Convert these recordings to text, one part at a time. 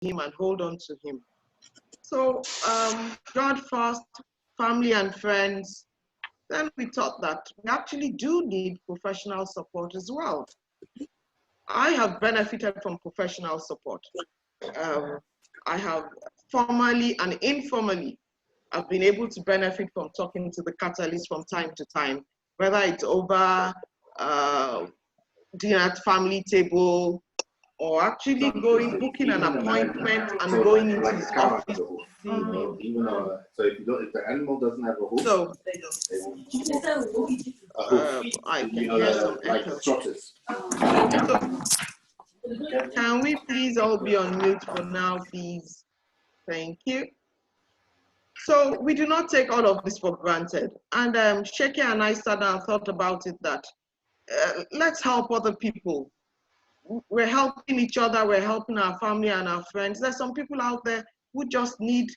him and hold on to him. So God first, family and friends. Then we thought that we actually do need professional support as well. I have benefited from professional support. I have formally and informally, I've been able to benefit from talking to the catalyst from time to time, whether it's over dinner at family table, or actually booking an appointment and going into his office. So if the animal doesn't have a hoof, So I can hear some echo. So, can we please all be on mute for now, please? Thank you. So we do not take all of this for granted. And Sheke and I sat down and thought about it that let's help other people. We're helping each other, we're helping our family and our friends. There's some people out there who just need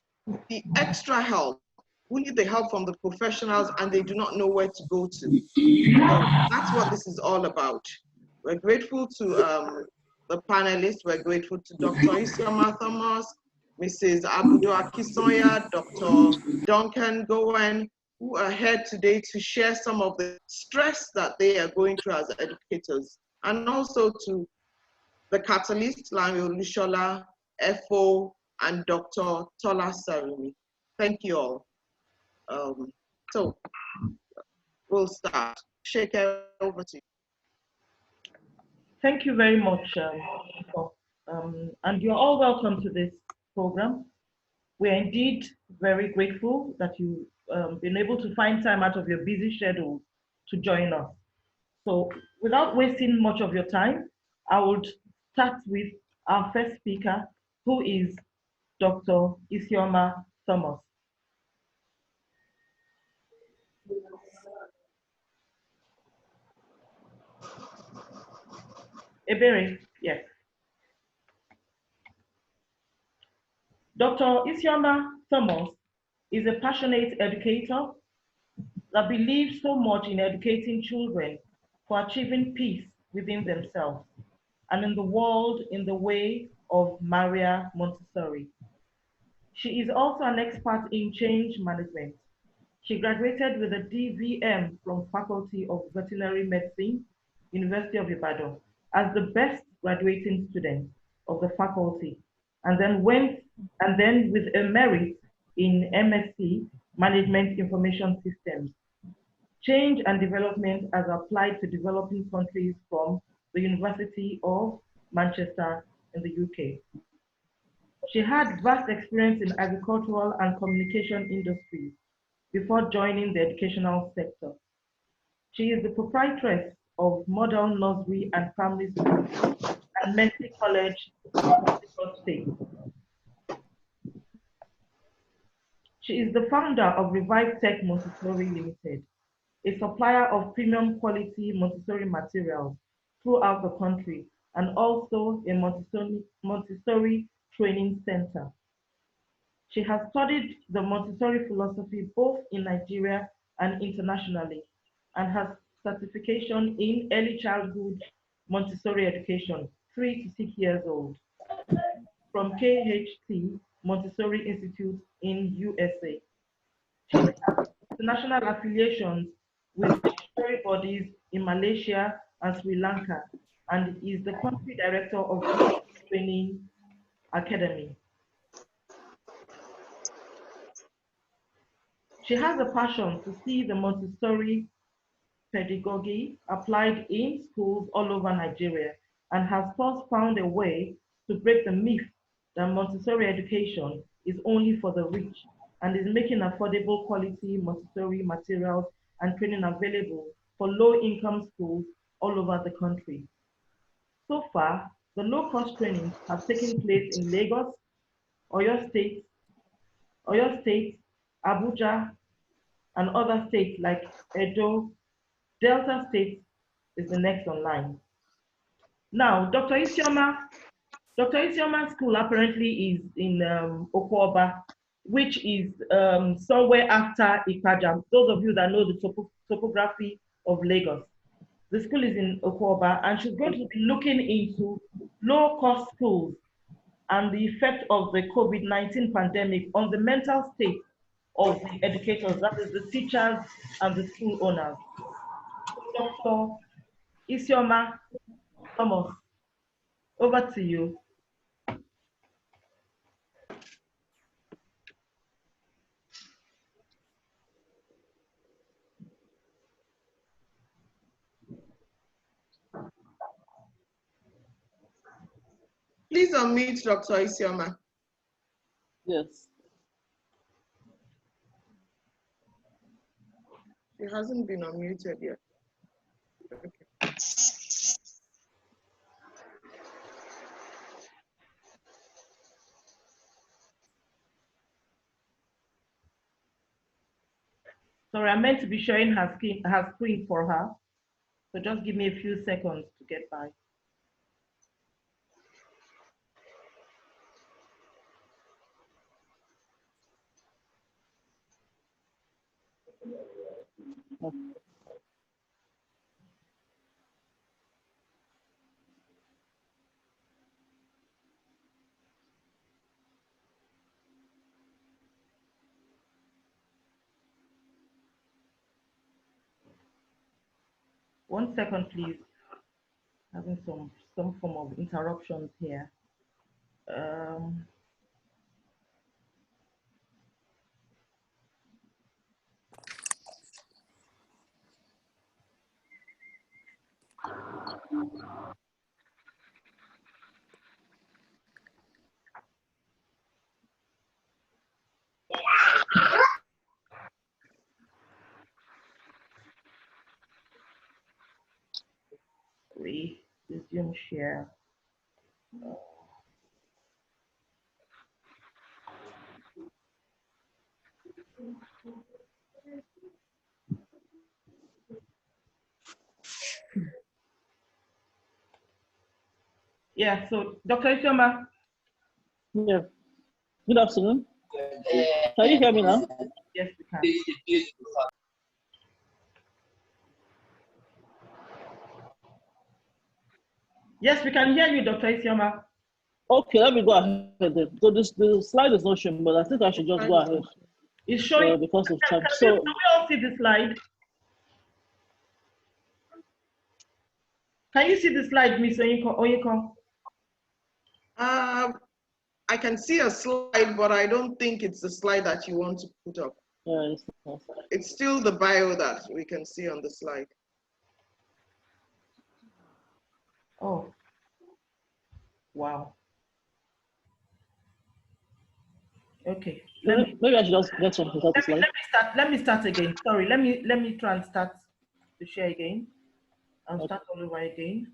the extra help, who need the help from the professionals and they do not know where to go to. So that's what this is all about. We're grateful to the panelists. We're grateful to Dr. Isioma Thomas, Mrs. Abudo Akisoya, Dr. Duncan Gowen, who are here today to share some of the stress that they are going through as educators, and also to the catalyst, Lanyo Lushola, FO, and Dr. Tola Sarumi. Thank you all. So we'll start. Shake it over to you. Thank you very much. And you're all welcome to this program. We're indeed very grateful that you've been able to find time out of your busy schedule to join us. So without wasting much of your time, I would start with our first speaker, who is Dr. Isioma Thomas. Ebere, yes. Dr. Isioma Thomas is a passionate educator that believes so much in educating children for achieving peace within themselves and in the world in the way of Maria Montessori. She is also an expert in change management. She graduated with a DVM from Faculty of Veterinary Medicine, University of Ibadan, as the best graduating student of the faculty, and then with a merit in MSc, Management Information Systems, Change and Development as applied to developing countries from the University of Manchester in the UK. She had vast experience in agricultural and communication industries before joining the educational sector. She is the proprietress of Model Nursery and Primary School and Mercy College in Lagos State. She is the founder of Revive Tech Montessori Limited, a supplier of premium quality Montessori materials throughout the country, and also a Montessori training center. She has studied the Montessori philosophy both in Nigeria and internationally, and has certification in early childhood Montessori education, 3 to 6 years old, from KHT Montessori Institute in USA. She has international affiliations with Montessori bodies in Malaysia and Sri Lanka, and is the country director of the Training Academy. She has a passion to see the Montessori pedagogy applied in schools all over Nigeria, and has thus found a way to break the myth that Montessori education is only for the rich, and is making affordable quality Montessori materials and training available for low-income schools all over the country. So far, the low-cost trainings have taken place in Lagos, Oyo State, Abuja, and other states like Edo. Delta State is the next online. Now, Dr. Isioma's school apparently is in Okwoba, which is somewhere after Ipaja. Those of you that know the topography of Lagos. The school is in Okwoba, and she's going to be looking into low-cost schools and the effect of the COVID-19 pandemic on the mental state of the educators, that is the teachers and the school owners. Dr. Isioma Thomas, over to you. Please unmute Dr. Isioma. Yes. She hasn't been unmuted yet. Okay. Sorry, I meant to be sharing her screen for her. So just give me a few seconds to get by. One second, please. Having some form of interruptions here. Resume share. Yeah, so Dr. Isioma. Yeah. Good afternoon. Can you hear me now? Yes, we can. Yes, we can hear you, Dr. Isioma. Okay, let me go ahead then. So the slide is not showing, but I think I should just go ahead. It's showing because of time. Can we all see the slide? Can you see the slide, Ms. Oyeko? I can see a slide, but I don't think it's the slide that you want to put up. Yeah, it's still the bio that we can see on the slide. Oh, wow. Okay. Maybe I should just get something without the slide. Let me start again. Sorry. Let me try and start to share again. I'll start all over again.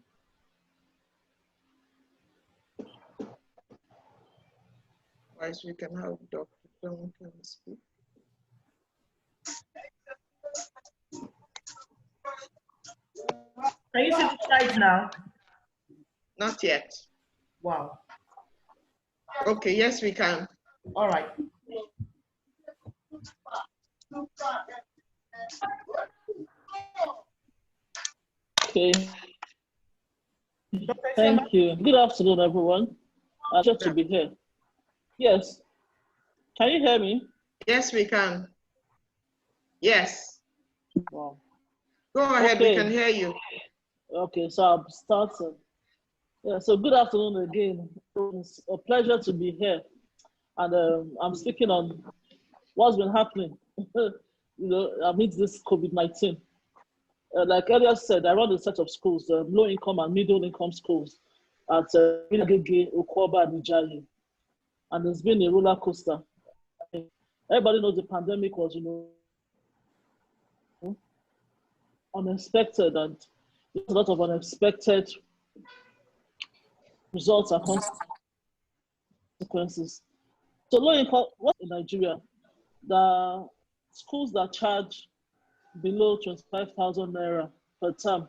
Otherwise, we can have Dr. Duncan speak. Can you see the slides now? Not yet. Wow. Okay, yes, we can. All right. Okay. Thank you. Good afternoon, everyone. Pleasure to be here. Yes. Can you hear me? Yes, we can. Yes. Wow. Go ahead, we can hear you. Okay, so I'm starting. Yeah, so good afternoon again. It's a pleasure to be here. And I'm speaking on what's been happening, amidst this COVID-19. Like earlier said, I run a set of schools, low-income and middle-income schools at Agege, Okoba, and Ijayi. And it's been a roller coaster. Everybody knows the pandemic was, unexpected, and there's a lot of unexpected results and consequences. So low-income, what in Nigeria? The schools that charge below 25,000 naira per term,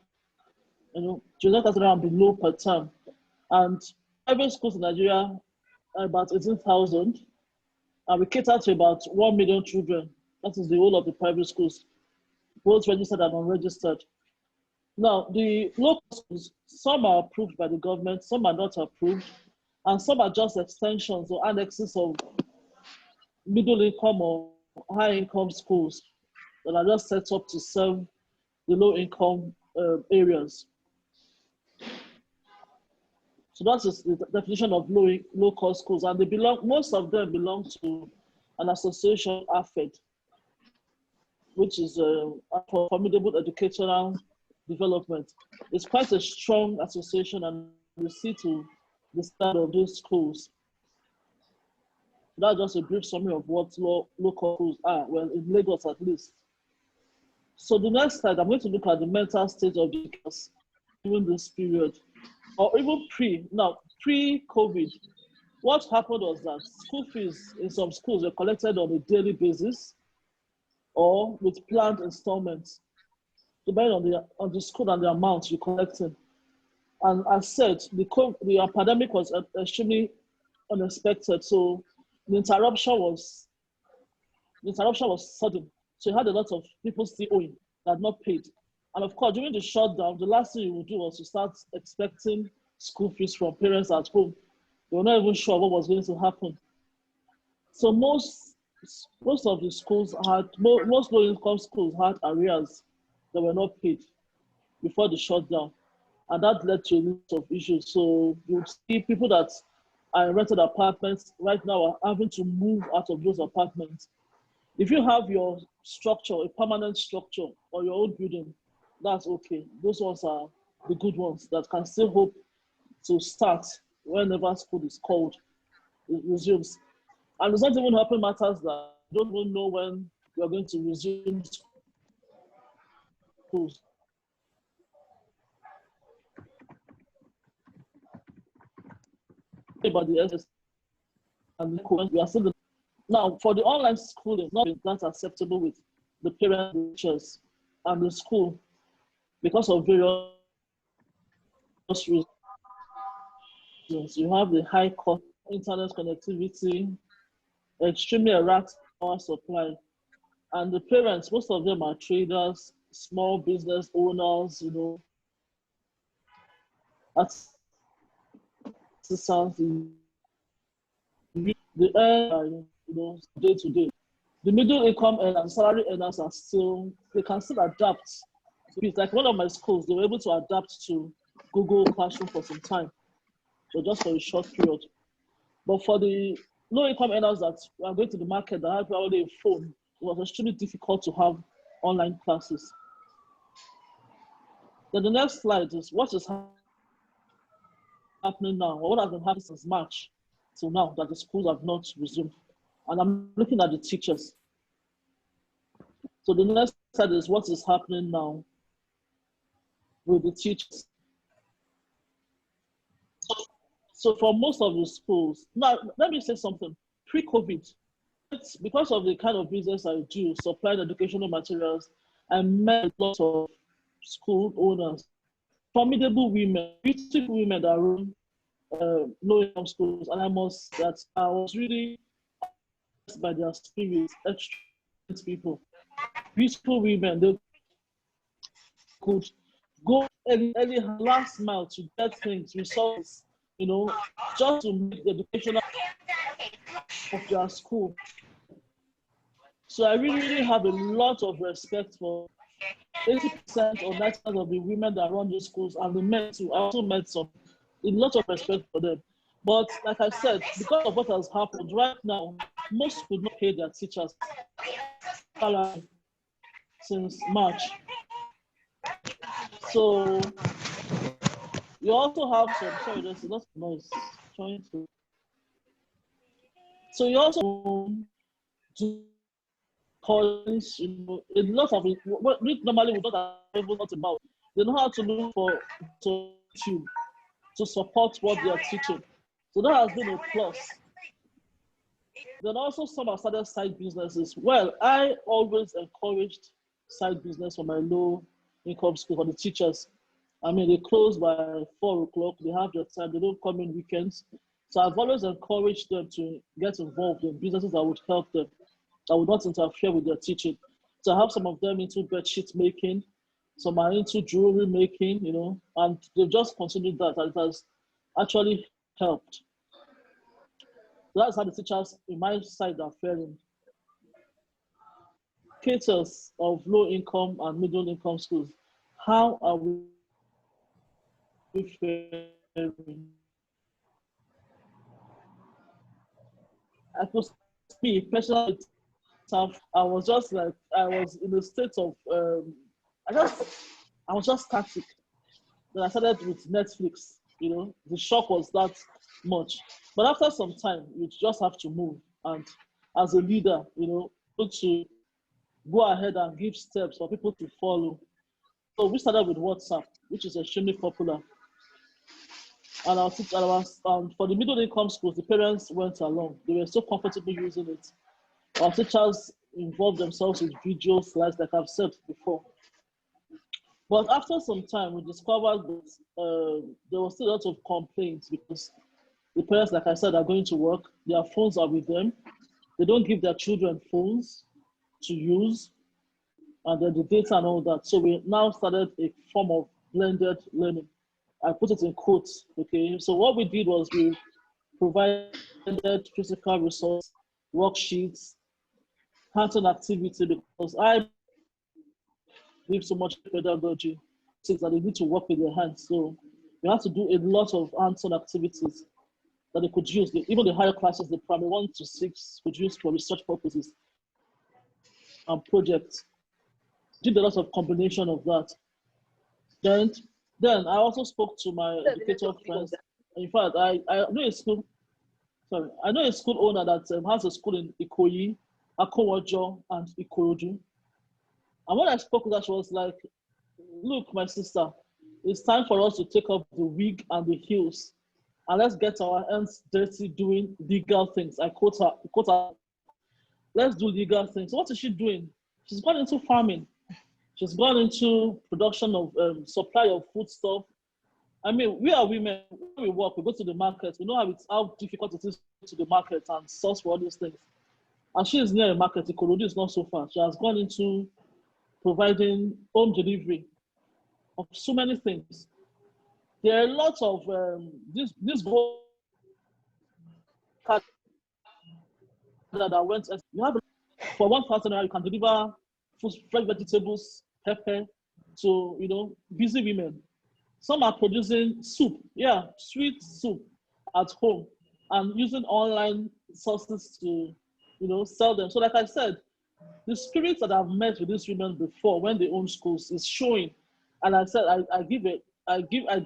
25,000 naira below per term, and private schools in Nigeria are about 18,000, and we cater to about 1 million children. That is the whole of the private schools, both registered and unregistered. Now, the local schools, some are approved by the government, some are not approved, And some are just extensions or annexes of middle income or high income schools that are just set up to serve the low income areas. So that is the definition of low cost schools, and most of them belong to an association, AFED, which is for formidable educational development. It's quite a strong association, and we see to the start of those schools. That's just a brief summary of what local schools are, well, in Lagos at least. So the next slide, I'm going to look at the mental state of the kids during this period, or even pre-COVID. What happened was that school fees in some schools were collected on a daily basis or with planned installments, depending on the school and the amount you're collecting. And as said, the pandemic was extremely unexpected, so the interruption was sudden. So you had a lot of people still owing that had not paid. And of course, during the shutdown, the last thing you would do was to start expecting school fees from parents at home. They were not even sure what was going to happen. So most of the schools most low-income schools had arrears that were not paid before the shutdown. And that led to a lot of issues. So you would see people that are in rented apartments right now are having to move out of those apartments. If you have your structure, a permanent structure, or your own building, that's okay. Those ones are the good ones that can still hope to start whenever school is called, it resumes. And it's not even helping matters that you don't even know when you're going to resume schools. About the SS and we are still now for the online schooling, not that acceptable with the parents, the teachers, and the school because of various reasons. You have the high cost internet connectivity, extremely erratic power supply, and the parents, most of them are traders, small business owners, artisans, the earn, day to day. The middle income earners, salary earners they can still adapt. It's like one of my schools, they were able to adapt to Google Classroom for some time, so just for a short period. But for the low income earners that are going to the market that have probably a phone, it was extremely difficult to have online classes. Then the next slide is what is happening now, or what has been happening since March till now that the schools have not resumed. And I'm looking at the teachers. So the next slide is what is happening now with the teachers. So for most of the schools, now let me say something. Pre-COVID, because of the kind of business I do, supplying educational materials, I met lots of school owners, formidable women, beautiful women that run low-income schools, and I was really impressed by their spirits, excellent people, beautiful women. They could go early last mile to get things, resources, just to make the educational of their school. So I really have a lot of respect for 80% or 90% of the women that run those schools, and the men too. I also met a lot of respect for them. But like I said, because of what has happened right now, most could not pay their teachers salary since March. So you also have sorry, there's a lot of noise trying to. So you also do calls, a lot of it, what we normally would not have ever thought about. They know how to look for YouTube to support what they are teaching. So that has been a plus. Then also some have started side businesses. Well, I always encouraged side business for my low income school for the teachers. I mean, they close by 4 o'clock, they have their time, they don't come in weekends. So I've always encouraged them to get involved in businesses that would help them, that would not interfere with their teaching. So I have some of them into bedsheet making, some are into jewelry making, and they've just considered that, and it has actually helped. That's how the teachers in my side are faring. Educators of low income and middle income schools, how are we faring? I could me personally, I was just like, I was in a state of, I just, I was just static. Then I started with Netflix, you know, the shock was that much. But after some time, you just have to move. And as a leader, you know, to go ahead and give steps for people to follow. So we started with WhatsApp, which is extremely popular. And for the middle income schools, the parents went along. They were so comfortable using it. Our teachers involved themselves with video slides, like I've said before. But after some time, we discovered that there was still a lot of complaints because the parents, like I said, are going to work. Their phones are with them. They don't give their children phones to use, and then the data and all that. So we now started a form of blended learning. I put it in quotes, okay? So what we did was we provided physical resource, worksheets, hands-on activity, because I believe so much in pedagogy, things that they need to work with their hands. So we have to do a lot of hands-on activities that they could use. Even the higher classes, the primary 1 to 6, could use for research purposes and projects. Did a lot of combination of that. Then, then I also spoke to my educator friends. In fact, I know a school. Sorry, I know a school owner that has a school in Ikoyi, Akowojo, and Ikorodu. And when I spoke with her, she was like, "Look, my sister, it's time for us to take off the wig and the heels, and let's get our hands dirty doing legal things." I quote her. Let's do legal things. So what is she doing? She's gone into farming. She's gone into production of supply of food stuff. I mean, we are women. When we work, we go to the market. We know how difficult it is to the market and source for all these things. And she is near a market. Ikorodu is not so far. She has gone into providing home delivery of so many things. There are a lot of this that went. You have for 1,000 naira, you can deliver fresh vegetables, pepper to busy women. Some are producing soup, yeah, sweet soup at home and using online sources to sell them. So like I said, the spirit that I've met with these women before when they own schools is showing. And I said I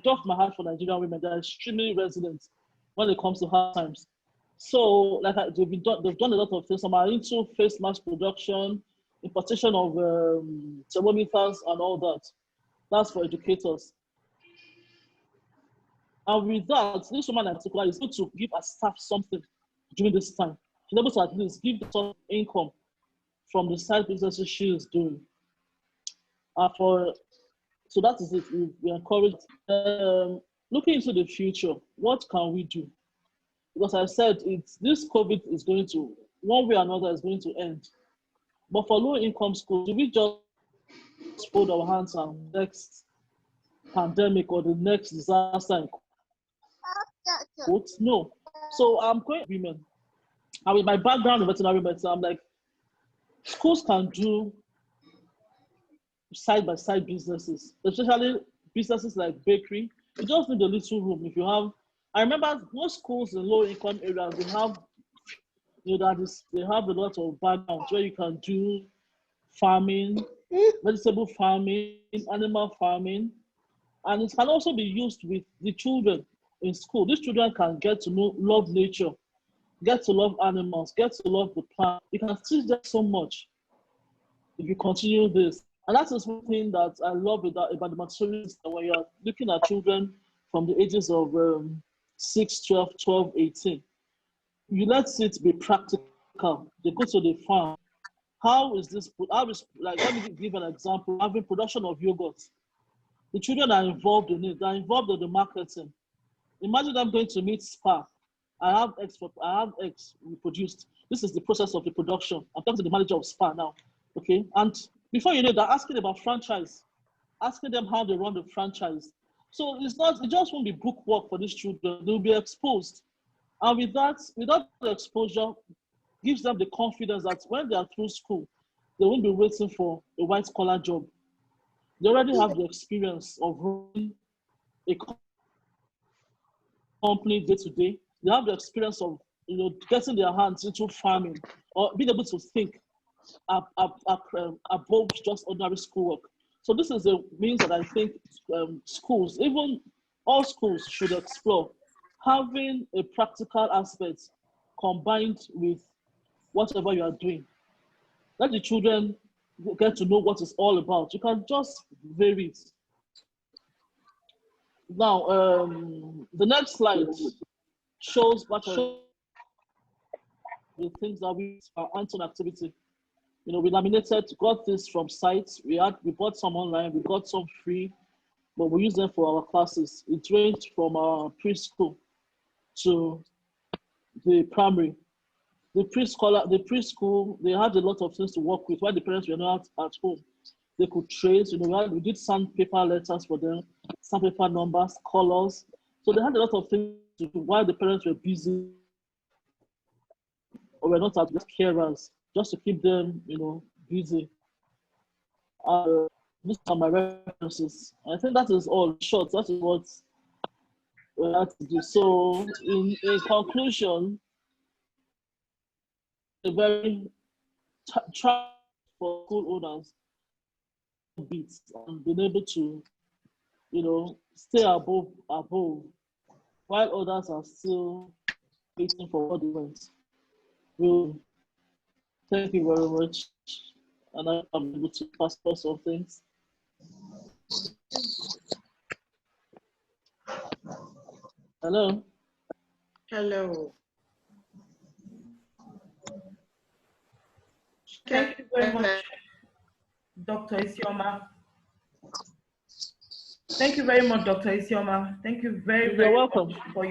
doff my heart for Nigerian women. They're extremely resilient when it comes to hard times. So they've done a lot of things. Some are into face mask production, importation of thermometers and all that. That's for educators. And with that, this woman in particular is able to give her staff something during this time. She's able to at least give some income from the side businesses she is doing. So that is it. We encourage looking into the future. What can we do? Because I said this COVID is going to, one way or another, is going to end. But for low income schools, do we just fold our hands and next pandemic or the next disaster? No. So I'm going women. And with my background in veterinary medicine, I'm like, schools can do side-by-side businesses, especially businesses like bakery. You just need a little room. If you have, I remember most schools in low-income areas, they have, they have a lot of backgrounds where you can do farming, vegetable farming, animal farming, and it can also be used with the children in school. These children can get to love nature, get to love animals, get to love the plant. You can teach them so much if you continue this. And that is one thing that I love about the Montessori system. When you're looking at children from the ages of 6, 12, 18, you let it be practical. They go to the farm. Like, let me give an example. Having production of yogurt. The children are involved in it. They're involved in the marketing. Imagine them going to meet Spa. I have eggs reproduced. This is the process of the production. I'm talking to the manager of Spa now. Okay. And before you know, they're asking about franchise, asking them how they run the franchise. So it just won't be book work for these children. They'll be exposed. And without the exposure, gives them the confidence that when they are through school, they won't be waiting for a white collar job. They already have the experience of running a company day to day. They have the experience of getting their hands into farming or being able to think above just ordinary schoolwork. So this is the means that I think schools, even all schools, should explore, having a practical aspect combined with whatever you are doing. Let the children get to know what it's all about. You can just vary it. Now, the next slide shows what the things that we are hands-on activity. We laminated, got this from sites. We bought some online, we got some free, but we use them for our classes. It ranged from our preschool to the primary. The preschool, they had a lot of things to work with while the parents were not at home. They could trade, we did sandpaper letters for them, sandpaper numbers, colors. So they had a lot of things to do while the parents were busy or were not at carers, just to keep them, busy. These are my references. I think that is all short. That is what we had to do. So in conclusion, a very try for school owners beats and being able to, stay above while others are still waiting for what they want. Well, thank you very much. And I'm able to pass on some things. Hello. Hello. Thank you very much, Dr. Isioma. Thank you very much, Dr. Isioma. Thank you very welcome much for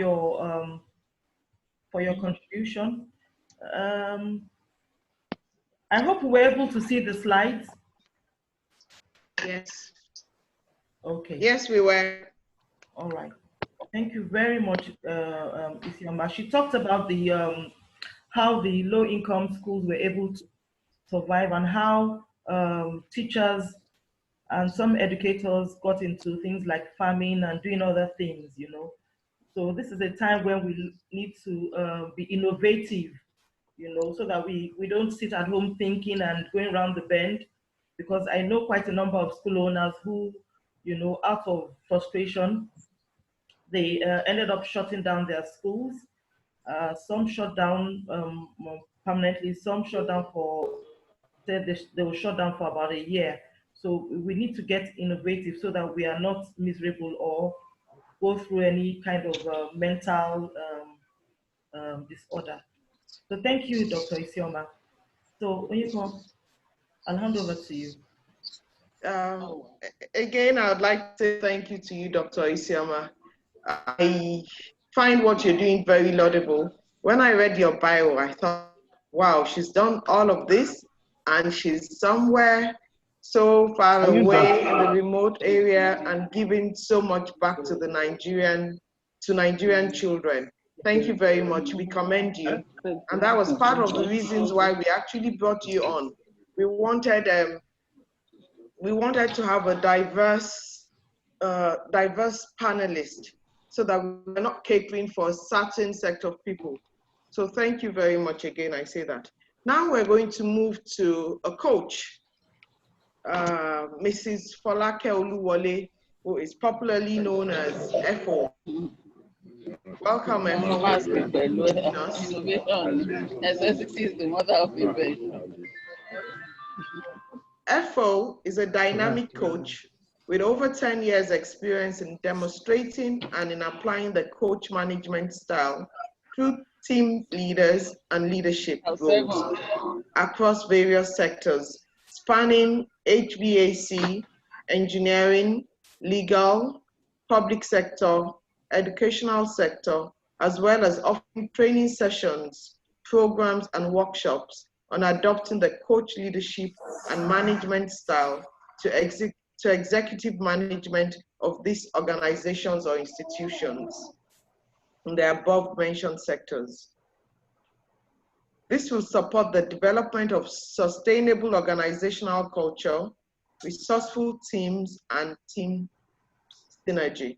your contribution. I hope we were able to see the slides. Yes. Okay. Yes, we were. All right. Thank you very much, Isioma. She talked about the how the low-income schools were able to survive and how teachers and some educators got into things like farming and doing other things, So this is a time when we need to be innovative, so that we don't sit at home thinking and going around the bend, because I know quite a number of school owners who, out of frustration, they ended up shutting down their schools. Some shut down permanently, some shut down they were shut down for about a year. So we need to get innovative so that we are not miserable or go through any kind of mental disorder. So thank you, Dr. Isioma. So Onyeko, I'll hand over to you. Again, I would like to say thank you to you, Dr. Isioma. I find what you're doing very laudable. When I read your bio, I thought, wow, she's done all of this and she's somewhere so far away in the remote area and giving so much back to the Nigerian children. Thank you very much. We commend you. And that was part of the reasons why we actually brought you on. We wanted to have a diverse panelist so that we're not catering for a certain set of people. So thank you very much again, I say that. Now we're going to move to a coach, Mrs. Folake Oluwole, who is popularly known as FO. Welcome, FO. Necessity is the mother of invention. FO is a dynamic coach with over 10 years experience in demonstrating and in applying the coach management style through team leaders and leadership roles across various sectors, spanning HVAC, engineering, legal, public sector, educational sector, as well as offering training sessions, programs, and workshops on adopting the coach leadership and management style to executive management of these organizations or institutions. in the above mentioned sectors. This will support the development of sustainable organizational culture, resourceful teams, and team synergy.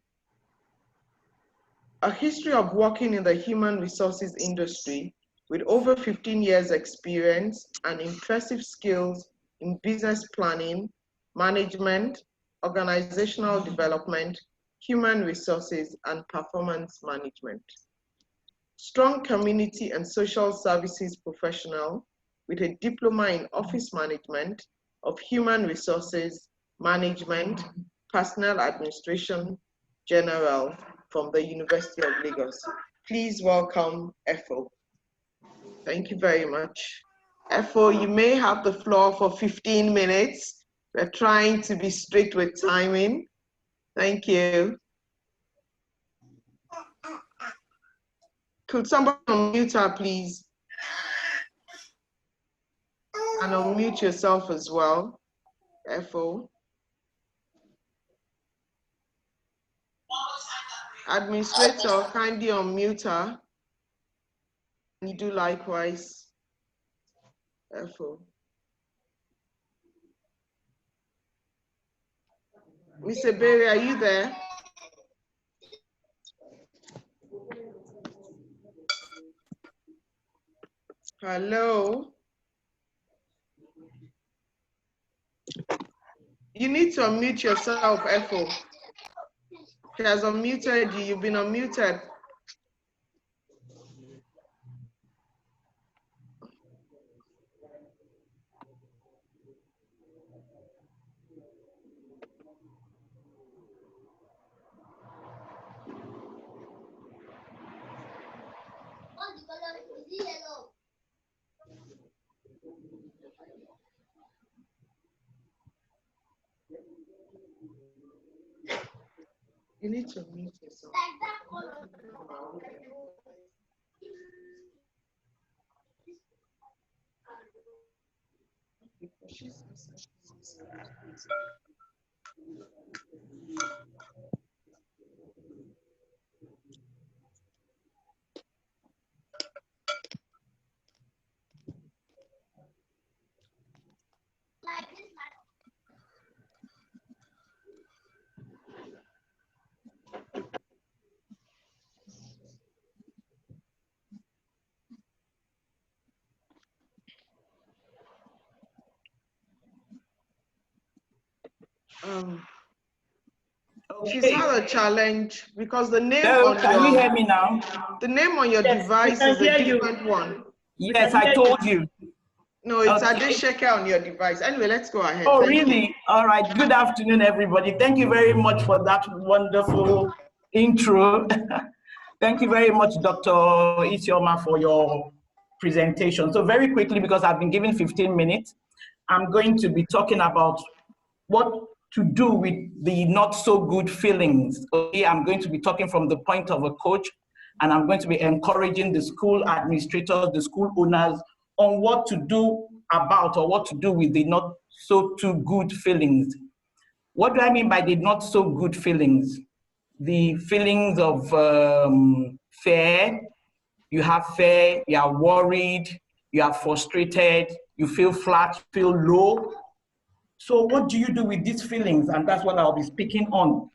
A history of working in the human resources industry with over 15 years experience and impressive skills in business planning, management, organizational development, human resources, and performance management. Strong community and social services professional with a diploma in office management of human resources, management, personnel administration, general from the University of Lagos. Please welcome Efo. Thank you very much. Efo, you may have the floor for 15 minutes. We're trying to be strict with timing. Thank you. Could somebody unmute her, please? And unmute yourself as well, Efo. Administrator, kindly unmute her. You do likewise, Efo. Mr. Berry, are you there? Hello? You need to unmute yourself, Efo. She has unmuted you. You've been unmuted. You need to unmute yourself. She's had a challenge because the name on can your, you hear me now? The name on your Yes, device we is can a hear you. different one. Yes, I told you. No, it's Okay. Adesheke on your device. Anyway, let's go ahead. Oh, Thank really? you. All right. Good afternoon, everybody. Thank you very much for that wonderful intro. Thank you very much, Dr. Isioma, for your presentation. So very quickly, because I've been given 15 minutes, I'm going to be talking about what to do with the not so good feelings. Okay, I'm going to be talking from the point of a coach, and I'm going to be encouraging the school administrators, the school owners, on what to do about or what to do with the not so too good feelings. What do I mean by the not so good feelings? The feelings of fear. You have fear, you are worried, you are frustrated, you feel flat, feel low. So what do you do with these feelings? And that's what I'll be speaking on,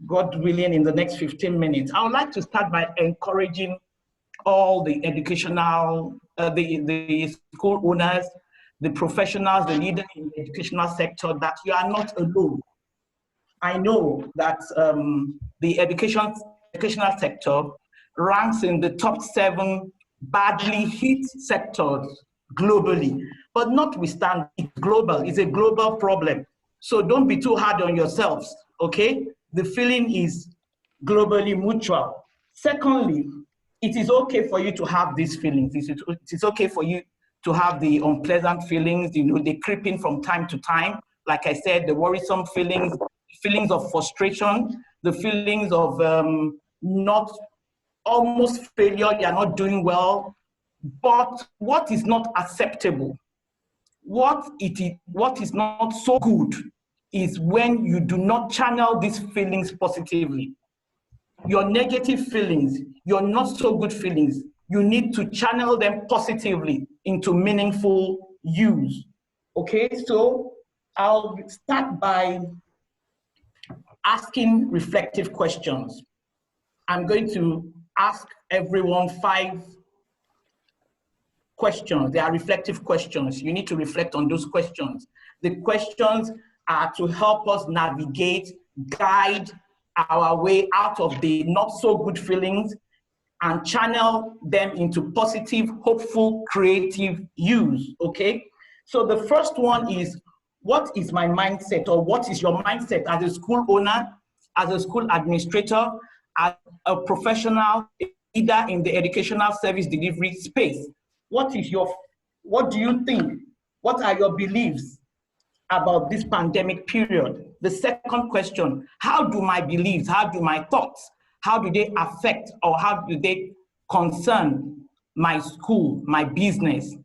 God willing, in the next 15 minutes. I would like to start by encouraging all the educational, the school owners, the professionals, the leaders in the educational sector, that you are not alone. I know that the educational sector ranks in the top 7 badly hit sectors globally, but notwithstanding, it's global. It's a global problem. So don't be too hard on yourselves, okay? The feeling is globally mutual. Secondly, it is okay for you to have these feelings. It is okay for you to have the unpleasant feelings, you know, they creep in from time to time. Like I said, the worrisome feelings, feelings of frustration, the feelings of not almost failure, you're not doing well. But what is not acceptable, what is not so good, is when you do not channel these feelings positively. your negative feelings, your not so good feelings, you need to channel them positively into meaningful use. Okay, so I'll start by asking reflective questions. I'm going to ask everyone 5 questions. They are reflective questions. You need to reflect on those questions. The questions are to help us navigate, guide our way out of the not so good feelings and channel them into positive, hopeful, creative use, okay? So the first one is, what is my mindset, or what is your mindset as a school owner, as a school administrator, as a professional leader in the educational service delivery space? What do you think? What are your beliefs about this pandemic period? The second question, how do my beliefs, how do my thoughts, how do they affect or how do they concern my school, my business?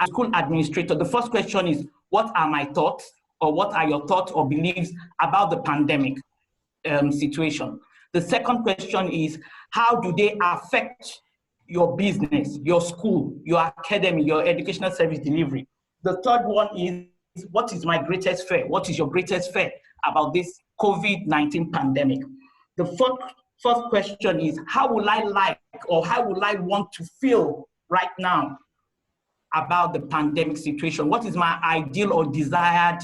As school administrator, the first question is, what are my thoughts, or what are your thoughts or beliefs about the pandemic situation? The second question is, how do they affect your business, your school, your academy, your educational service delivery? The third one is, what is my greatest fear? What is your greatest fear about this COVID-19 pandemic? The fourth question is, how will I like, or how will I want to feel right now about the pandemic situation? What is my ideal or desired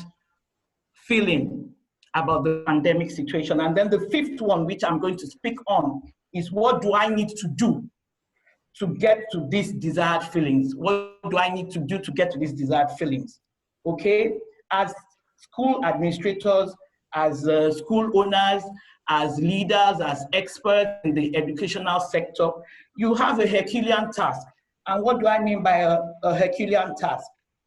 feeling about the pandemic situation? And then the fifth one, which I'm going to speak on, is, what do I need to do to get to these desired feelings? What do I need to do to get to these desired feelings? Okay, as school administrators, as school owners, as leaders, as experts in the educational sector, you have a Herculean task. And what do I mean by a Herculean task?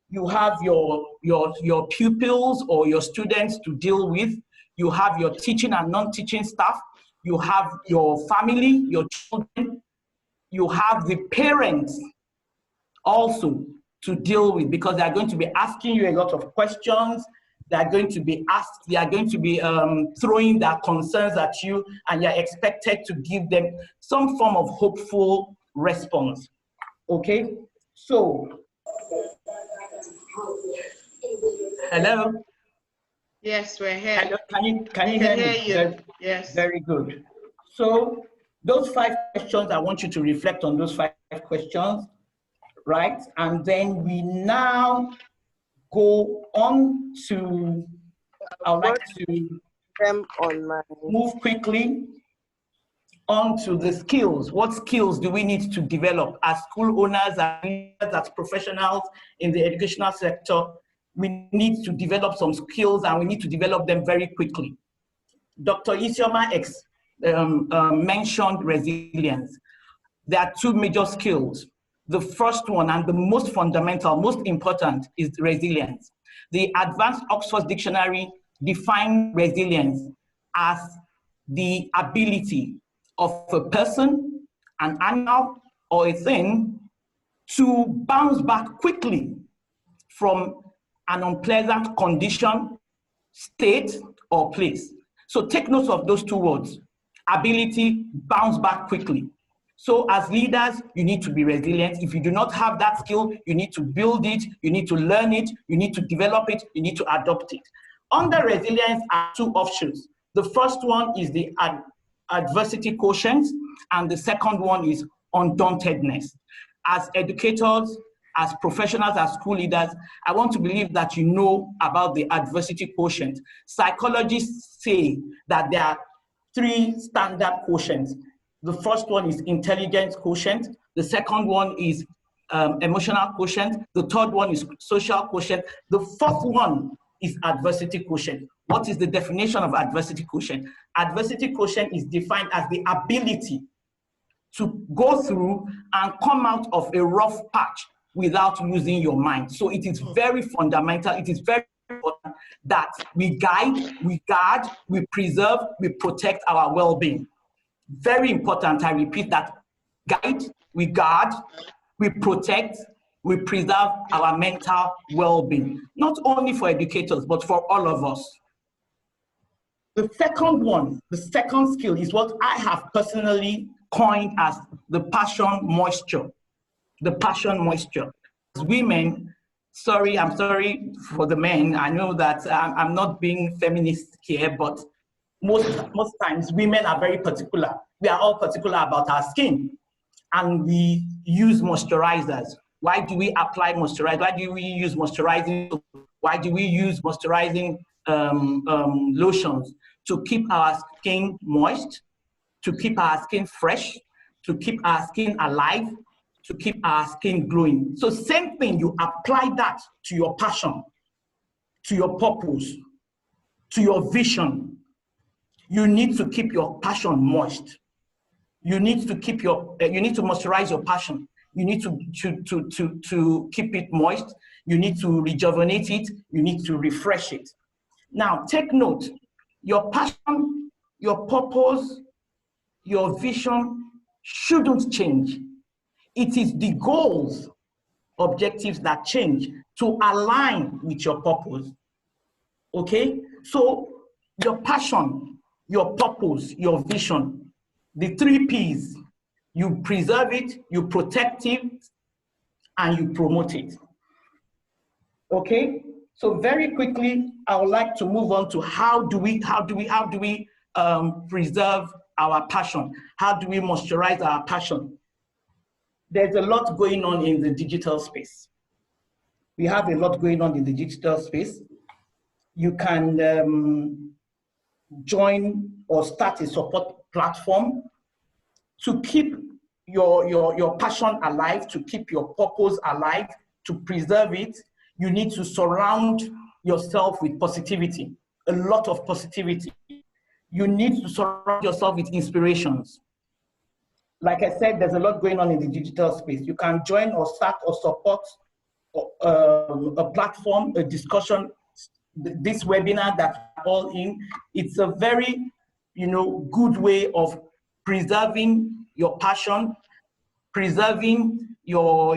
You have your pupils or your students to deal with. You have your teaching and non-teaching staff. You have your family, your children. You have the parents also to deal with, because they are going to be asking you a lot of questions. They are going to be throwing their concerns at you, and you're expected to give them some form of hopeful response. Okay, so, hello? Yes, we're here. Hello, can you We hear can me? hear you. Yes. Very good. So those 5 questions, I want you to reflect on those 5 questions, right? And then we now go on to, I would like to move quickly onto the skills. What skills do we need to develop as school owners, as leaders, as professionals in the educational sector? We need to develop some skills, and we need to develop them very quickly. Dr. Isioma mentioned resilience. There are 2 major skills. The first one, and the most fundamental, most important, is resilience. The Advanced Oxford Dictionary defines resilience as the ability of a person, an animal, or a thing to bounce back quickly from an unpleasant condition, state, or place. So take note of those 2 words: ability, bounce back quickly. So as leaders, you need to be resilient. If you do not have that skill, you need to build it, you need to learn it, you need to develop it, you need to adopt it. Under resilience are 2 offshoots. The first one is the adversity quotient, and the second one is undauntedness. As educators, as professionals, as school leaders, I want to believe that you know about the adversity quotient. Psychologists say that there are 3 standard quotients. The first one is intelligence quotient. The second one is emotional quotient. The third one is social quotient. The fourth one is adversity quotient. What is the definition of adversity quotient? Adversity quotient is defined as the ability to go through and come out of a rough patch without losing your mind. So it is very fundamental. It is very important that we guide, we guard, we preserve, we protect our well-being. Very important, I repeat that: guide, we guard, we protect, we preserve our mental well-being, not only for educators, but for all of us. The second one, the second skill is what I have personally coined as the passion moisture. The passion moisture. As women, I'm sorry for the men. I know that I'm not being feminist here, but most times women are very particular. We are all particular about our skin, and we use moisturizers. Why do we apply moisturizer? Why do we use moisturizing? Why do we use moisturizing lotions? To keep our skin moist, to keep our skin fresh, to keep our skin alive, to keep our skin glowing. So same thing, you apply that to your passion, to your purpose, to your vision. You need to keep your passion moist. You need to keep you need to moisturize your passion. You need to keep it moist. You need to rejuvenate it. You need to refresh it. Now, take note, your passion, your purpose, your vision shouldn't change. It is the goals, objectives that change to align with your purpose. Okay? So your passion, your purpose, your vision, the 3 P's, you preserve it, you protect it, and you promote it. Okay? So very quickly, I would like to move on to how do we preserve our passion? How do we moisturize our passion? There's a lot going on in the digital space. We have a lot going on in the digital space. You can join or start a support platform to keep your passion alive, to keep your purpose alive, to preserve it. You need to surround yourself with positivity, a lot of positivity. You need to surround yourself with inspirations. Like I said, there's a lot going on in the digital space. You can join or start or support a platform, a discussion, this webinar that we're all in. It's a very, good way of preserving your passion, preserving your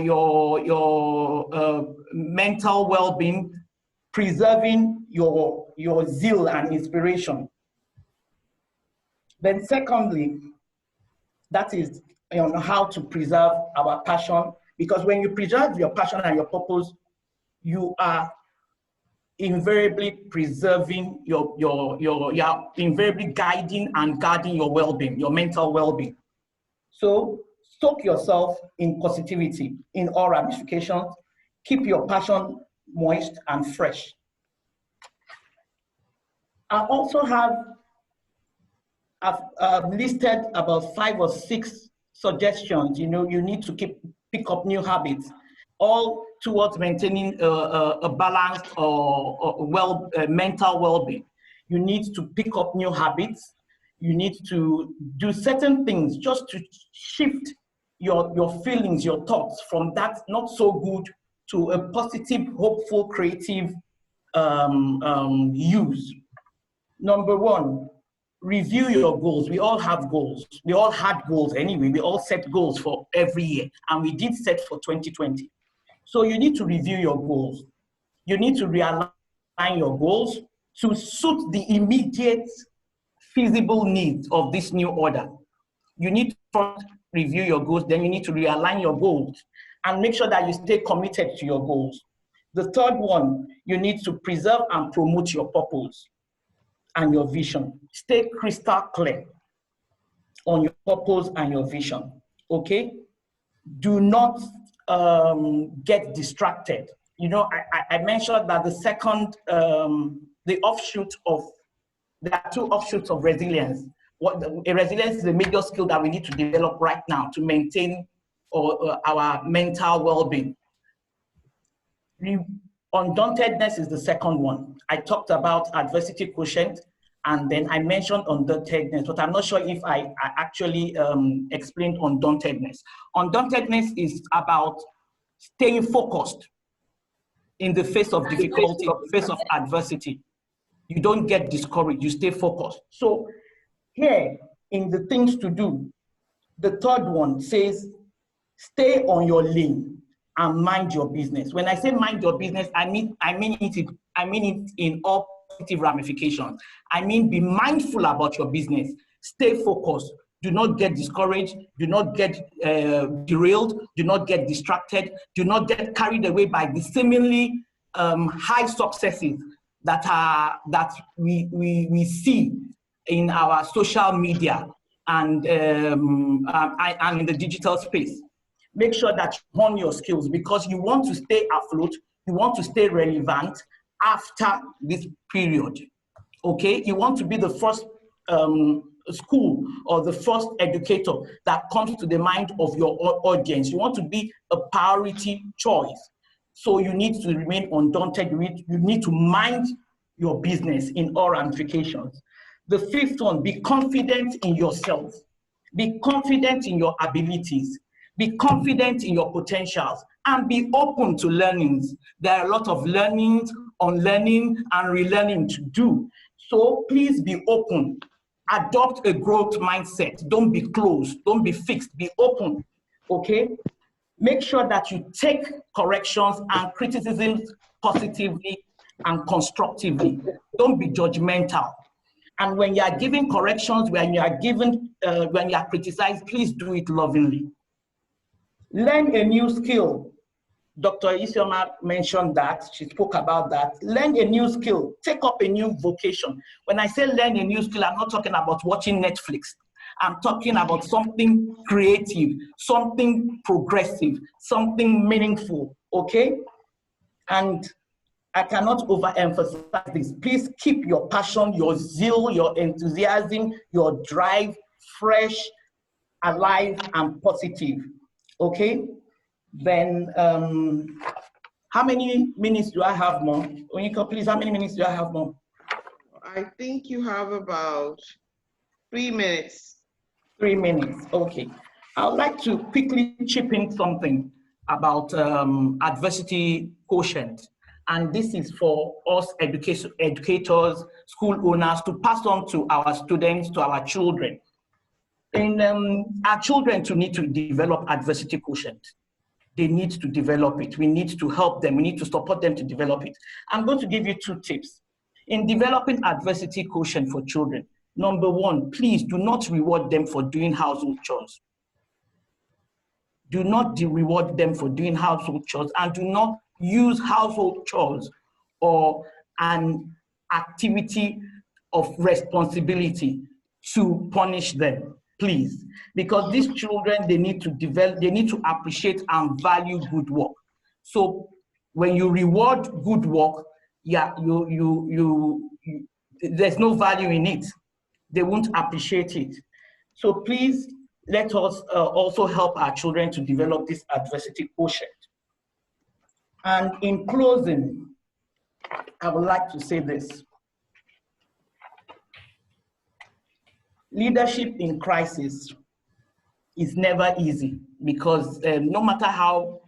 mental well-being, preserving your zeal and inspiration. Then secondly, that is how to preserve our passion, because when you preserve your passion and your purpose, you are invariably preserving you're invariably guiding and guarding your well-being, your mental well-being. So soak yourself in positivity in all ramifications. Keep your passion moist and fresh. I also I've listed about 5 or 6 suggestions. You need to pick up new habits, all towards maintaining a balanced or mental well-being. You need to pick up new habits. You need to do certain things just to shift your feelings, your thoughts from that not so good to a positive, hopeful, creative use. Number 1, review your goals. We all have goals. We all had goals anyway. We all set goals for every year, and we did set for 2020. So you need to review your goals. You need to realign your goals to suit the immediate feasible needs of this new order. You need to first review your goals, then you need to realign your goals and make sure that you stay committed to your goals. The third one, you need to preserve and promote your purpose and your vision. Stay crystal clear on your purpose and your vision, okay? Do not get distracted. I mentioned that the second, there are 2 offshoots of resilience. Resilience is a major skill that we need to develop right now to maintain our mental well-being. Undauntedness is the second one. I talked about adversity quotient, and then I mentioned undauntedness, but I'm not sure if I actually explained undauntedness. Undauntedness is about staying focused in the face of difficulty, in the face of adversity. You don't get discouraged, you stay focused. So here, in the things to do, the third one says, stay on your lane and mind your business. When I say mind your business, I mean it in all positive ramifications. I mean, be mindful about your business. Stay focused. Do not get discouraged. Do not get derailed. Do not get distracted. Do not get carried away by the seemingly high successes that we see in our social media and in the digital space. Make sure that you hone your skills because you want to stay afloat. You want to stay relevant after this period. Okay, you want to be the first school or the first educator that comes to the mind of your audience. You want to be a priority choice. So you need to remain undaunted. You need to mind your business in all ramifications. The fifth one, be confident in yourself. Be confident in your abilities. Be confident in your potentials and be open to learnings. There are a lot of learnings, unlearning, and relearning to do. So please be open. Adopt a growth mindset. Don't be closed. Don't be fixed. Be open. Okay? Make sure that you take corrections and criticisms positively and constructively. Don't be judgmental. And when you are giving corrections, when you are criticized, please do it lovingly. Learn a new skill. Dr. Isioma mentioned that, she spoke about that. Learn a new skill, take up a new vocation. When I say learn a new skill, I'm not talking about watching Netflix. I'm talking about something creative, something progressive, something meaningful, okay? And I cannot overemphasize this. Please keep your passion, your zeal, your enthusiasm, your drive fresh, alive, and positive, okay? Then, how many minutes do I have more? Onyeka, please, how many minutes do I have more? I think you have about 3 minutes. 3 minutes, okay. I would like to quickly chip in something about adversity quotient. And this is for us educators, school owners to pass on to our students, to our children. And our children to need to develop adversity quotient. They need to develop it. We need to help them. We need to support them to develop it. I'm going to give you 2 tips. In developing adversity quotient for children, number 1, please do not reward them for doing household chores. Do not reward them for doing household chores and do not use household chores or an activity of responsibility to punish them. Please, because these children, they need to develop, they need to appreciate and value good work. So when you reward good work, yeah, there's no value in it. They won't appreciate it. So please let us also help our children to develop this adversity quotient. And in closing, I would like to say this. Leadership in crisis is never easy because no matter how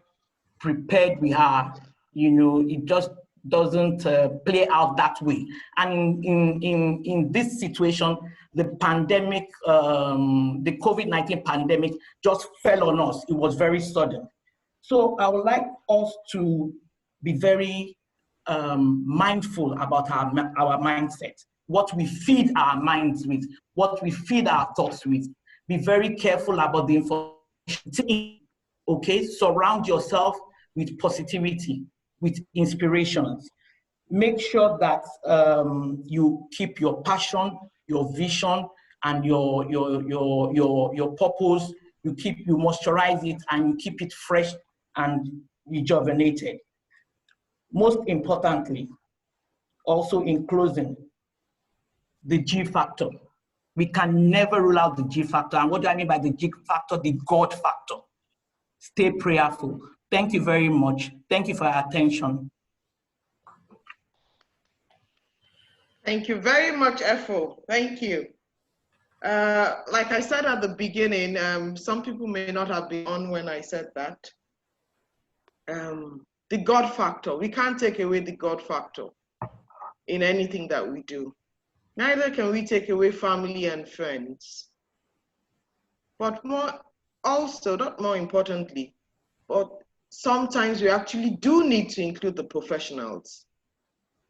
prepared we are, you know, it just doesn't play out that way. And in this situation, the pandemic, the COVID-19 pandemic just fell on us. It was very sudden. So I would like us to be very mindful about our mindset, what we feed our minds with, what we feed our thoughts with. Be very careful about the information, okay? Surround yourself with positivity, with inspirations. Make sure that you keep your passion, your vision, and your purpose. You moisturize it and you keep it fresh and rejuvenated. Most importantly, also in closing, the G factor. We can never rule out the G factor. And what do I mean by the G factor? The God factor. Stay prayerful. Thank you very much. Thank you for your attention. Thank you very much, Efo. Thank you. Like I said at the beginning, some people may not have been on when I said that. The God factor. We can't take away the God factor in anything that we do. Neither can we take away family and friends. But not more importantly, but sometimes we actually do need to include the professionals.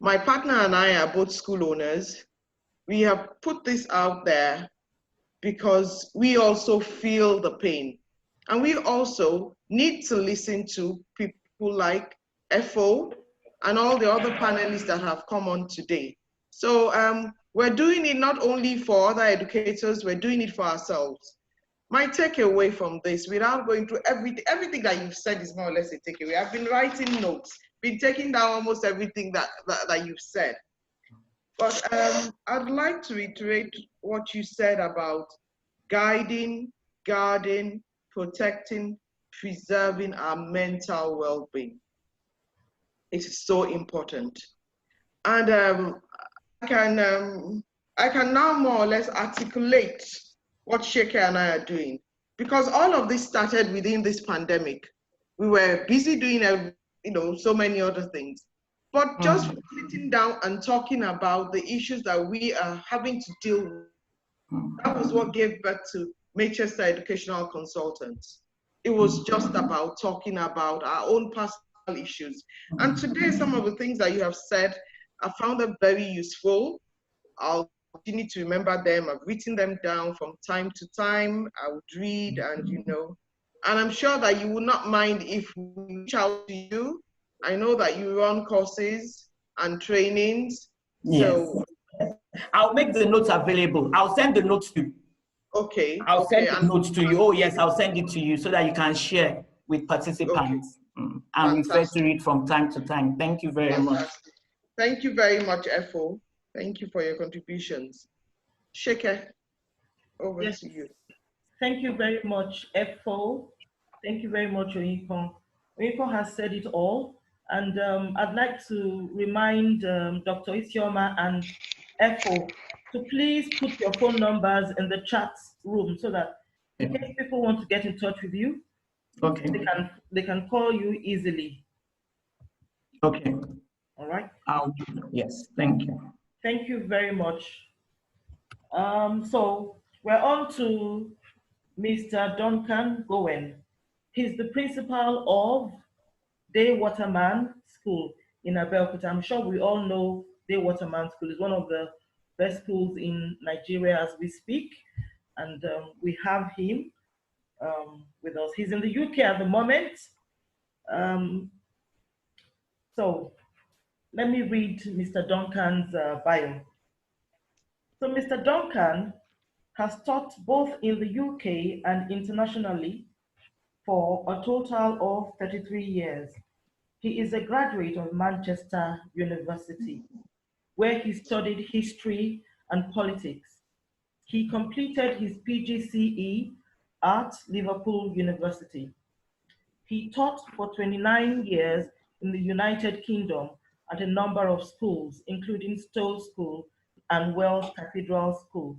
My partner and I are both school owners. We have put this out there because we also feel the pain. And we also need to listen to people like FO and all the other panelists that have come on today. So we're doing it not only for other educators, we're doing it for ourselves. My takeaway from this, without going through everything that you've said is more or less a takeaway. I've been writing notes, been taking down almost everything that you've said. But I'd like to reiterate what you said about guiding, guarding, protecting, preserving our mental well-being. It is so important. And I can now more or less articulate what Sheke and I are doing, because all of this started within this pandemic. We were busy doing, so many other things, but just sitting down and talking about the issues that we are having to deal with. That was what gave birth to Manchester Educational Consultants. It was just about talking about our own personal issues. And today, some of the things that you have said, I found them very useful. I'll continue to remember them. I've written them down from time to time. I would read and I'm sure that you would not mind if we reach out to you. I know that you run courses and trainings. Yes. So I'll make the notes available. I'll send the notes to you. Okay. I'll send the notes to you. Oh yes, I'll send it to you so that you can share with participants and refer to it from time to time. Thank you very much. Thank you very much, FO. Thank you for your contributions. Sheke, over to you. Thank you very much, FO. Thank you very much, Oyinkan. Oyinkan has said it all. And I'd like to remind Dr. Isioma and FO to please put your phone numbers in the chat room so that in case people want to get in touch with you, they can call you easily. Okay. All right. I'll do that. Yes, thank you. Thank you very much. So we're on to Mr. Duncan Gowen. He's the principal of Day Waterman School in Abeokuta. I'm sure we all know Day Waterman School is one of the best schools in Nigeria as we speak. And we have him with us. He's in the UK at the moment. So let me read Mr. Duncan's bio. So Mr. Duncan has taught both in the UK and internationally for a total of 33 years. He is a graduate of Manchester University, where he studied history and politics. He completed his PGCE at Liverpool University. He taught for 29 years in the United Kingdom at a number of schools, including Stowe School and Wells Cathedral School.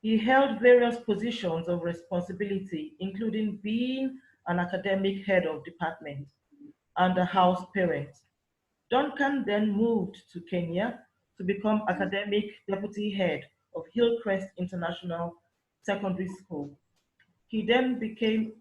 He held various positions of responsibility, including being an academic head of department and a house parent. Duncan then moved to Kenya to become academic deputy head of Hillcrest International Secondary School. He then became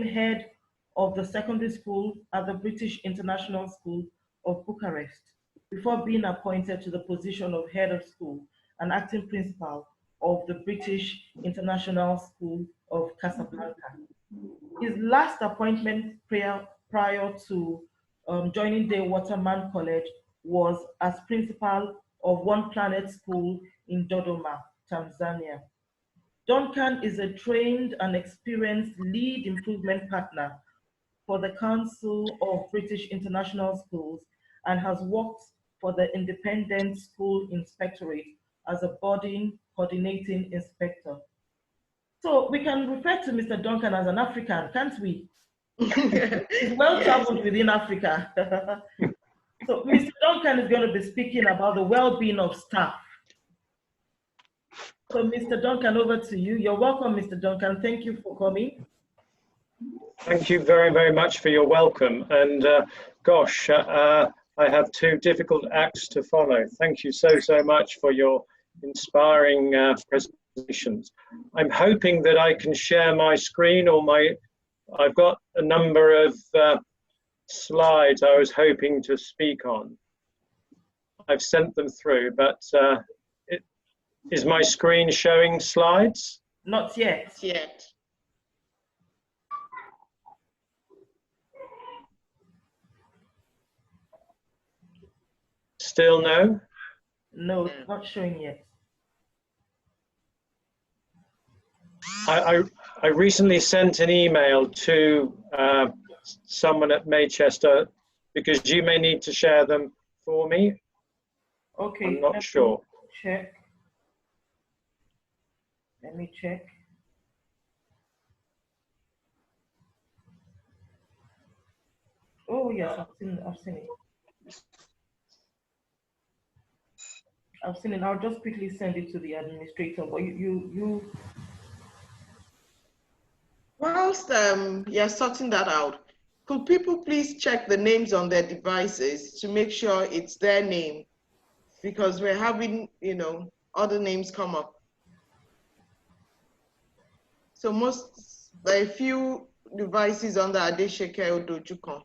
head of the secondary school at the British International School of Bucharest, before being appointed to the position of head of school and acting principal of the British International School of Casablanca. His last appointment prior to joining Day Waterman College was as principal of One Planet School in Dodoma, Tanzania. Duncan is a trained and experienced lead improvement partner for the Council of British International Schools and has worked for the Independent School Inspectorate as a boarding coordinating inspector. So we can refer to Mr. Duncan as an African, can't we? He's well traveled within Africa. So Mr. Duncan is going to be speaking about the well-being of staff. So Mr. Duncan, over to you. You're welcome, Mr. Duncan. Thank you for coming. Thank you very, very much for your welcome. And gosh, I have two difficult acts to follow. Thank you so, so much for your inspiring presentations. I'm hoping that I can share my screen or I've got a number of slides I was hoping to speak on. I've sent them through, but is my screen showing slides? Not yet. Not yet. Still no? No, it's not showing yet. I recently sent an email to someone at Maychester because you may need to share them for me. Okay. I'm not sure. Check. Let me check. Oh yes, I've seen it. I've seen it. I'll just quickly send it to the administrator. But you. Whilst you're sorting that out, could people please check the names on their devices to make sure it's their name? Because we're having, other names come up. So there are a few devices under Adesheke Odojukan.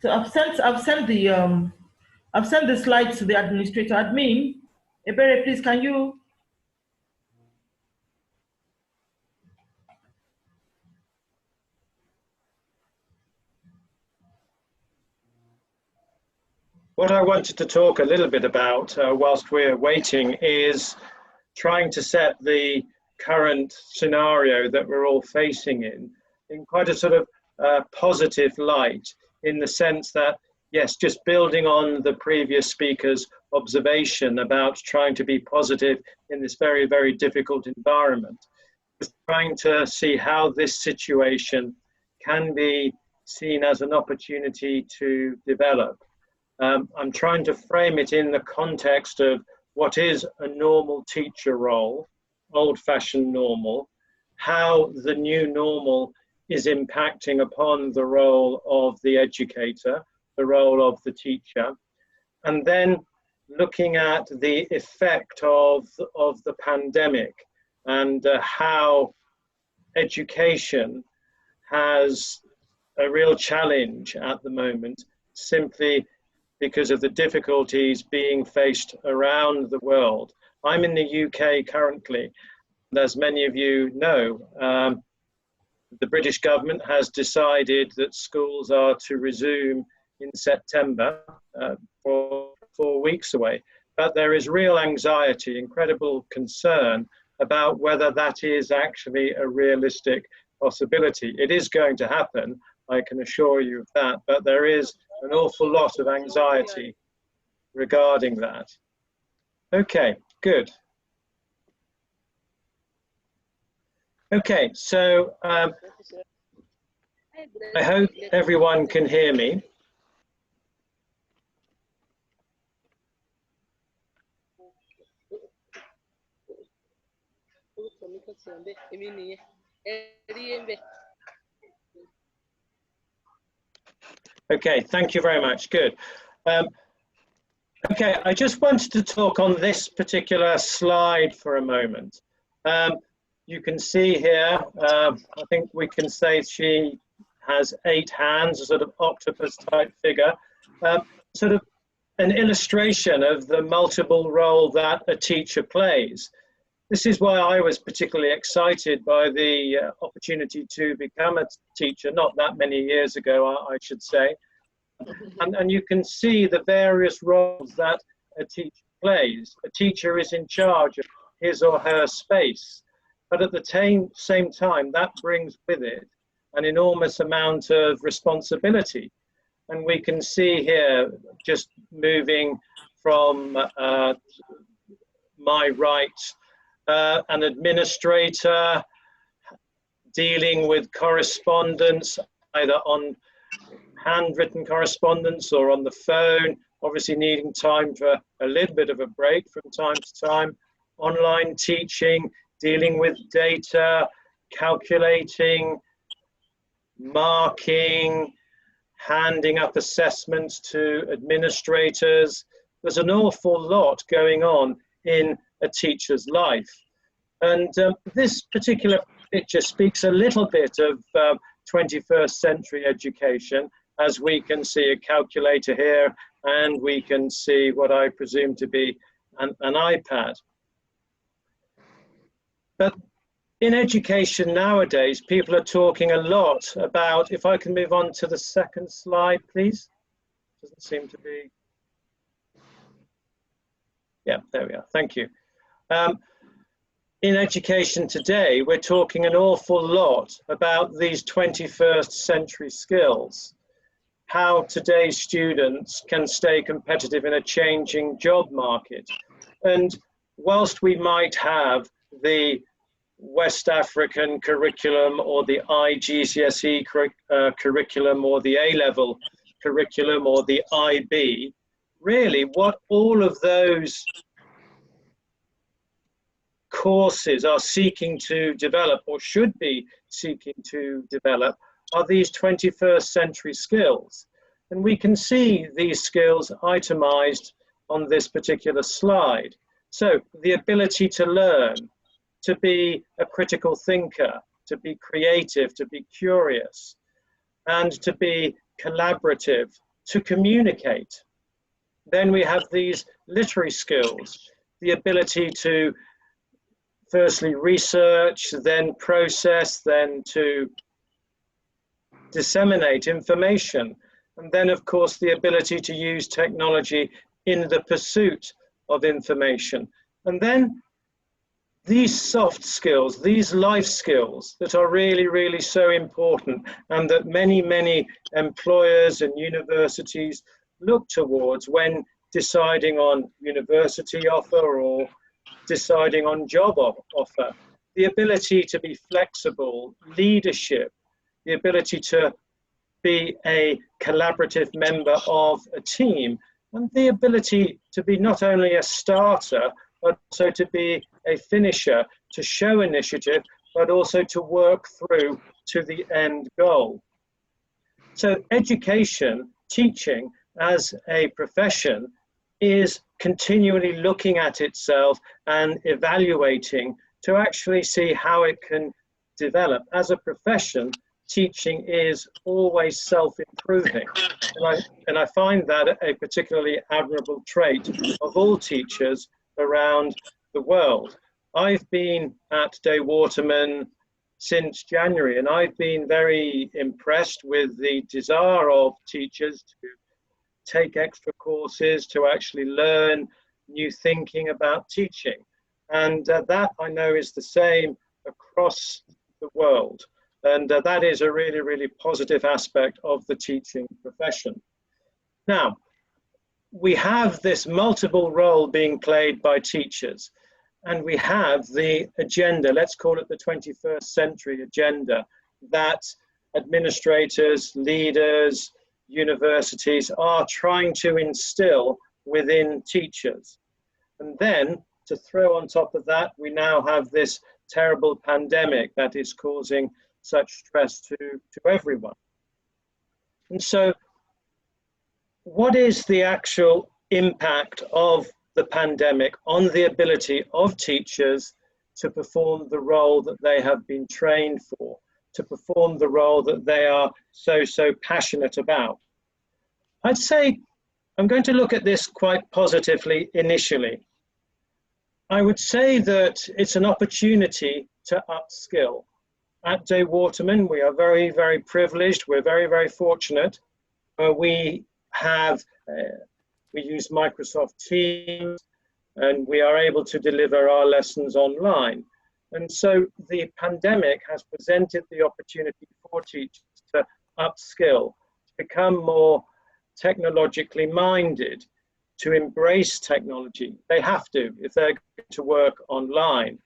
So I've sent the slides to the administrator. Admin, Ebere, please, can you? What I wanted to talk a little bit about whilst we're waiting is trying to set the current scenario that we're all facing in quite a sort of positive light, in the sense that, yes, just building on the previous speaker's observation about trying to be positive in this very, very difficult environment, just trying to see how this situation can be seen as an opportunity to develop. I'm trying to frame it in the context of what is a normal teacher role, old-fashioned normal, how the new normal is impacting upon the role of the educator, the role of the teacher, and then looking at the effect of the pandemic and how education has a real challenge at the moment, simply because of the difficulties being faced around the world. I'm in the UK currently, and as many of you know, the British government has decided that schools are to resume in September, for 4 weeks away. But there is real anxiety, incredible concern about whether that is actually a realistic possibility. It is going to happen, I can assure you of that, but there is an awful lot of anxiety regarding that. Okay, good. Okay, so I hope everyone can hear me. Okay, thank you very much. Good. Okay, I just wanted to talk on this particular slide for a moment. You can see here, I think we can say she has 8 hands, a sort of octopus type figure, sort of an illustration of the multiple role that a teacher plays. This is why I was particularly excited by the opportunity to become a teacher, not that many years ago, I should say. And you can see the various roles that a teacher plays. A teacher is in charge of his or her space, but at the same time, that brings with it an enormous amount of responsibility. And we can see here, just moving from my right, an administrator dealing with correspondence, either on handwritten correspondence or on the phone, obviously needing time for a little bit of a break from time to time, online teaching, dealing with data, calculating, marking, handing up assessments to administrators. There's an awful lot going on in a teacher's life. And this particular picture speaks a little bit of 21st century education, as we can see a calculator here, and we can see what I presume to be an iPad. But in education nowadays, people are talking a lot about, if I can move on to the second slide, please. Doesn't seem to be. Yeah, there we are. Thank you. In education today, we're talking an awful lot about these 21st century skills, how today's students can stay competitive in a changing job market. And whilst we might have the West African curriculum or the IGCSE curriculum or the A-level curriculum or the IB, really what all of those courses are seeking to develop, or should be seeking to develop, are these 21st century skills. And we can see these skills itemized on this particular slide. So the ability to learn, to be a critical thinker, to be creative, to be curious, and to be collaborative, to communicate. Then we have these literary skills, the ability to firstly research, then process, then to disseminate information. And then, of course, the ability to use technology in the pursuit of information. And then these soft skills, these life skills that are really, really so important, and that many, many employers and universities look towards when deciding on university offer or deciding on job offer. The ability to be flexible, leadership, the ability to be a collaborative member of a team, and the ability to be not only a starter, but also to be a finisher, to show initiative, but also to work through to the end goal. So education, teaching as a profession, is continually looking at itself and evaluating to actually see how it can develop. As a profession, teaching is always self-improving. And I find that a particularly admirable trait of all teachers around the world. I've been at Day Waterman since January, and I've been very impressed with the desire of teachers to take extra courses, to actually learn new thinking about teaching. And that I know is the same across the world. And that is a really, really positive aspect of the teaching profession. Now, we have this multiple role being played by teachers, and we have the agenda, let's call it the 21st century agenda, that administrators, leaders, universities are trying to instill within teachers. And then to throw on top of that, we now have this terrible pandemic that is causing such stress to everyone. And so what is the actual impact of the pandemic on the ability of teachers to perform the role that they have been trained for, to perform the role that they are so passionate about? I'd say I'm going to look at this quite positively initially. I would say that it's an opportunity to upskill. At Day Waterman, we are very, very privileged. We're very, very fortunate. We use Microsoft Teams, and we are able to deliver our lessons online. And so the pandemic has presented the opportunity for teachers to upskill, to become more technologically minded, to embrace technology. They have to if they're going to work online.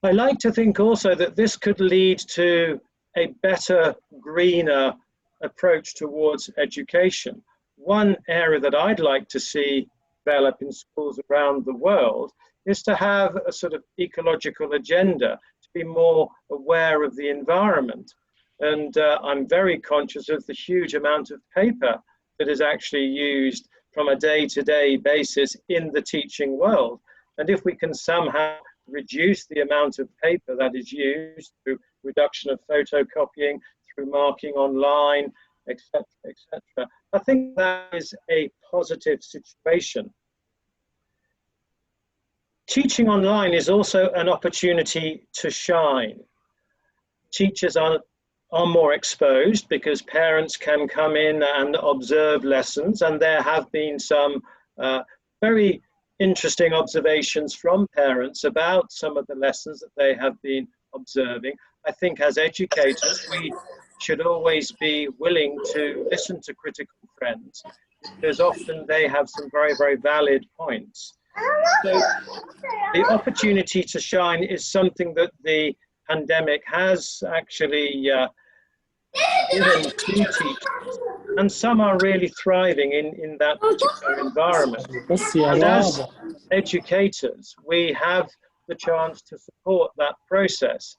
I like to think also that this could lead to a better, greener approach towards education. One area that I'd like to see develop in schools around the world is to have a sort of ecological agenda, to be more aware of the environment. And I'm very conscious of the huge amount of paper that is actually used from a day-to-day basis in the teaching world. And if we can somehow reduce the amount of paper that is used through reduction of photocopying, through marking online, etc., etc., I think that is a positive situation. Teaching online is also an opportunity to shine. Teachers are more exposed because parents can come in and observe lessons, and there have been some very interesting observations from parents about some of the lessons that they have been observing. I think as educators, we should always be willing to listen to critical friends, because often they have some very, very valid points. So the opportunity to shine is something that the pandemic has actually given to teachers, and some are really thriving in that particular environment. But as educators, we have the chance to support that process.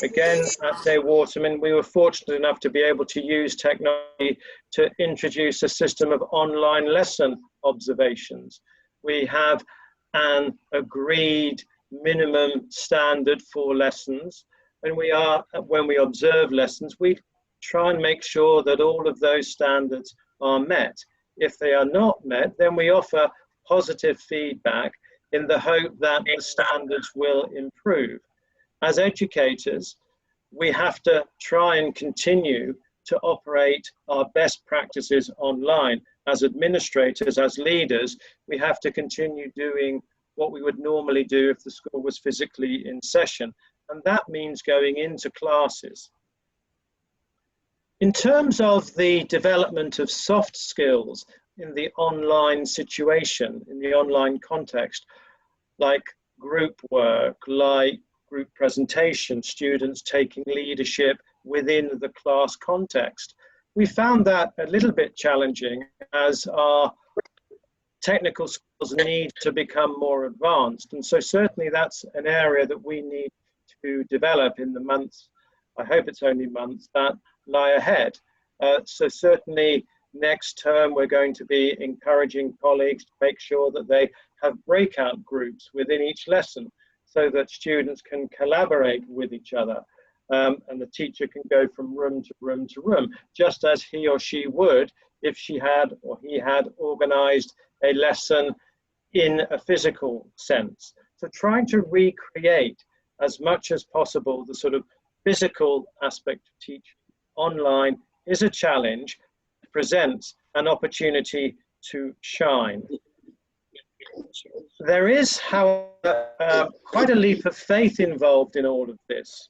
Again, at Day Waterman, we were fortunate enough to be able to use technology to introduce a system of online lesson observations. We have an agreed minimum standard for lessons, and when we observe lessons, we try and make sure that all of those standards are met. If they are not met, then we offer positive feedback in the hope that the standards will improve. As educators, we have to try and continue to operate our best practices online. As administrators, as leaders, we have to continue doing what we would normally do if the school was physically in session, and that means going into classes. In terms of the development of soft skills in the online situation, in the online context, like group work, like group presentation, students taking leadership within the class context, we found that a little bit challenging as our technical skills need to become more advanced. And so certainly that's an area that we need to develop in the months, I hope it's only months, that lie ahead. So certainly next term we're going to be encouraging colleagues to make sure that they have breakout groups within each lesson so that students can collaborate with each other, and the teacher can go from room to room to room, just as he or she would if she had or he had organized a lesson in a physical sense. So trying to recreate as much as possible the sort of physical aspect of teaching online is a challenge. It presents an opportunity to shine. There is, however, quite a leap of faith involved in all of this.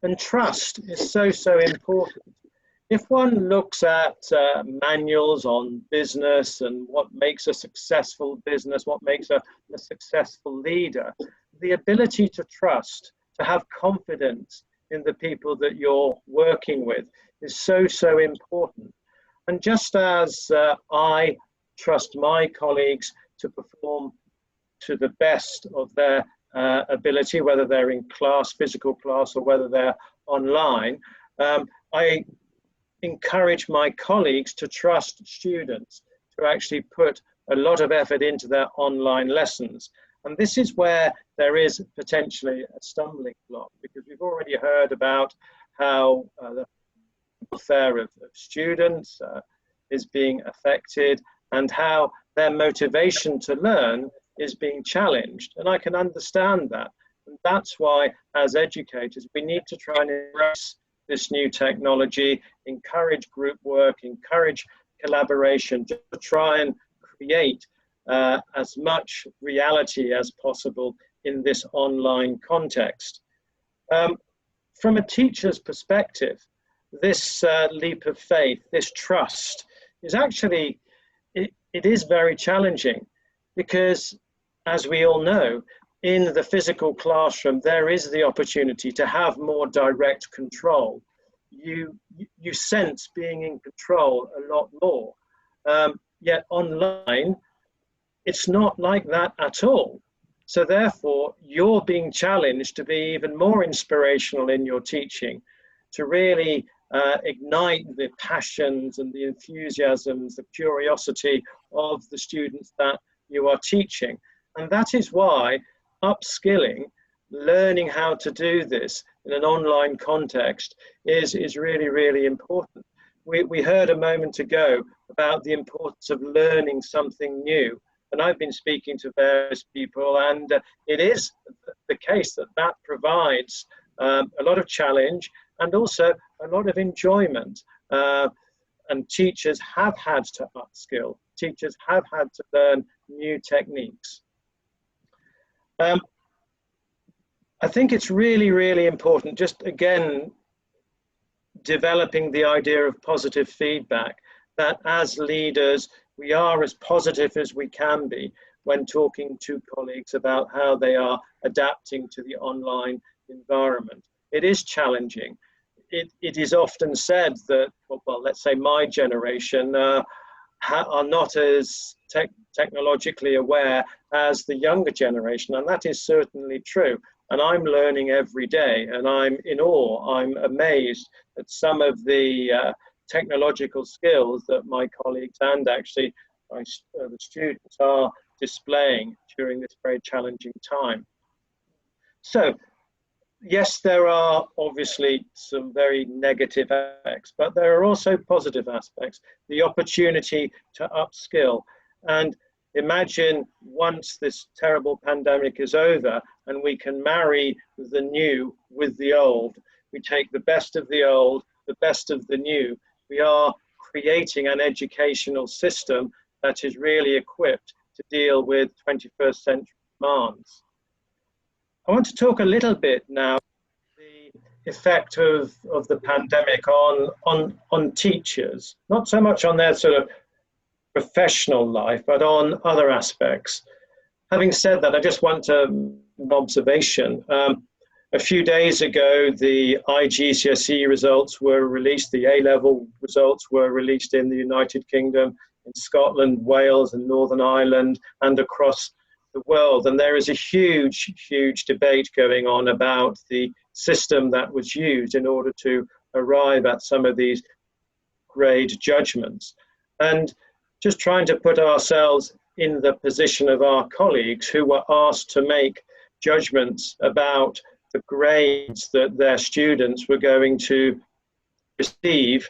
And trust is so, so important. If one looks at manuals on business and what makes a successful business, what makes a successful leader, the ability to trust, to have confidence in the people that you're working with is so, so important. And just as I trust my colleagues to perform to the best of their ability, whether they're in class, physical class, or whether they're online, I encourage my colleagues to trust students to actually put a lot of effort into their online lessons. And this is where there is potentially a stumbling block, because we've already heard about how the welfare of students is being affected and how their motivation to learn is being challenged. And I can understand that. And that's why, as educators, we need to try and embrace this new technology, encourage group work, encourage collaboration, just to try and create as much reality as possible in this online context. From a teacher's perspective, this leap of faith, this trust, is actually, it is very challenging, because as we all know, in the physical classroom, there is the opportunity to have more direct control. You sense being in control a lot more. Yet online, it's not like that at all. So therefore, you're being challenged to be even more inspirational in your teaching, to really ignite the passions and the enthusiasms, the curiosity of the students that you are teaching. And that is why upskilling, learning how to do this in an online context is really, really important. We heard a moment ago about the importance of learning something new. And I've been speaking to various people, and it is the case that that provides a lot of challenge and also a lot of enjoyment. And teachers have had to upskill. Teachers have had to learn new techniques. I think it's really, really important, just again, developing the idea of positive feedback, that as leaders, we are as positive as we can be when talking to colleagues about how they are adapting to the online environment. It is challenging. It is often said that, well, let's say my generation are not as technologically aware as the younger generation, and that is certainly true. And I'm learning every day, and I'm in awe, I'm amazed at some of the technological skills that my colleagues and actually the students are displaying during this very challenging time. So, yes, there are obviously some very negative aspects, but there are also positive aspects. The opportunity to upskill, and imagine once this terrible pandemic is over and we can marry the new with the old. We take the best of the old, the best of the new. We are creating an educational system that is really equipped to deal with 21st century demands. I want to talk a little bit now the effect of the pandemic on teachers, not so much on their sort of professional life, but on other aspects. Having said that, I just want an observation. A few days ago, the IGCSE results were released, the A-level results were released in the United Kingdom, in Scotland, Wales, and Northern Ireland, and across the world. And there is a huge, huge debate going on about the system that was used in order to arrive at some of these grade judgments. And just trying to put ourselves in the position of our colleagues who were asked to make judgments about the grades that their students were going to receive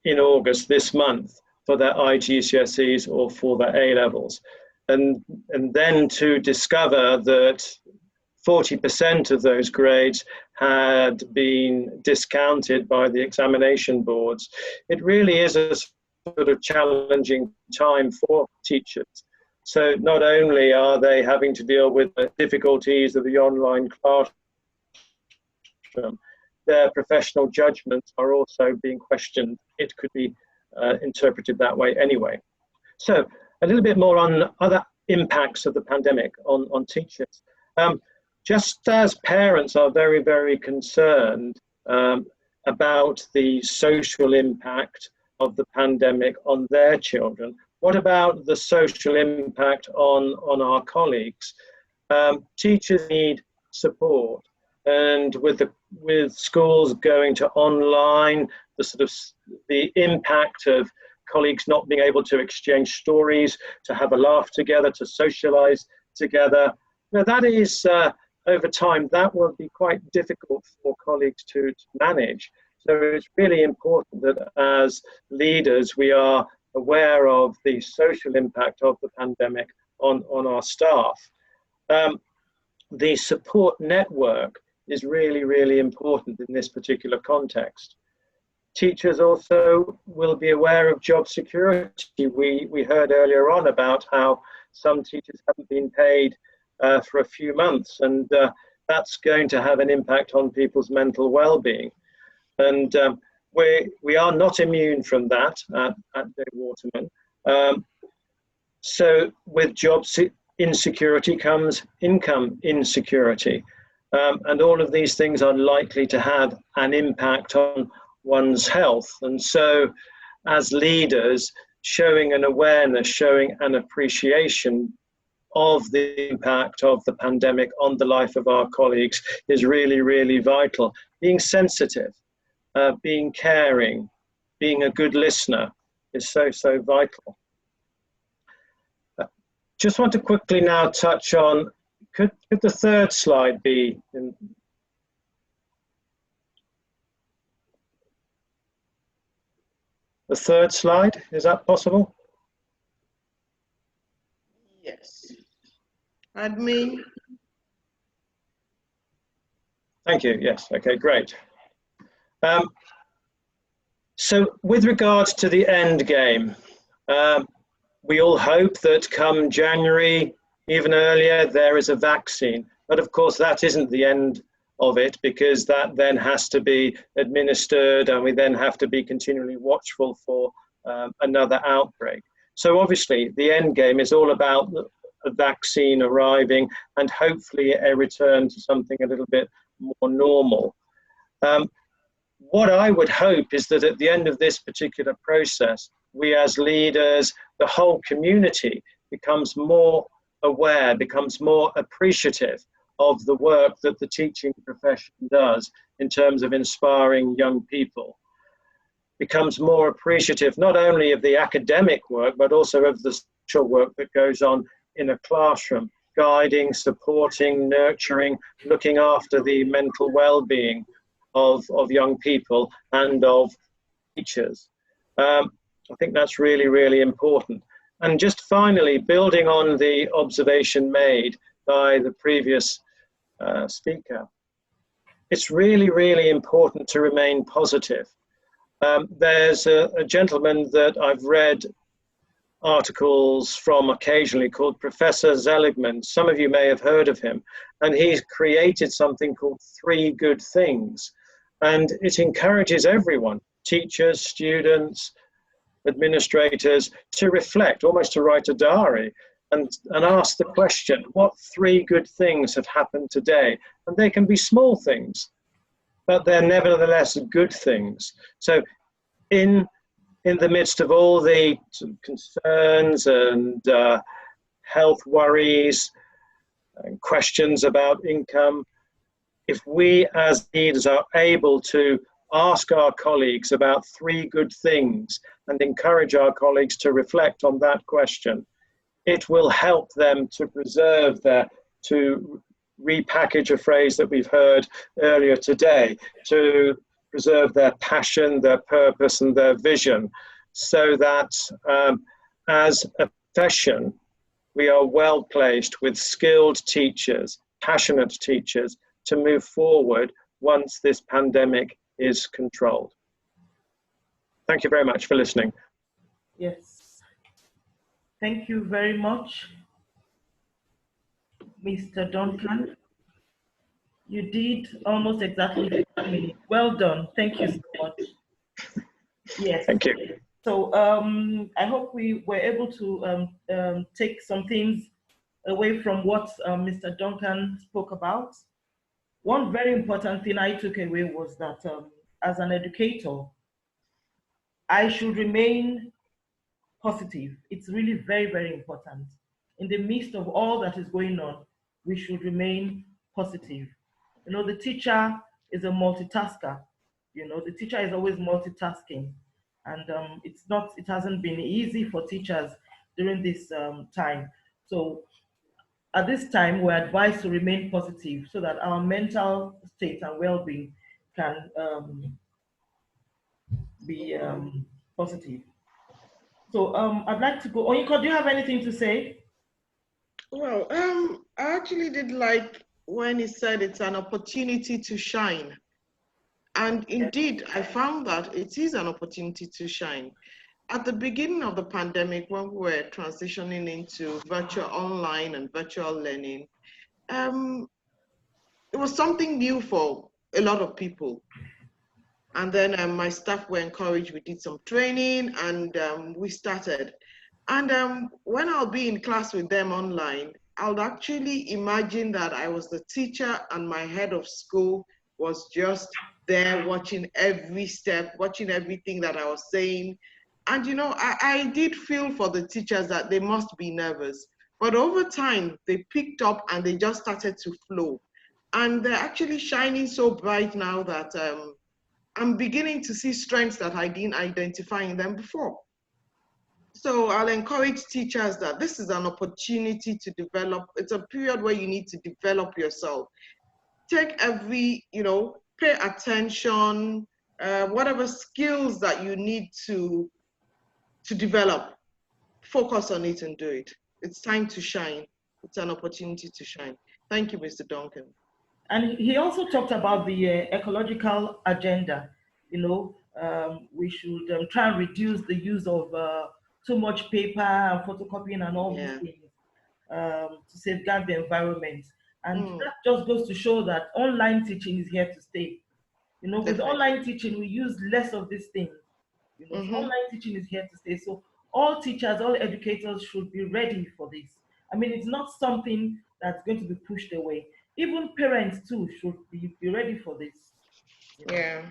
in August this month for their IGCSEs or for their A-levels. And then to discover that 40% of those grades had been discounted by the examination boards. It really is a sort of challenging time for teachers. So not only are they having to deal with the difficulties of the online classroom, their professional judgments are also being questioned. It could be interpreted that way anyway. So a little bit more on other impacts of the pandemic on teachers. Just as parents are very, very concerned about the social impact of the pandemic on their children, what about the social impact on our colleagues? Teachers need support, and with schools going to online, the impact of colleagues not being able to exchange stories, to have a laugh together, to socialize together. Now that is, over time, that will be quite difficult for colleagues to manage. So it's really important that as leaders, we are aware of the social impact of the pandemic on our staff. The support network is really, really important in this particular context. Teachers also will be aware of job security. We heard earlier on about how some teachers haven't been paid for a few months, and that's going to have an impact on people's mental well-being. And we are not immune from that at the Waterman. So with job insecurity comes income insecurity. And all of these things are likely to have an impact on one's health. And so as leaders, showing an awareness, showing an appreciation of the impact of the pandemic on the life of our colleagues is really, really vital. Being sensitive, being caring, being a good listener is so, so vital. Just want to quickly now touch on, could the third slide be in, the third slide, is that possible? Yes. Admin. Thank you, yes, okay, great. So with regards to the end game, we all hope that come January, even earlier, there is a vaccine. But of course, that isn't the end of it, because that then has to be administered, and we then have to be continually watchful for another outbreak. So obviously, the end game is all about a vaccine arriving and hopefully a return to something a little bit more normal. What I would hope is that at the end of this particular process, we as leaders, the whole community becomes more aware, becomes more appreciative of the work that the teaching profession does in terms of inspiring young people, becomes more appreciative not only of the academic work, but also of the social work that goes on in a classroom, guiding, supporting, nurturing, looking after the mental well-being of young people and of teachers. I think that's really, really important. And just finally, building on the observation made by the previous speaker, it's really, really important to remain positive. There's a gentleman that I've read articles from occasionally called Professor Seligman. Some of you may have heard of him. And he's created something called 3 Good Things. And it encourages everyone, teachers, students, administrators, to reflect, almost to write a diary and ask the question, what 3 good things have happened today? And they can be small things, but they're nevertheless good things. So in the midst of all the concerns and health worries and questions about income, if we as leaders are able to ask our colleagues about 3 good things and encourage our colleagues to reflect on that question, it will help them to preserve to repackage a phrase that we've heard earlier today, to preserve their passion, their purpose, and their vision, so that as a profession, we are well placed with skilled teachers, passionate teachers, to move forward once this pandemic is controlled. Thank you very much for listening. Yes. Thank you very much, Mr. Duncan. You did almost exactly 5 minutes. Well done. Thank you so much. Yes. Thank you. So I hope we were able to take some things away from what Mr. Duncan spoke about. One very important thing I took away was that as an educator, I should remain positive. It's really very, very important. In the midst of all that is going on, we should remain positive. You know, the teacher is a multitasker. You know, the teacher is always multitasking. And it hasn't been easy for teachers during this time. So at this time, we're advised to remain positive so that our mental state and well-being can be positive. So I'd like to go. Oyinka, do you have anything to say? Well, I actually did like when he said it's an opportunity to shine. And indeed, I found that it is an opportunity to shine. At the beginning of the pandemic, when we were transitioning into virtual online and virtual learning, it was something new for a lot of people. And then my staff were encouraged. We did some training and we started. And when I'll be in class with them online, I'll actually imagine that I was the teacher and my head of school was just there watching every step, watching everything that I was saying. And you know, I did feel for the teachers that they must be nervous. But over time, they picked up and they just started to flow. And they're actually shining so bright now that I'm beginning to see strengths that I didn't identify in them before. So I'll encourage teachers that this is an opportunity to develop. It's a period where you need to develop yourself. Take every, you know, pay attention, whatever skills that you need to develop, focus on it and do it. It's time to shine. It's an opportunity to shine. Thank you, Mr. Duncan. And he also talked about the ecological agenda. You know, we should try and reduce the use of too much paper and photocopying and all these things to safeguard the environment. And that just goes to show that online teaching is here to stay. You know, with online teaching, we use less of these things. You know, so online teaching is here to stay. So all teachers, all educators should be ready for this. I mean, it's not something that's going to be pushed away. Even parents too should be ready for this. You know? Yeah.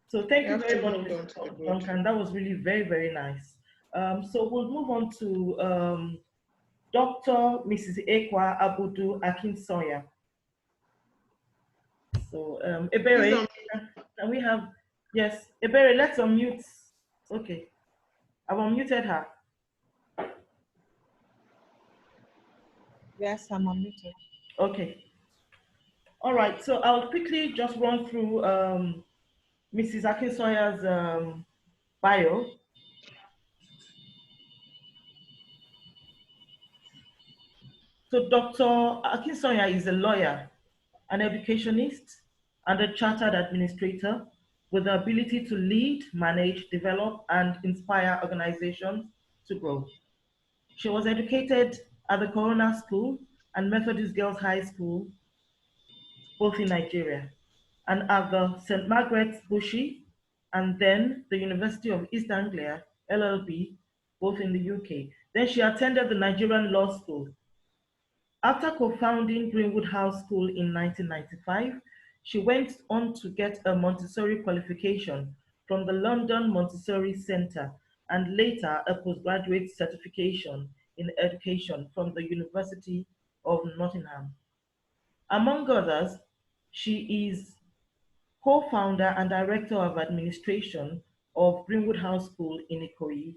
So thank you very much, Mr. Duncan. That was really very, very nice. So we'll move on to Dr. Mrs. Ekwa Abudu Akinsoya. So Ebere, can we have, yes, Ebere, let's unmute. Okay, I've unmuted her. Yes, I'm unmuted. Okay. All right, so I'll quickly just run through Mrs. Akinsoya's bio. So Dr. Akinsoya is a lawyer, an educationist, and a chartered administrator with the ability to lead, manage, develop, and inspire organizations to grow. She was educated at the Corona School and Methodist Girls High School, both in Nigeria, and at the St. Margaret's Bushey, and then the University of East Anglia, LLB, both in the UK. Then she attended the Nigerian Law School. After co-founding Greenwood House School in 1995, she went on to get a Montessori qualification from the London Montessori Center and later a postgraduate certification in education from the University of Nottingham. Among others, she is co-founder and director of administration of Greenwood House School in Ikoyi.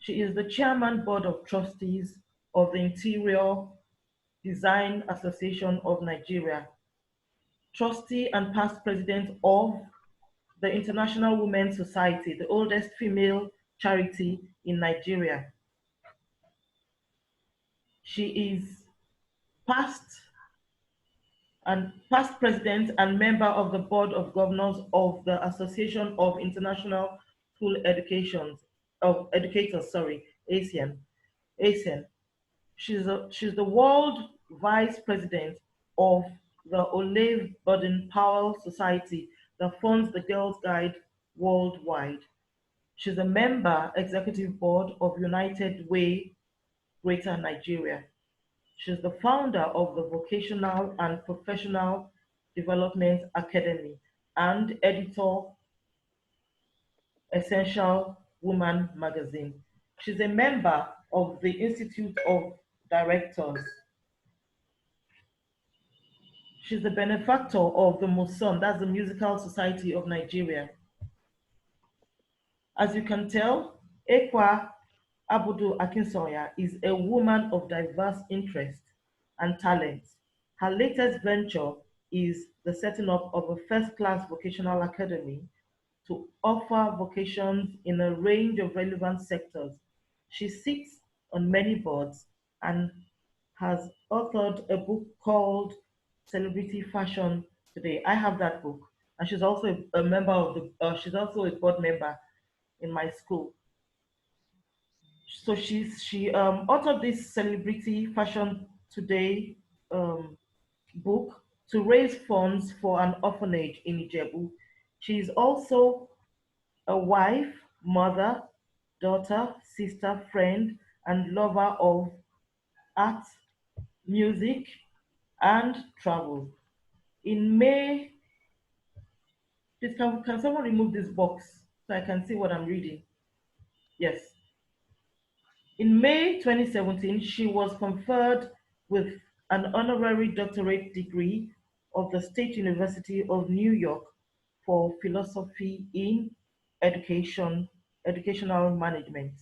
She is the chairman board of trustees of the Interior Design Association of Nigeria, trustee and past president of the International Women's Society, the oldest female charity in Nigeria. She is past president and member of the board of governors of the Association of International School Educators, ASEAN. She's the world vice president of the Olive Baden-Powell Society that funds the Girls Guide worldwide. She's a member executive board of United Way Greater Nigeria. She's the founder of the Vocational and Professional Development Academy and editor Essential Woman magazine. She's a member of the Institute of Directors. She's the benefactor of the Muson, that's the Musical Society of Nigeria. As you can tell, Ekwa Abudu Akinsoya is a woman of diverse interests and talents. Her latest venture is the setting up of a first-class vocational academy to offer vocations in a range of relevant sectors. She sits on many boards and has authored a book called Celebrity Fashion Today. I have that book, and she's also a member of the. She's also a board member in my school. So she authored this Celebrity Fashion Today book to raise funds for an orphanage in Ijebu. She is also a wife, mother, daughter, sister, friend, and lover of art, music, and travel. In May, please can someone remove this box so I can see what I'm reading? Yes. In May 2017, she was conferred with an honorary doctorate degree of the State University of New York for philosophy in educational management.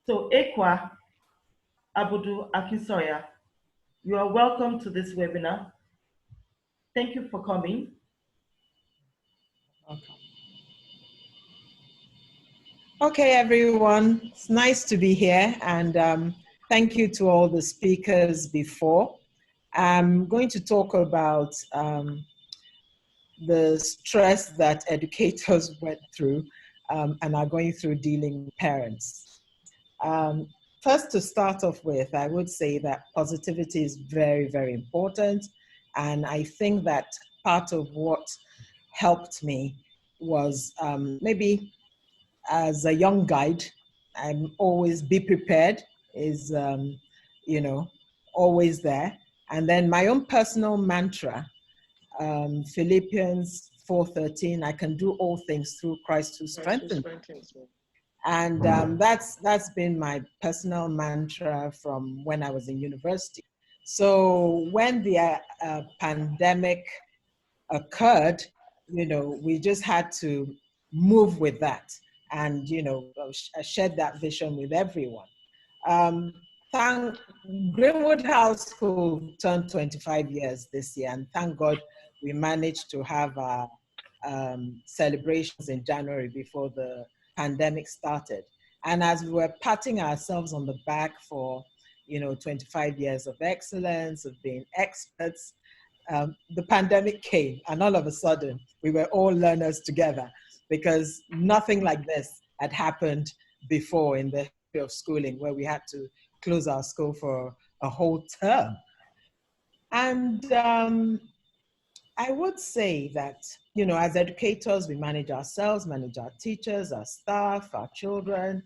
So Ekwa Abudu Akinsoya, you are welcome to this webinar. Thank you for coming. Okay, everyone, it's nice to be here, and thank you to all the speakers before. I'm going to talk about the stress that educators went through and are going through dealing with parents. First, to start off with, I would say that positivity is very, very important. And I think that part of what helped me was maybe as a young guide, I'm always be prepared is, always there. And then my own personal mantra, Philippians 4:13, I can do all things through Christ who strengthens me. And that's been my personal mantra from when I was in university. So when the pandemic occurred, we just had to move with that and, share that vision with everyone. Thank Greenwood House School turned 25 years this year, and thank God we managed to have our celebrations in January before the pandemic started. And as we were patting ourselves on the back for, 25 years of excellence, of being experts, the pandemic came, and all of a sudden we were all learners together, because nothing like this had happened before in the history of schooling, where we had to close our school for a whole term. And I would say that, as educators, we manage ourselves, manage our teachers, our staff, our children.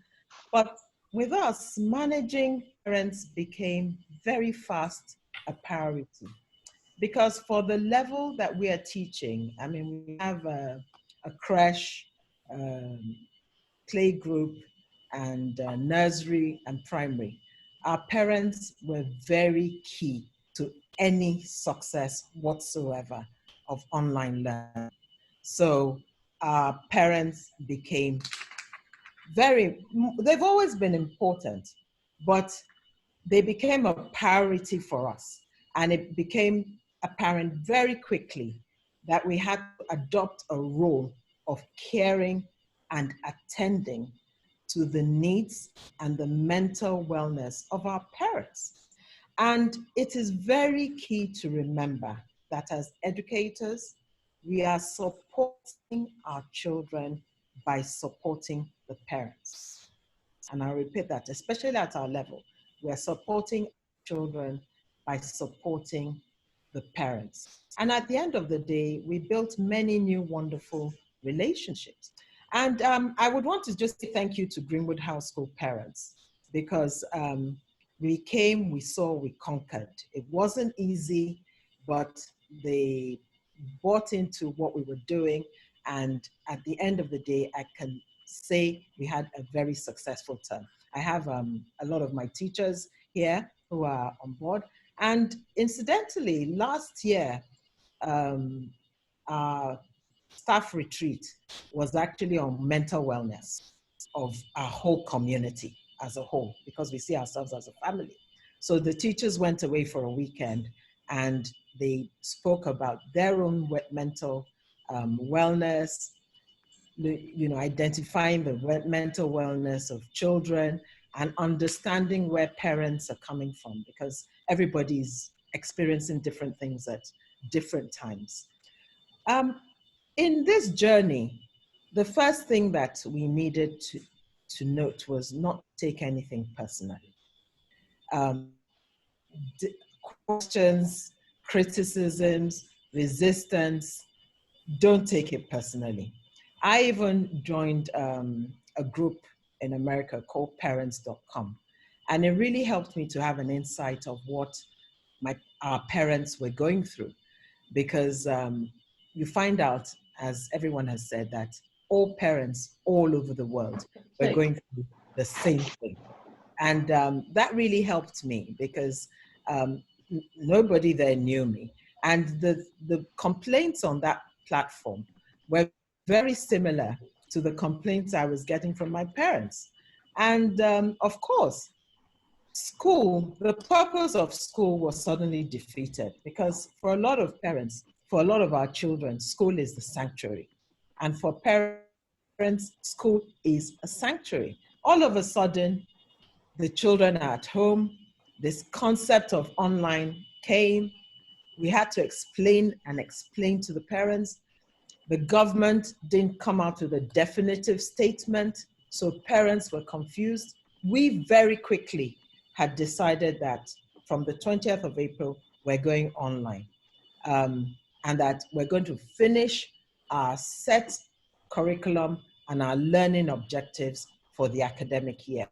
But with us, managing parents became very fast a priority. Because for the level that we are teaching, I mean, we have a creche, play group, and nursery and primary. Our parents were very key to any success whatsoever of online learning. So our parents became they've always been important, but they became a priority for us. And it became apparent very quickly that we had to adopt a role of caring and attending to the needs and the mental wellness of our parents. And it is very key to remember that as educators, we are supporting our children by supporting the parents. And I repeat that, especially at our level, we are supporting children by supporting the parents. And at the end of the day, we built many new wonderful relationships. And I would want to just say thank you to Greenwood House School parents, because we came, we saw, we conquered. It wasn't easy, but they bought into what we were doing. And at the end of the day, I can say we had a very successful term. I have a lot of my teachers here who are on board. And incidentally, last year, our staff retreat was actually on mental wellness of our whole community as a whole, because we see ourselves as a family. So the teachers went away for a weekend and they spoke about their own mental wellness, identifying the mental wellness of children and understanding where parents are coming from, because everybody's experiencing different things at different times. In this journey, the first thing that we needed to note was not take anything personally. Questions, criticisms, resistance, don't take it personally. I even joined a group in America called parents.com. And it really helped me to have an insight of what our parents were going through. Because you find out, as everyone has said, that all parents all over the world were going through the same thing. And that really helped me because nobody there knew me. And the complaints on that platform were very similar to the complaints I was getting from my parents. And of course, school, the purpose of school was suddenly defeated because for a lot of parents, for a lot of our children, school is the sanctuary. And for parents, school is a sanctuary. All of a sudden, the children are at home. This concept of online came. We had to explain and explain to the parents. The government didn't come out with a definitive statement, so parents were confused. We very quickly had decided that from the 20th of April, we're going online, and that we're going to finish our set curriculum and our learning objectives for the academic year.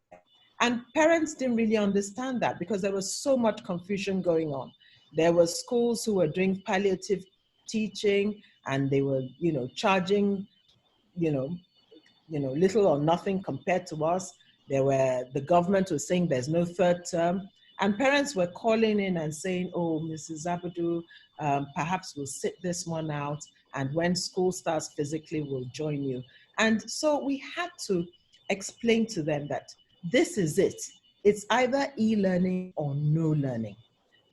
And parents didn't really understand that because there was so much confusion going on. There were schools who were doing palliative teaching and they were, charging, little or nothing compared to us. The government was saying there's no third term. And parents were calling in and saying, oh, Mrs. Abudu, perhaps we'll sit this one out. And when school starts physically, we'll join you. And so we had to explain to them that this is it. It's either e-learning or no learning.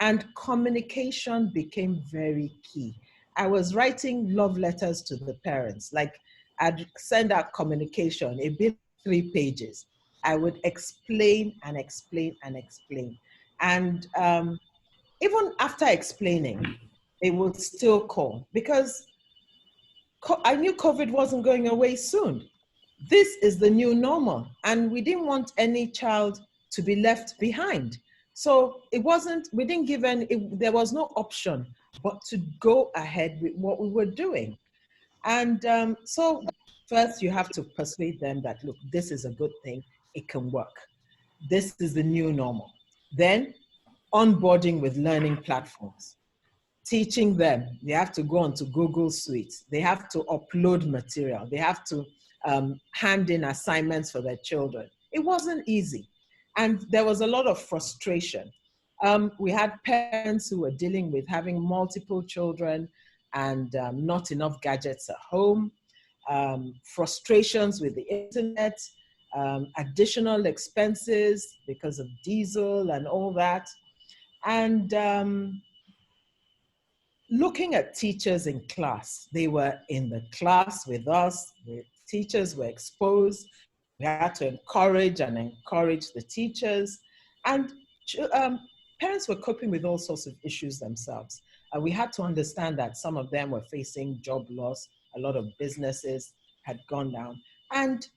And communication became very key. I was writing love letters to the parents. Like I'd send out communication, it'd be 3 pages. I would explain and explain and explain. And even after explaining, they would still call because I knew COVID wasn't going away soon. This is the new normal. And we didn't want any child to be left behind. So we didn't give there was no option but to go ahead with what we were doing. And so first you have to persuade them that, look, this is a good thing, it can work. This is the new normal. Then onboarding with learning platforms. Teaching them, they have to go onto Google Suite. They have to upload material. They have to hand in assignments for their children. It wasn't easy. And there was a lot of frustration. We had parents who were dealing with having multiple children and not enough gadgets at home, frustrations with the internet, additional expenses because of diesel and all that. And looking at teachers in class, they were in the class with us, the teachers were exposed. We had to encourage the teachers. And parents were coping with all sorts of issues themselves. We had to understand that some of them were facing job loss, a lot of businesses had gone down, and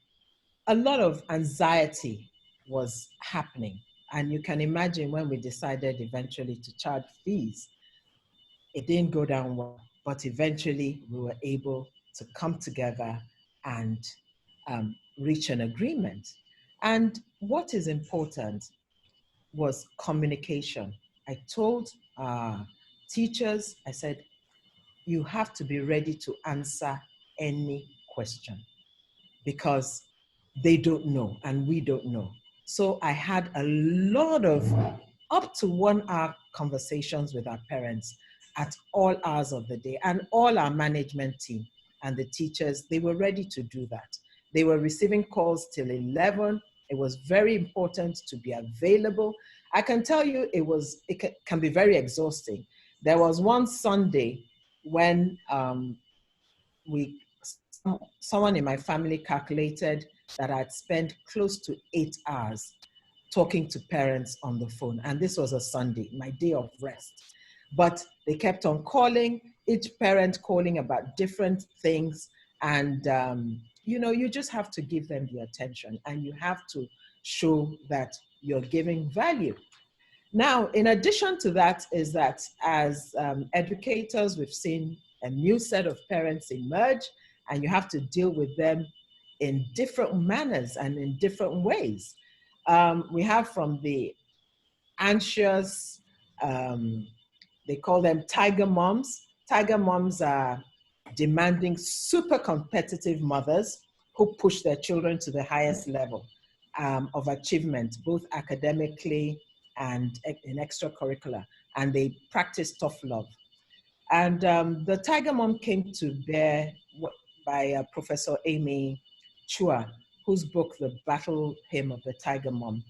a lot of anxiety was happening. And you can imagine when we decided eventually to charge fees, it didn't go down well, but eventually we were able to come together and reach an agreement. And what is important was communication. I told teachers, I said, you have to be ready to answer any question because they don't know and we don't know. So I had a lot of up to 1 hour conversations with our parents at all hours of the day, and all our management team and the teachers, they were ready to do that. They were receiving calls till 11. It was very important to be available. I can tell you it can be very exhausting. There was one Sunday when someone in my family calculated that I'd spent close to 8 hours talking to parents on the phone. And this was a Sunday, my day of rest. But they kept on calling, each parent calling about different things. And, you just have to give them the attention and you have to show that you're giving value. Now, in addition to that is that as educators, we've seen a new set of parents emerge and you have to deal with them in different manners and in different ways. We have from the anxious, they call them tiger moms. Tiger moms are demanding super competitive mothers who push their children to the highest level of achievement, both academically and in extracurricular, and they practice tough love. And the Tiger Mom came to bear by Professor Amy Chua, whose book, The Battle Hymn of the Tiger Mom,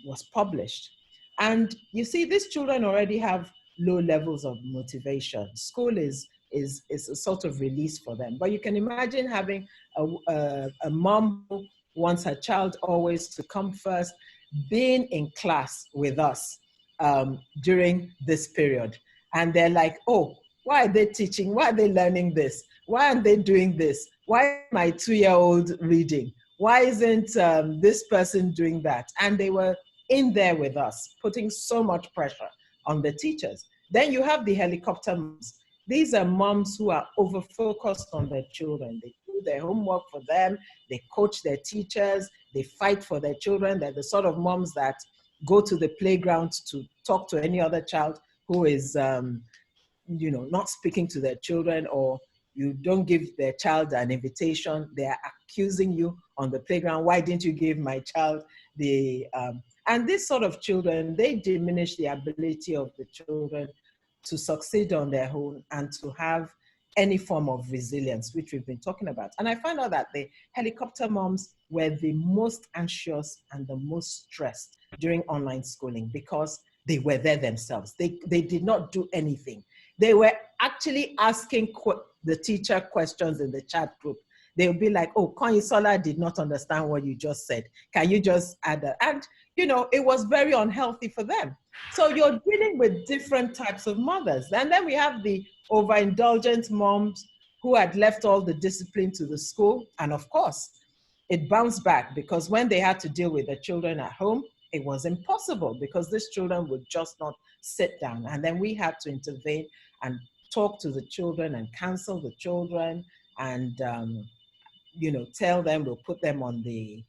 was published. And you see, these children already have low levels of motivation. School is a sort of release for them. But you can imagine having a mom who wants her child always to come first, being in class with us during this period. And they're like, oh, why are they teaching? Why are they learning this? Why aren't they doing this? Why is my 2-year-old reading? Why isn't this person doing that? And they were in there with us, putting so much pressure on the teachers. Then you have the helicopter moms. These are moms who are over-focused on their children. They do their homework for them. They coach their teachers. They fight for their children. They're the sort of moms that go to the playground to talk to any other child who is not speaking to their children, or you don't give their child an invitation. They are accusing you on the playground. Why didn't you give my child the... And this sort of children, they diminish the ability of the children to succeed on their own and to have any form of resilience, which we've been talking about. And I found out that the helicopter moms were the most anxious and the most stressed during online schooling because they were there themselves. They did not do anything. They were actually asking the teacher questions in the chat group. They would be like, oh, Konyisola did not understand what you just said. Can you just add that? And, it was very unhealthy for them. So you're dealing with different types of mothers. And then we have the overindulgent moms who had left all the discipline to the school. And of course, it bounced back because when they had to deal with the children at home, it was impossible because these children would just not sit down. And then we had to intervene and talk to the children and counsel the children and, tell them, we'll put them on the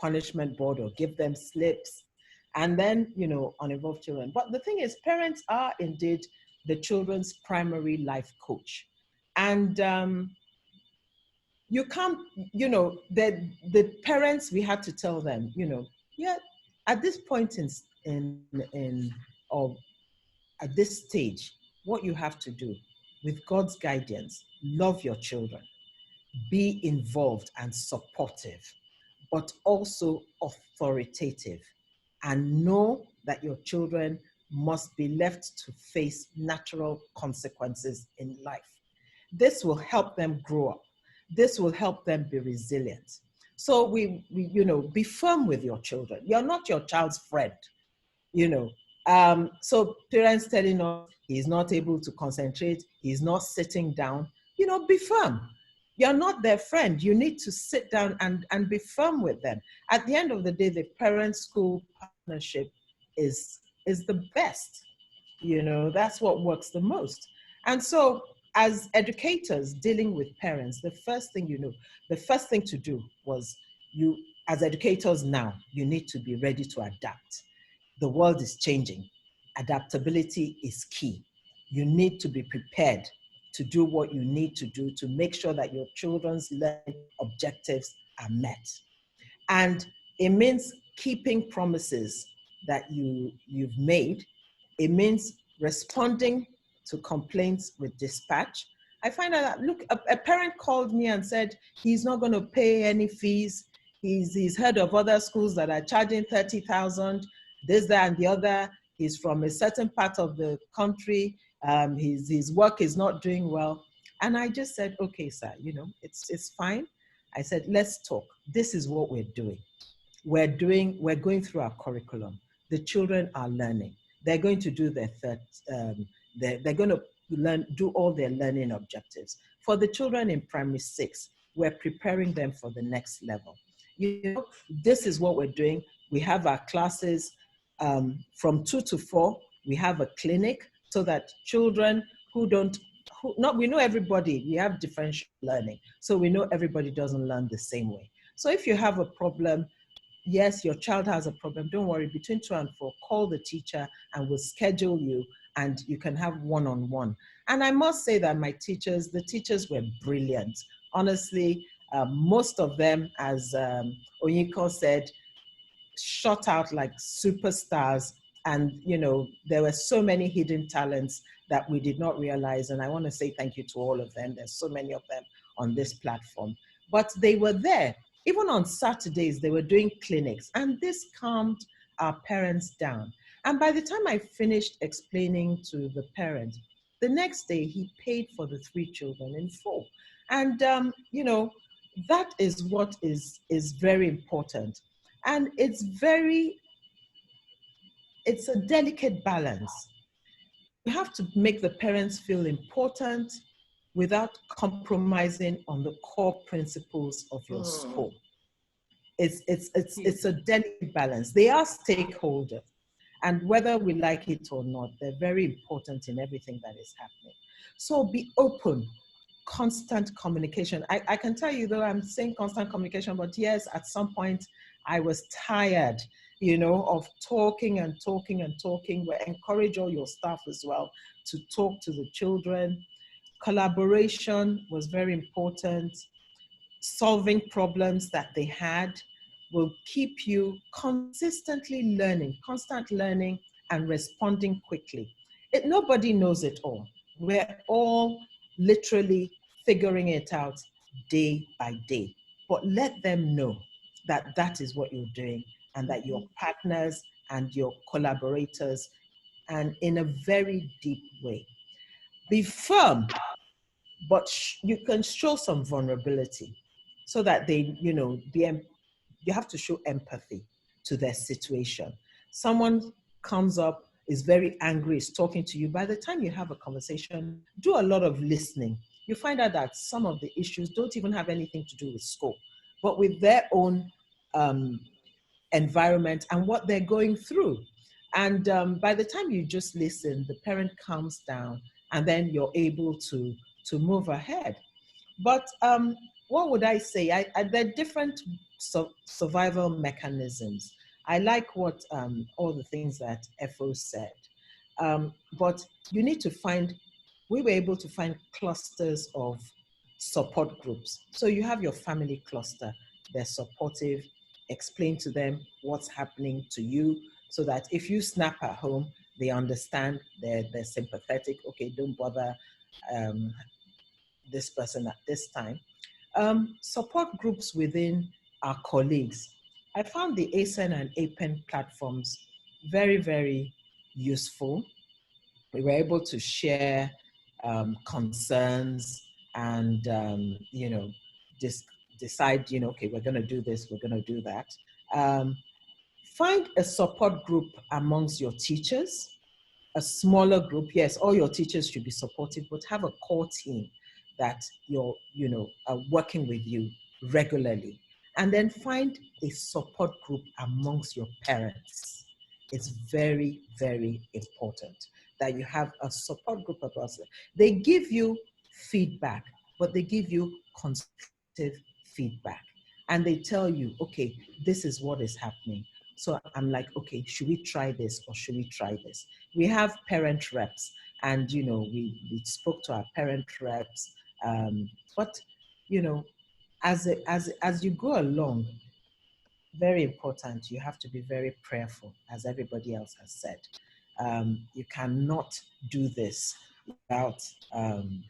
punishment board or give them slips. And then, uninvolved children. But the thing is, parents are indeed the children's primary life coach. And you can't, the parents, we had to tell them, at this point or at this stage, what you have to do with God's guidance, love your children, be involved and supportive, but also authoritative, and know that your children must be left to face natural consequences in life. This will help them grow up. This will help them be resilient. So we be firm with your children. You're not your child's friend, So parents telling us he's not able to concentrate, he's not sitting down, be firm. You're not their friend. You need to sit down and be firm with them. At the end of the day, the parent-school partnership is the best. That's what works the most. And so as educators dealing with parents, the first thing to do was as educators now, you need to be ready to adapt. The world is changing. Adaptability is key. You need to be prepared to do what you need to do to make sure that your children's learning objectives are met. And it means keeping promises that you've made. It means responding to complaints with dispatch. I find out that, look, a parent called me and said he's not going to pay any fees. He's heard of other schools that are charging 30,000, this, that, and the other. He's from a certain part of the country. His work is not doing well. And I just said, okay, sir, it's fine. I said, let's talk. This is what we're doing. We're going through our curriculum. The children are learning. They're going to do their they're going to do all their learning objectives. For the children in primary 6, we're preparing them for the next level. This is what we're doing. We have our classes from 2 to 4. We have a clinic so that children we know everybody, we have differential learning. So we know everybody doesn't learn the same way. So if you have a problem, yes, your child has a problem, don't worry, between 2 and 4, call the teacher and we'll schedule you and you can have one-on-one. And I must say that the teachers were brilliant. Honestly, most of them, as Onyeko said, shot out like superstars. And, there were so many hidden talents that we did not realize. And I want to say thank you to all of them. There's so many of them on this platform. But they were there. Even on Saturdays, they were doing clinics. And this calmed our parents down. And by the time I finished explaining to the parent, the next day he paid for the 3 children in full. And, that is what is very important. And it's a delicate balance. You have to make the parents feel important without compromising on the core principles of your school. It's a delicate balance. They are stakeholders. And whether we like it or not, they're very important in everything that is happening. So be open, constant communication. I can tell you, though, I'm saying constant communication, but yes, at some point I was tired, of talking and talking and talking. We encourage all your staff as well to talk to the children. Collaboration was very important. Solving problems that they had will keep you consistently learning, constant learning and responding quickly. Nobody knows it all. We're all literally figuring it out day by day. But let them know that that is what you're doing and that your partners and your collaborators, and in a very deep way. Be firm, but you can show some vulnerability so that they, you have to show empathy to their situation. Someone comes up, is very angry, is talking to you. By the time you have a conversation, do a lot of listening. You find out that some of the issues don't even have anything to do with school, but with their own environment and what they're going through. And by the time you just listen, the parent calms down and then you're able to move ahead. But what would I say? There are different survival mechanisms. I like what all the things that FO said. But you need to we were able to find clusters of support groups. So you have your family cluster, they're supportive, explain to them what's happening to you so that if you snap at home, they understand, they're sympathetic, okay, don't bother this person at this time. Support groups within our colleagues. I found the ASEN and APEN platforms very, very useful. We were able to share concerns and, decide, okay, we're going to do this, we're going to do that. Find a support group amongst your teachers, a smaller group. Yes, all your teachers should be supportive, but have a core team that you're, are working with you regularly. And then find a support group amongst your parents. It's very, very important that you have a support group of us. They give you feedback, but they give you constructive feedback. And they tell you, okay, this is what is happening. So I'm like, okay, should we try this or should we try this? We have parent reps and, we spoke to our parent reps. But, as you go along, very important, you have to be very prayerful, as everybody else has said. You cannot do this without the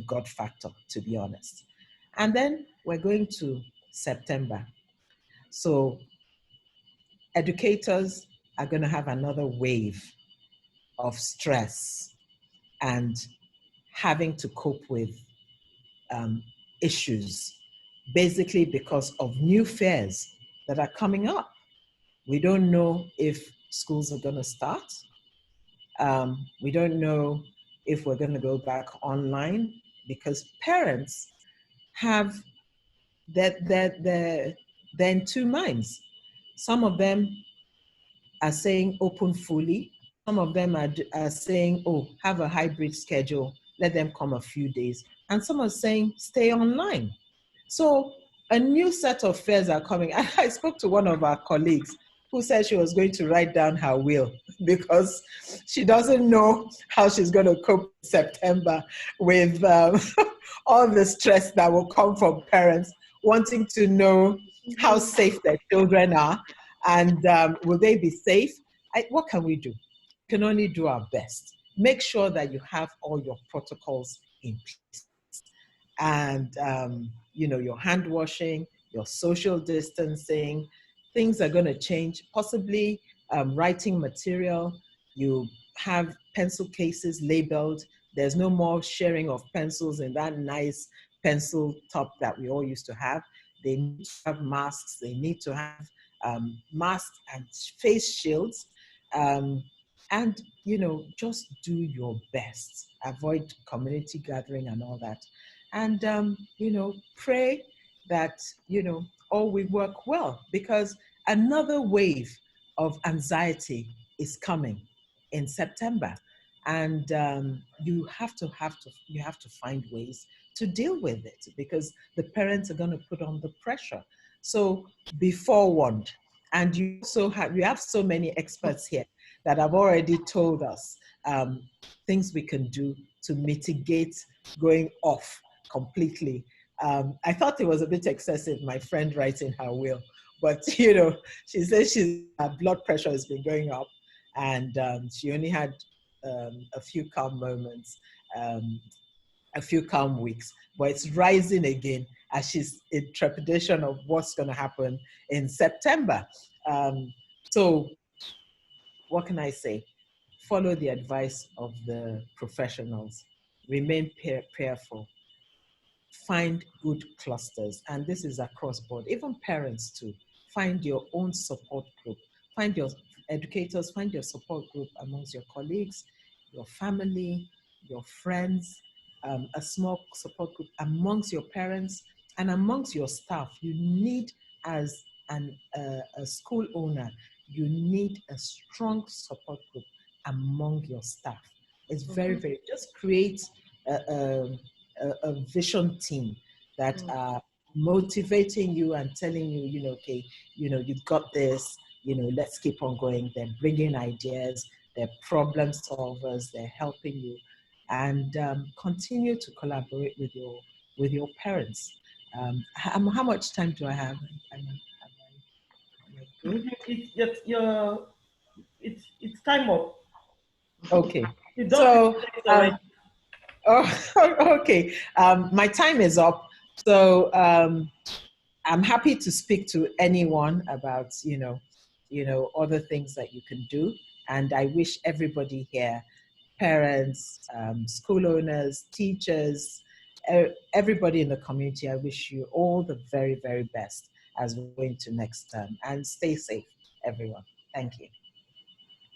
God factor, to be honest. And then we're going to September. So educators are going to have another wave of stress and having to cope with issues, basically because of new fears that are coming up. We don't know if schools are going to start. We don't know if we're going to go back online because parents have, they're in two minds. Some of them are saying open fully. Some of them are saying, oh, have a hybrid schedule, let them come a few days. And some are saying stay online. So a new set of fears are coming. I spoke to one of our colleagues who said she was going to write down her will because she doesn't know how she's going to cope in September with all the stress that will come from parents wanting to know how safe their children are and will they be safe? What can we do? We can only do our best. Make sure that you have all your protocols in place. And, your hand washing, your social distancing, things are going to change. Possibly writing material, you have pencil cases labeled. There's no more sharing of pencils in that nice pencil top that we all used to have. They need to have masks. They need to have masks and face shields. And, just do your best. Avoid community gathering and all that. And, pray that, all will work well, because another wave of anxiety is coming in September. And you have to find ways to deal with it, because the parents are going to put on the pressure. So be forewarned. And you have so many experts here that have already told us things we can do to mitigate going off completely. I thought it was a bit excessive, my friend writing her will, but she says her blood pressure has been going up, and she only had a few calm moments, a few calm weeks, but it's rising again as she's in trepidation of what's going to happen in September. So what can I say? Follow the advice of the professionals. Remain prayerful. Find good clusters. And this is across board, even parents too. Find your own support group. Find your educators, find your support group amongst your colleagues, your family, your friends, a small support group amongst your parents and amongst your staff. You need, as a school owner, you need a strong support group among your staff. It's very, very, just create a vision team that are motivating you and telling you, okay, you've got this, let's keep on going. They're bringing ideas, they're problem solvers, they're helping you, and continue to collaborate with your parents. How much time do I have? It's time up. Okay. So, okay. My time is up. So I'm happy to speak to anyone about, other things that you can do. And I wish everybody here, parents, school owners, teachers, everybody in the community, I wish you all the very, very best as we go into next term. And stay safe, everyone. Thank you.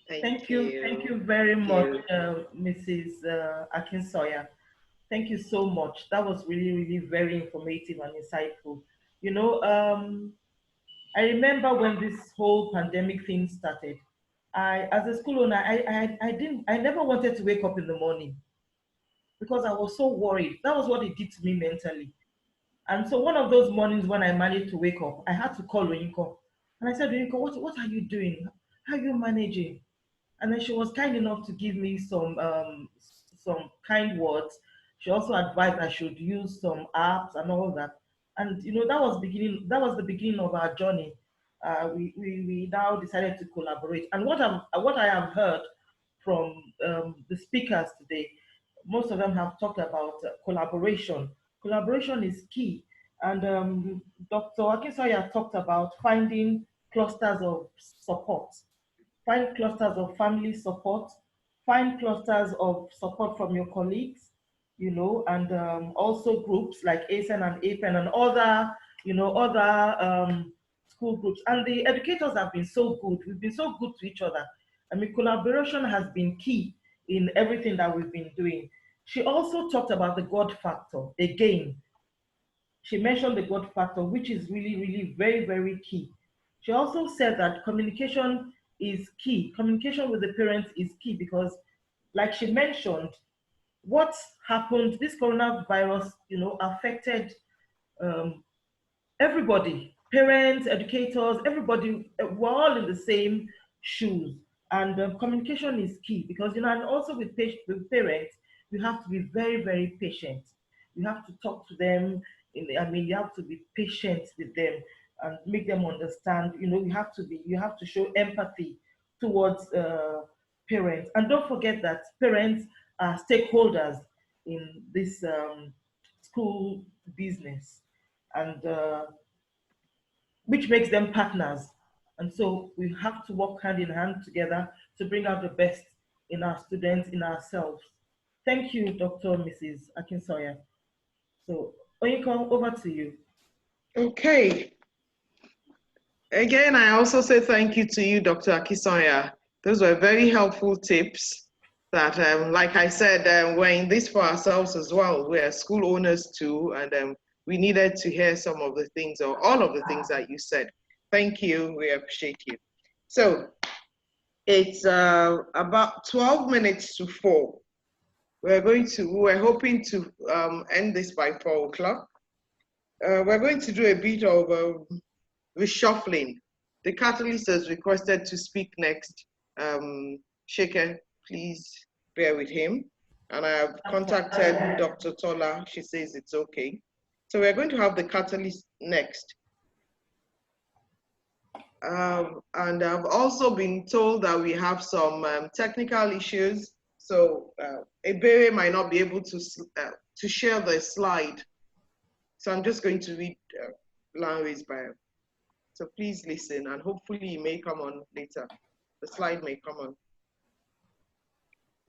Thank you very much, Mrs. Akinsoya. Thank you so much. That was really, really very informative and insightful. I remember when this whole pandemic thing started. As a school owner, I never wanted to wake up in the morning because I was so worried. That was what it did to me mentally. And so one of those mornings when I managed to wake up, I had to call Oyinko. And I said, Oyinko, what are you doing? How are you managing? And then she was kind enough to give me some kind words. She also advised I should use some apps and all that. And that was the beginning of our journey. We now decided to collaborate. And what I have heard from the speakers today, most of them have talked about collaboration. Collaboration is key. And Dr. Akinsoya talked about finding clusters of support. Find clusters of family support, find clusters of support from your colleagues, and also groups like ASEN and APEN and other school groups. And the educators have been so good. We've been so good to each other. I mean, collaboration has been key in everything that we've been doing. She also talked about the God factor. Again, she mentioned the God factor, which is really, really very, very key. She also said that communication is key. Communication with the parents is key because, like she mentioned, what happened, this coronavirus, affected everybody, parents, educators, everybody, we're all in the same shoes. And communication is key because, and also with parents, you have to be very, very patient. You have to talk to them. You have to be patient with them and make them understand. You have to show empathy towards parents. And don't forget that parents are stakeholders in this school business, and which makes them partners. And so we have to work hand in hand together to bring out the best in our students, in ourselves. Thank you, Dr. Mrs. Akinsoya. So, Oyinkan, over to you. Okay. Again, I also say thank you to you, Dr. Akinsoya. Those were very helpful tips that, like I said, we're in this for ourselves as well. We're school owners too, and we needed to hear some of the things or all of the things that you said. Thank you. We appreciate you. So it's about 12 minutes to 4. We're hoping to end this by 4 o'clock. We're going to do a bit of reshuffling. The catalyst has requested to speak next. Shaker, please bear with him. And I have contacted Dr. Tola. She says it's okay. So we're going to have the catalyst next. And I've also been told that we have some technical issues. So Ebere might not be able to share the slide. So I'm just going to read Lanre's bio. So please listen, and hopefully it may come on later. The slide may come on.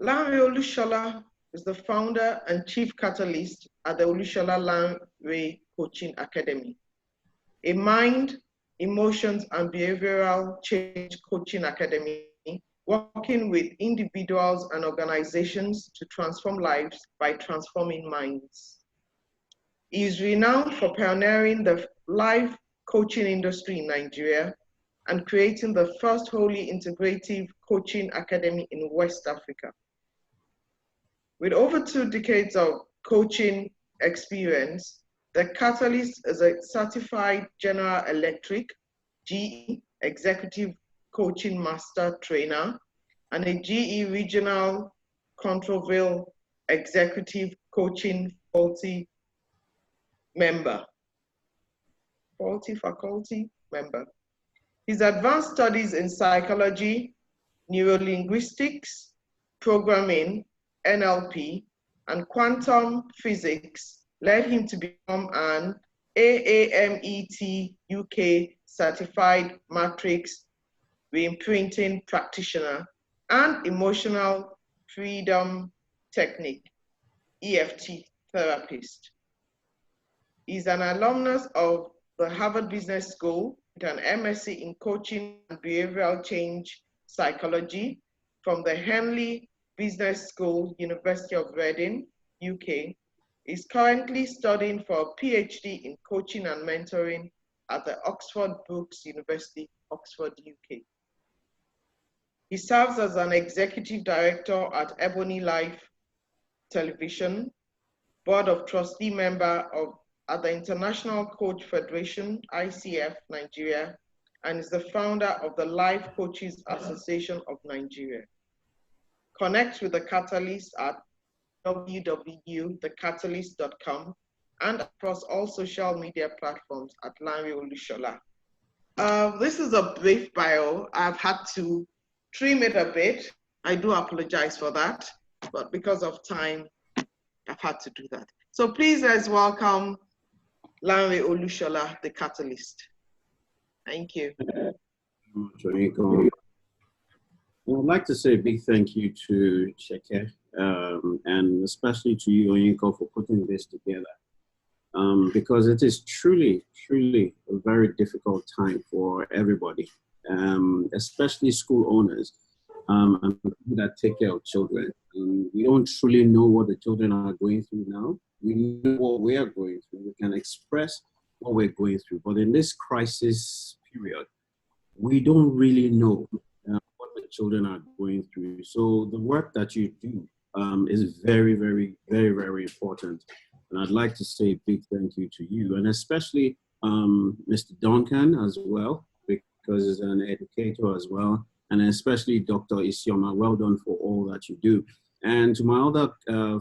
Lanre Olushola is the founder and chief catalyst at the Olushola Lanre Coaching Academy, a mind, emotions, and behavioral change coaching academy working with individuals and organizations to transform lives by transforming minds. He is renowned for pioneering the life coaching industry in Nigeria and creating the first wholly integrative coaching academy in West Africa. With over 2 decades of coaching experience, the Catalyst is a certified General Electric, GE Executive Coaching Master Trainer, and a GE Regional Controlville Executive Coaching Faculty member. His advanced studies in psychology, neurolinguistics, programming, NLP, and quantum physics led him to become an AAMET UK certified matrix reimprinting practitioner and emotional freedom technique, EFT therapist. He's an alumnus of the Harvard Business School with an MSc in Coaching and Behavioral Change Psychology from the Henley Business School, University of Reading, UK. He's currently studying for a PhD in Coaching and Mentoring at the Oxford Brookes University, Oxford, UK. He serves as an executive director at Ebony Life Television, board of trustee member at the International Coach Federation, ICF, Nigeria, and is the founder of the Life Coaches Association of Nigeria. Connect with the Catalyst at www.thecatalyst.com and across all social media platforms at Lanre Olushola. This is a brief bio. I've had to trim it a bit. I do apologize for that, but because of time, I've had to do that. So please let's welcome Lanre Olushola, the Catalyst. Thank you. I'd like to say a big thank you to Sheke, and especially to you, Oyinko, for putting this together. Because it is truly, truly a very difficult time for everybody, especially school owners and people that take care of children. We don't truly know what the children are going through now. We know what we are going through. We can express what we're going through. But in this crisis period, we don't really know what the children are going through. So the work that you do is very, very, very, very important. And I'd like to say a big thank you to you, and especially Mr. Duncan as well, because he's an educator as well, and especially Dr. Isioma. Well done for all that you do. And to my other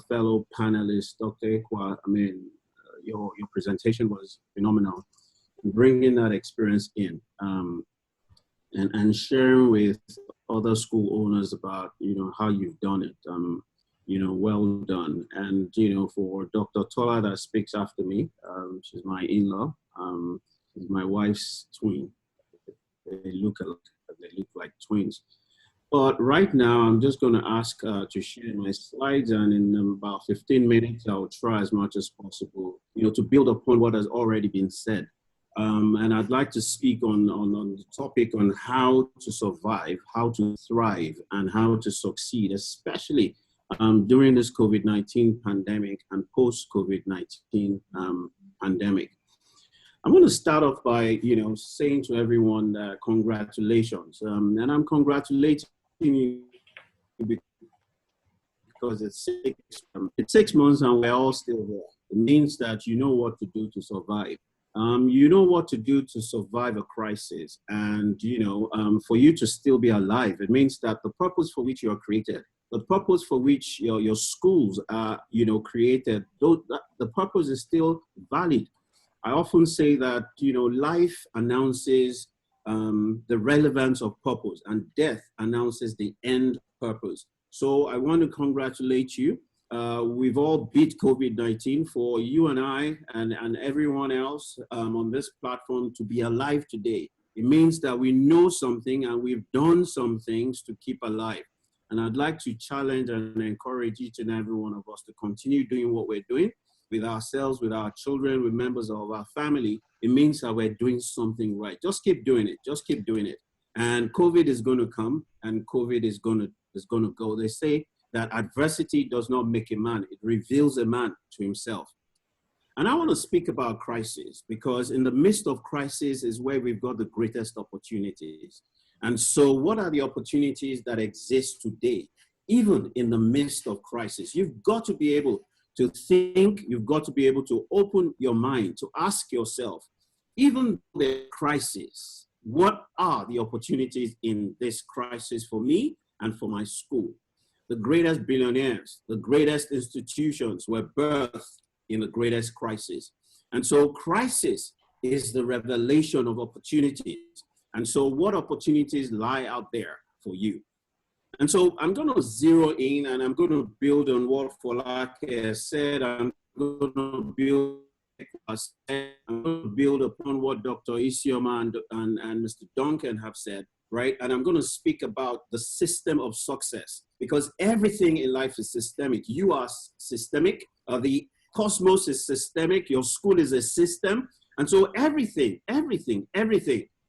fellow panelists, Dr. Ekwa, I mean, your presentation was phenomenal. Bringing that experience in and sharing with other school owners about, you know, how you've done it. You know, well done. And, you know, for Dr. Tola that speaks after me, she's my in-law, she's my wife's twin. They look like twins. But right now, I'm just going to ask to share my slides, and in about 15 minutes, I'll try as much as possible, you know, to build upon what has already been said. And I'd like to speak on the topic on how to survive, how to thrive, and how to succeed, especially during this COVID-19 pandemic and post-COVID-19 pandemic. I'm going to start off by, you know, saying to everyone, congratulations. And I'm congratulating you because it's 6 months and we're all still here. It means that you know what to do to survive. You know what to do to survive a crisis, and, you know, for you to still be alive. It means that the purpose for which you are created, the purpose for which your schools are, you know, created, the purpose is still valid. I often say that, you know, life announces the relevance of purpose, and death announces the end purpose. So I want to congratulate you. We've all beat COVID-19. For you and I and everyone else on this platform to be alive today, it means that we know something and we've done some things to keep alive. And I'd like to challenge and encourage each and every one of us to continue doing what we're doing with ourselves, with our children, with members of our family. It means that we're doing something right. Just keep doing it. Just keep doing it. And COVID is going to come, and COVID is going to go. They say that adversity does not make a man, it reveals a man to himself. And I want to speak about crisis, because in the midst of crisis is where we've got the greatest opportunities. And so what are the opportunities that exist today, even in the midst of crisis? You've got to be able to think, you've got to be able to open your mind to ask yourself, even the crisis, what are the opportunities in this crisis for me and for my school? The greatest billionaires, the greatest institutions were birthed in the greatest crisis. And so crisis is the revelation of opportunities. And so what opportunities lie out there for you? And so I'm going to zero in, and I'm going to build on what Folake said. I'm going to build upon what Dr. Isioma and Mr. Duncan have said, right? And I'm going to speak about the system of success, because everything in life is systemic. You are systemic. The cosmos is systemic. Your school is a system. And so everything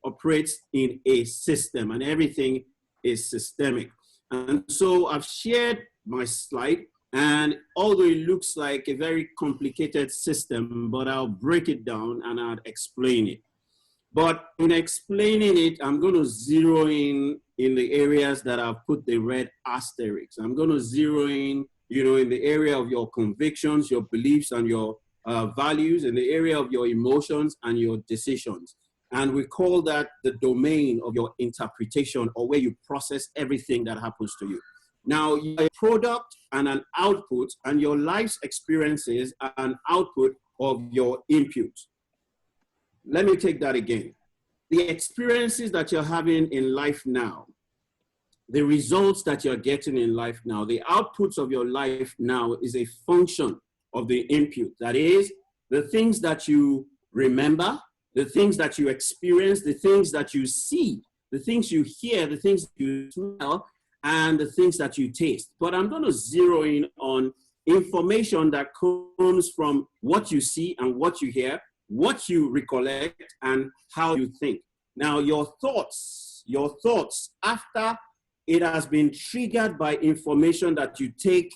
operates in a system, and everything is systemic. And so I've shared my slide, and although it looks like a very complicated system, but I'll break it down and I'll explain it. But in explaining it, I'm going to zero in the areas that I've put the red asterisks. I'm going to zero in, you know, in the area of your convictions, your beliefs, and your values, in the area of your emotions and your decisions. And we call that the domain of your interpretation, or where you process everything that happens to you. Now, you're a product and an output, and your life's experiences are an output of your input. Let me take that again. The experiences that you're having in life now, the results that you're getting in life now, the outputs of your life now is a function of the input. That is, the things that you remember, the things that you experience, the things that you see, the things you hear, the things you smell, and the things that you taste. But I'm going to zero in on information that comes from what you see and what you hear, what you recollect, and how you think. Now, your thoughts, after it has been triggered by information that you take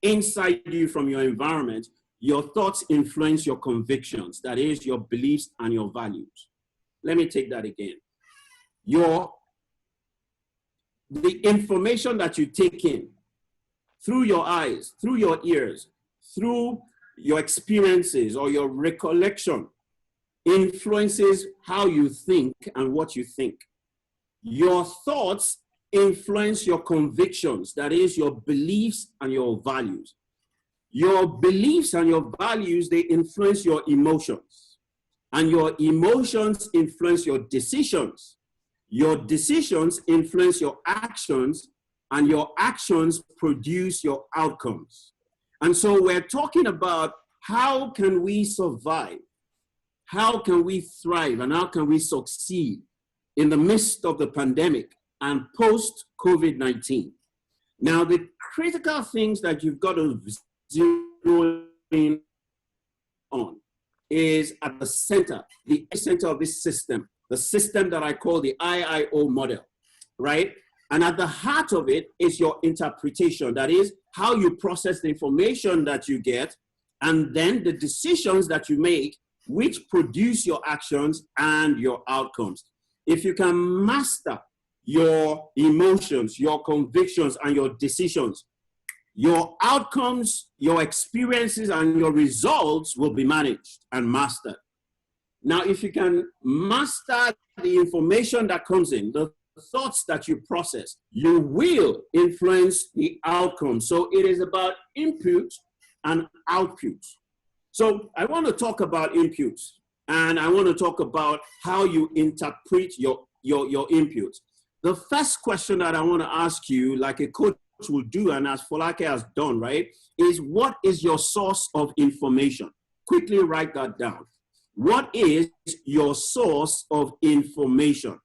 inside you from your environment, your thoughts influence your convictions, that is, your beliefs and your values. Let me take that again. The information that you take in through your eyes, through your ears, through your experiences or your recollection influences how you think and what you think. Your thoughts influence your convictions, that is, your beliefs and your values. Your beliefs and your values, they influence your emotions. And your emotions influence your decisions. Your decisions influence your actions, and your actions produce your outcomes. And so we're talking about how can we survive? How can we thrive? And how can we succeed in the midst of the pandemic and post-COVID-19? Now, the critical things that you've got to zero in on is at the center of this system, the system that I call the IIO model, right? And at the heart of it is your interpretation. That is how you process the information that you get, and then the decisions that you make, which produce your actions and your outcomes. If you can master your emotions, your convictions, and your decisions, your outcomes, your experiences, and your results will be managed and mastered. Now, if you can master the information that comes in, the thoughts that you process, you will influence the outcome. So it is about input and output. So I want to talk about inputs, and I want to talk about how you interpret your inputs. The first question that I want to ask you, like a coach will do, and as Folake has done, right, is what is your source of information? Quickly write that down. What is your source of information?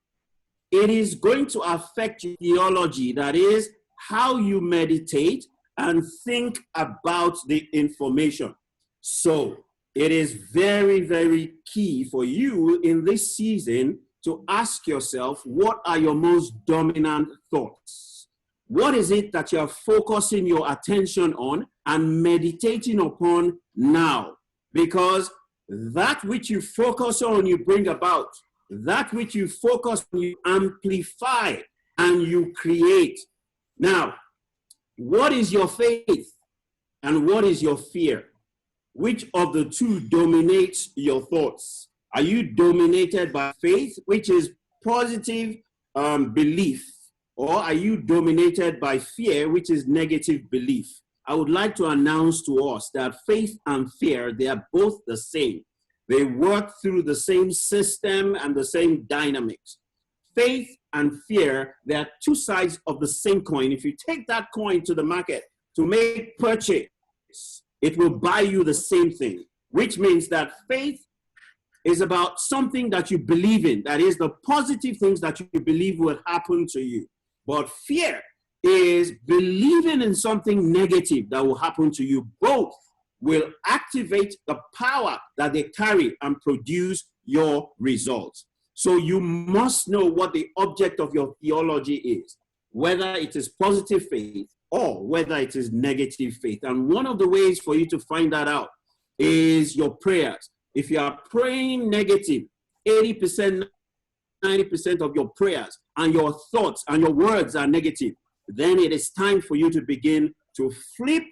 It is going to affect your theology, that is how you meditate and think about the information. So it is very, very key for you in this season to ask yourself, what are your most dominant thoughts? What is it that you're focusing your attention on and meditating upon now? Because that which you focus on, you bring about. That which you focus on, you amplify and you create. Now, what is your faith and what is your fear? Which of the two dominates your thoughts? Are you dominated by faith, which is positive belief? Or are you dominated by fear, which is negative belief? I would like to announce to us that faith and fear, they are both the same. They work through the same system and the same dynamics. Faith and fear, they are two sides of the same coin. If you take that coin to the market to make purchase, it will buy you the same thing, which means that faith is about something that you believe in. That is the positive things that you believe will happen to you. But fear is believing in something negative that will happen to you. Both will activate the power that they carry and produce your results. So you must know what the object of your theology is, whether it is positive faith or whether it is negative faith. And one of the ways for you to find that out is your prayers. If you are praying negative, 80%, 90% of your prayers and your thoughts and your words are negative, then it is time for you to begin to flip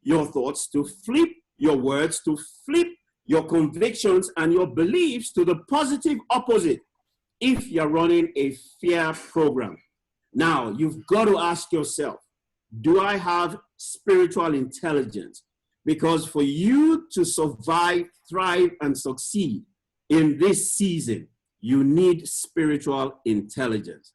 your thoughts, to flip your words, to flip your convictions and your beliefs to the positive opposite if you're running a fear program. Now, you've got to ask yourself, do I have spiritual intelligence? Because for you to survive, thrive, and succeed in this season, you need spiritual intelligence.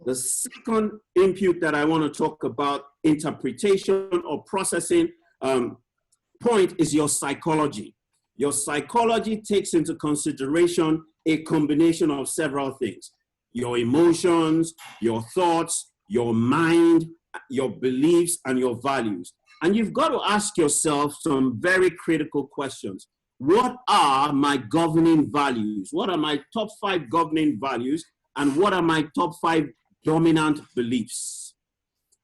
The second input that I want to talk about, interpretation or processing point, is your psychology. Your psychology takes into consideration a combination of several things: your emotions, your thoughts, your mind, your beliefs, and your values. And you've got to ask yourself some very critical questions. What are my governing values? What are my top 5 governing values? And what are my top 5 dominant beliefs?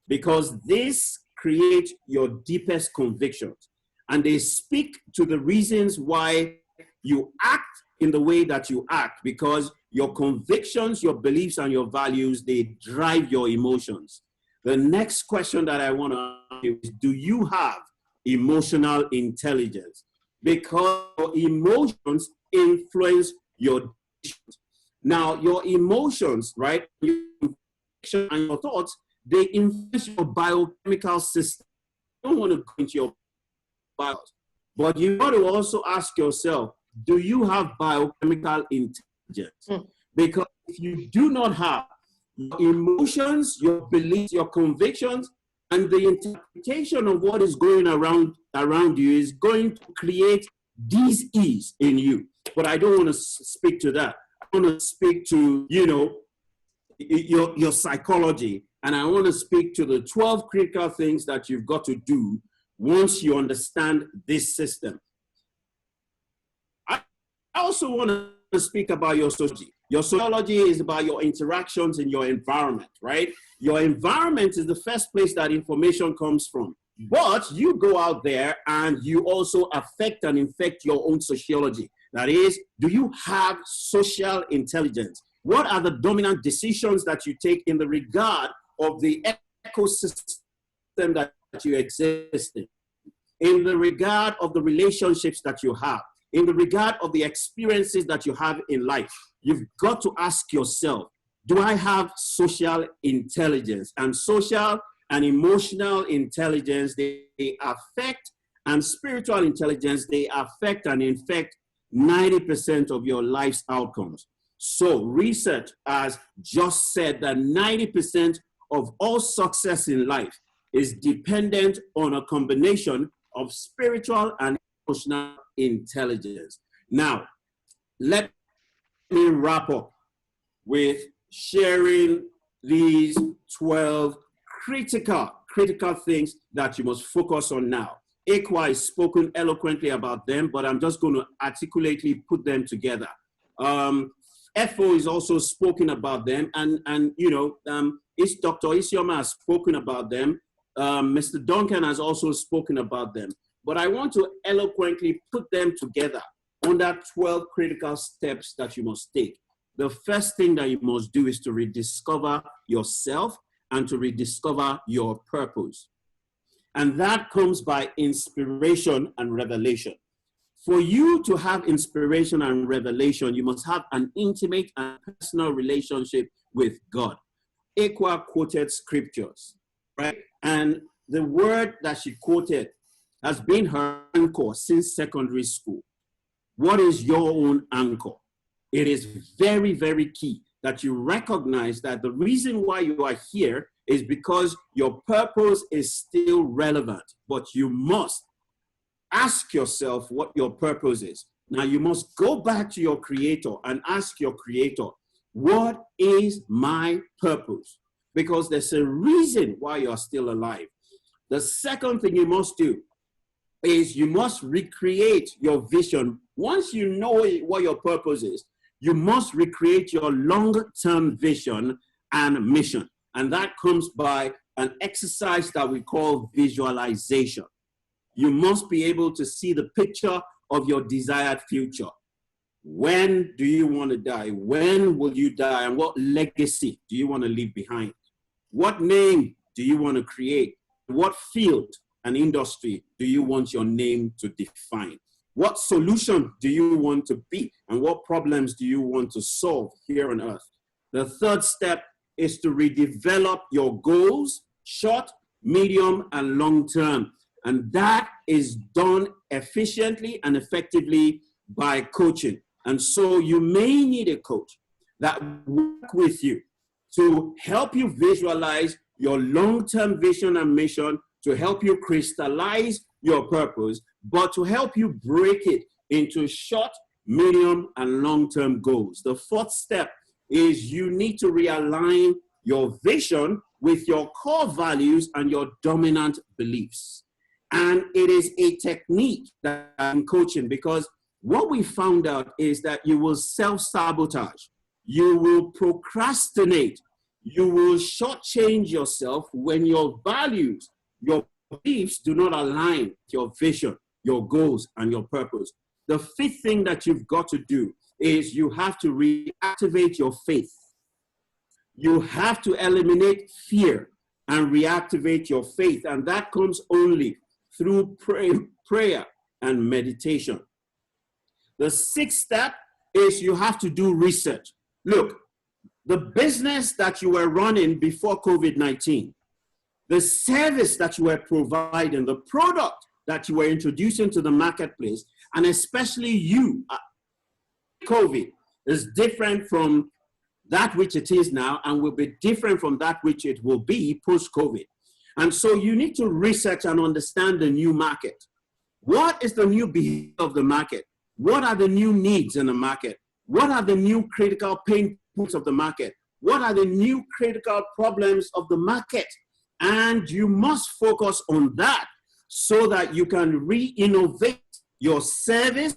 Because this creates your deepest convictions. And they speak to the reasons why you act in the way that you act, because your convictions, your beliefs, and your values, they drive your emotions. The next question that I want to ask you is, do you have emotional intelligence? Because your emotions influence your decisions. Now, your emotions, right, your and your thoughts, they influence your biochemical system. You don't want to go into your bios, but you got to also ask yourself, do you have biochemical intelligence? Because if you do not have your emotions, your beliefs, your convictions, and the interpretation of what is going around you is going to create dis-ease in you. But I don't want to speak to that. I want to speak to, you know, your psychology, and I want to speak to the 12 critical things that you've got to do once you understand this system. I also want to speak about your sociology. Your sociology is about your interactions in your environment, right? Your environment is the first place that information comes from. But you go out there and you also affect and infect your own sociology. That is, do you have social intelligence? What are the dominant decisions that you take in the regard of the ecosystem that you exist in the regard of the relationships that you have, in the regard of the experiences that you have in life? You've got to ask yourself, do I have social intelligence? And social and emotional intelligence, they affect, and spiritual intelligence, they affect and infect 90% of your life's outcomes. So research has just said that 90% of all success in life is dependent on a combination of spiritual and emotional intelligence. Now, let me wrap up with sharing these 12 critical things that you must focus on now. Ekwa has spoken eloquently about them, but I'm just going to articulately put them together. FO is also spoken about them, and you know, Dr. Isioma has spoken about them. Mr. Duncan has also spoken about them. But I want to eloquently put them together under 12 critical steps that you must take. The first thing that you must do is to rediscover yourself and to rediscover your purpose. And that comes by inspiration and revelation. For you to have inspiration and revelation, you must have an intimate and personal relationship with God. Ekwa quoted scriptures, right? And the word that she quoted has been her anchor since secondary school. What is your own anchor? It is very, very key that you recognize that the reason why you are here is because your purpose is still relevant, but you must ask yourself what your purpose is. Now you must go back to your creator and ask your creator, what is my purpose? Because there's a reason why you are still alive. The second thing you must do is you must recreate your vision. Once you know what your purpose is, you must recreate your long-term vision and mission. And that comes by an exercise that we call visualization. You must be able to see the picture of your desired future. When do you want to die? When will you die? And what legacy do you want to leave behind? What name do you want to create? What field and industry do you want your name to define? What solution do you want to be? And what problems do you want to solve here on earth? The third step is to redevelop your goals, short, medium, and long term. And that is done efficiently and effectively by coaching. And so you may need a coach that will work with you to help you visualize your long-term vision and mission, to help you crystallize your purpose, but to help you break it into short, medium, and long-term goals. The fourth step is you need to realign your vision with your core values and your dominant beliefs. And it is a technique that I'm coaching, because what we found out is that you will self-sabotage, you will procrastinate, you will shortchange yourself when your values, your beliefs do not align with your vision, your goals, and your purpose. The fifth thing that you've got to do is you have to reactivate your faith. You have to eliminate fear and reactivate your faith. And that comes only through prayer and meditation. The sixth step is you have to do research. Look, the business that you were running before COVID-19, the service that you were providing, the product that you were introducing to the marketplace, and especially you, COVID, is different from that which it is now and will be different from that which it will be post-COVID. And so you need to research and understand the new market. What is the new behavior of the market? What are the new needs in the market? What are the new critical pain points of the market? What are the new critical problems of the market? And you must focus on that so that you can re-innovate your service,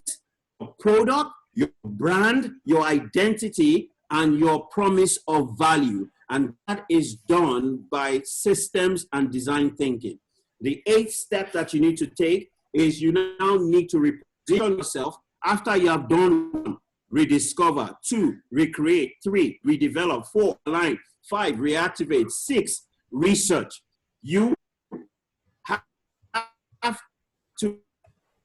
your product, your brand, your identity, and your promise of value. And that is done by systems and design thinking. The 8th step that you need to take is you now need to reposition yourself after you have done 1, rediscover, 2, recreate, 3, redevelop, 4, align, 5, reactivate, 6, research. You have to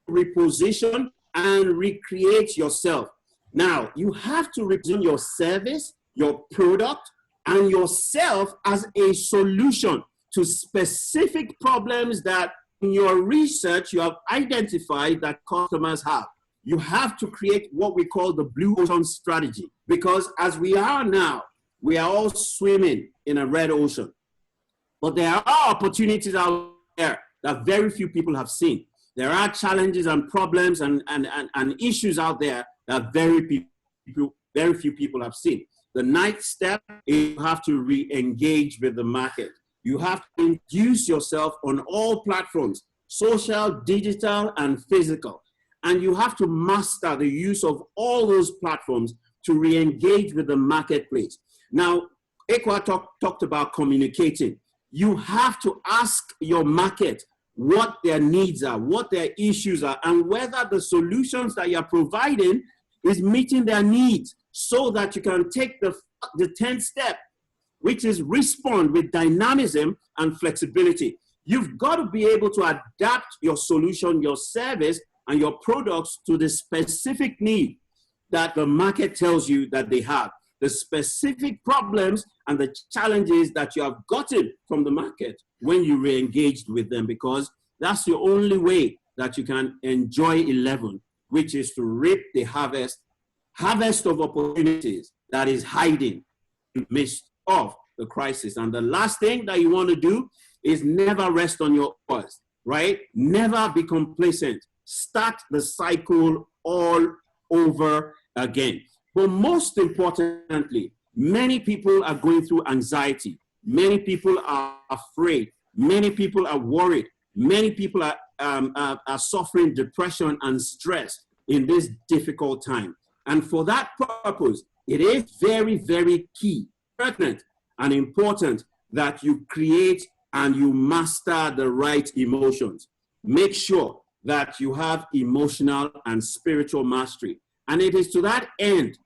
reposition and recreate yourself. Now, you have to represent your service, your product, and yourself as a solution to specific problems that in your research you have identified that customers have. You have to create what we call the blue ocean strategy, because as we are now, we are all swimming in a red ocean. But there are opportunities out there that very few people have seen. There are challenges and problems and issues out there that very few people have seen. The 9th step is you have to re-engage with the market. You have to introduce yourself on all platforms, social, digital, and physical. And you have to master the use of all those platforms to re-engage with the marketplace. Now, Ekwa talked about communicating. You have to ask your market what their needs are, what their issues are, and whether the solutions that you're providing is meeting their needs, so that you can take the 10th step, which is respond with dynamism and flexibility. You've got to be able to adapt your solution, your service, and your products to the specific need that the market tells you that they have, the specific problems and the challenges that you have gotten from the market when you re-engaged with them, because that's the only way that you can enjoy 11, which is to reap the harvest of opportunities that is hiding in the midst of the crisis. And the last thing that you want to do is never rest on your oars, right? Never be complacent. Start the cycle all over again. But most importantly, many people are going through anxiety. Many people are afraid. Many people are worried. Many people are suffering depression and stress in this difficult time. And for that purpose, it is very, very key, pertinent, and important that you create and you master the right emotions. Make sure that you have emotional and spiritual mastery. And it is to that end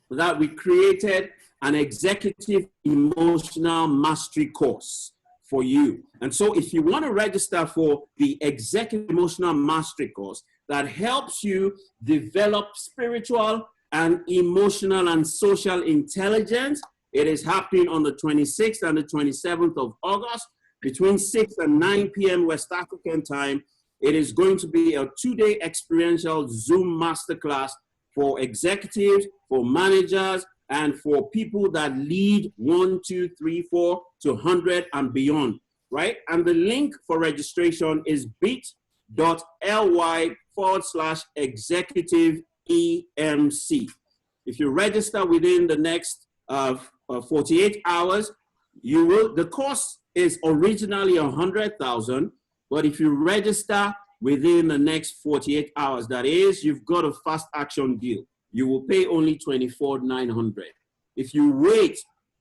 that we created an executive emotional mastery course for you. And so if you want to register for the executive emotional mastery course that helps you develop spiritual and emotional and social intelligence, it is happening on the 26th and the 27th of August between 6 and 9 p.m. West African time. It is going to be a 2-day experiential Zoom masterclass for executives, for managers, and for people that lead 1, 2, 3, 4 to 100 and beyond, right? And the link for registration is bit.ly/executive EMC. If you register within the next 48 hours, you will. The cost is originally 100,000, but if you register within the next 48 hours, that is, you've got a fast action deal. You will pay only 24,900. If you wait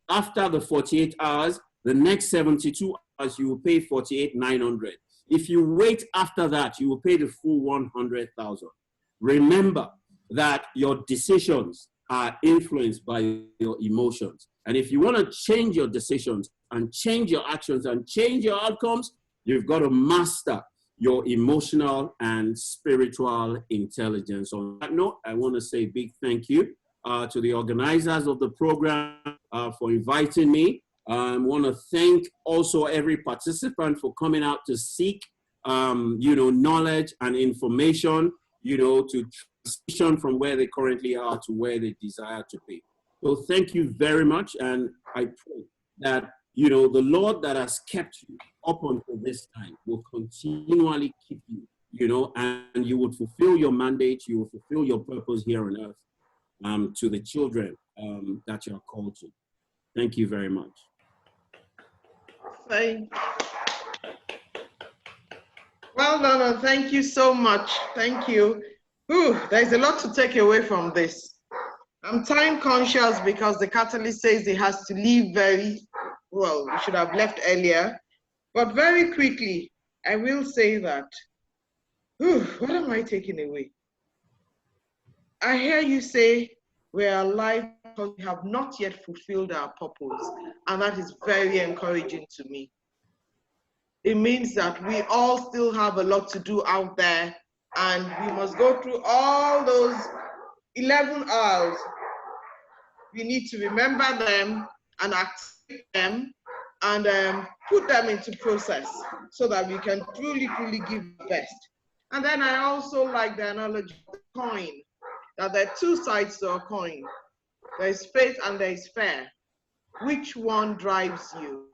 after the 48 hours, the next 72 hours, you will pay 48,900. If you wait after that, you will pay the full 100,000. Remember that your decisions are influenced by your emotions. And if you want to change your decisions and change your actions and change your outcomes, you've got to master your emotional and spiritual intelligence. On that note, I want to say a big thank you to the organizers of the program for inviting me. I want to thank also every participant for coming out to seek, knowledge and information, to transition from where they currently are to where they desire to be. So thank you very much. And I pray that, the Lord that has kept you up until this time will continually keep you, and you would fulfill your mandate, you will fulfill your purpose here on earth to the children that you are called to. Thank you very much. Well done, and thank you so much. Thank you. There's a lot to take away from this. I'm time conscious because the catalyst says it has to leave we should have left earlier. But very quickly, I will say that, what am I taking away? I hear you say we're alive because we have not yet fulfilled our purpose, and that is very encouraging to me. It means that we all still have a lot to do out there, and we must go through all those 11 hours. We need to remember them and activate them and put them into process so that we can truly give the best. And then I also like the analogy of the coin, that there are two sides to a coin. There is faith and there is fear. Which one drives you?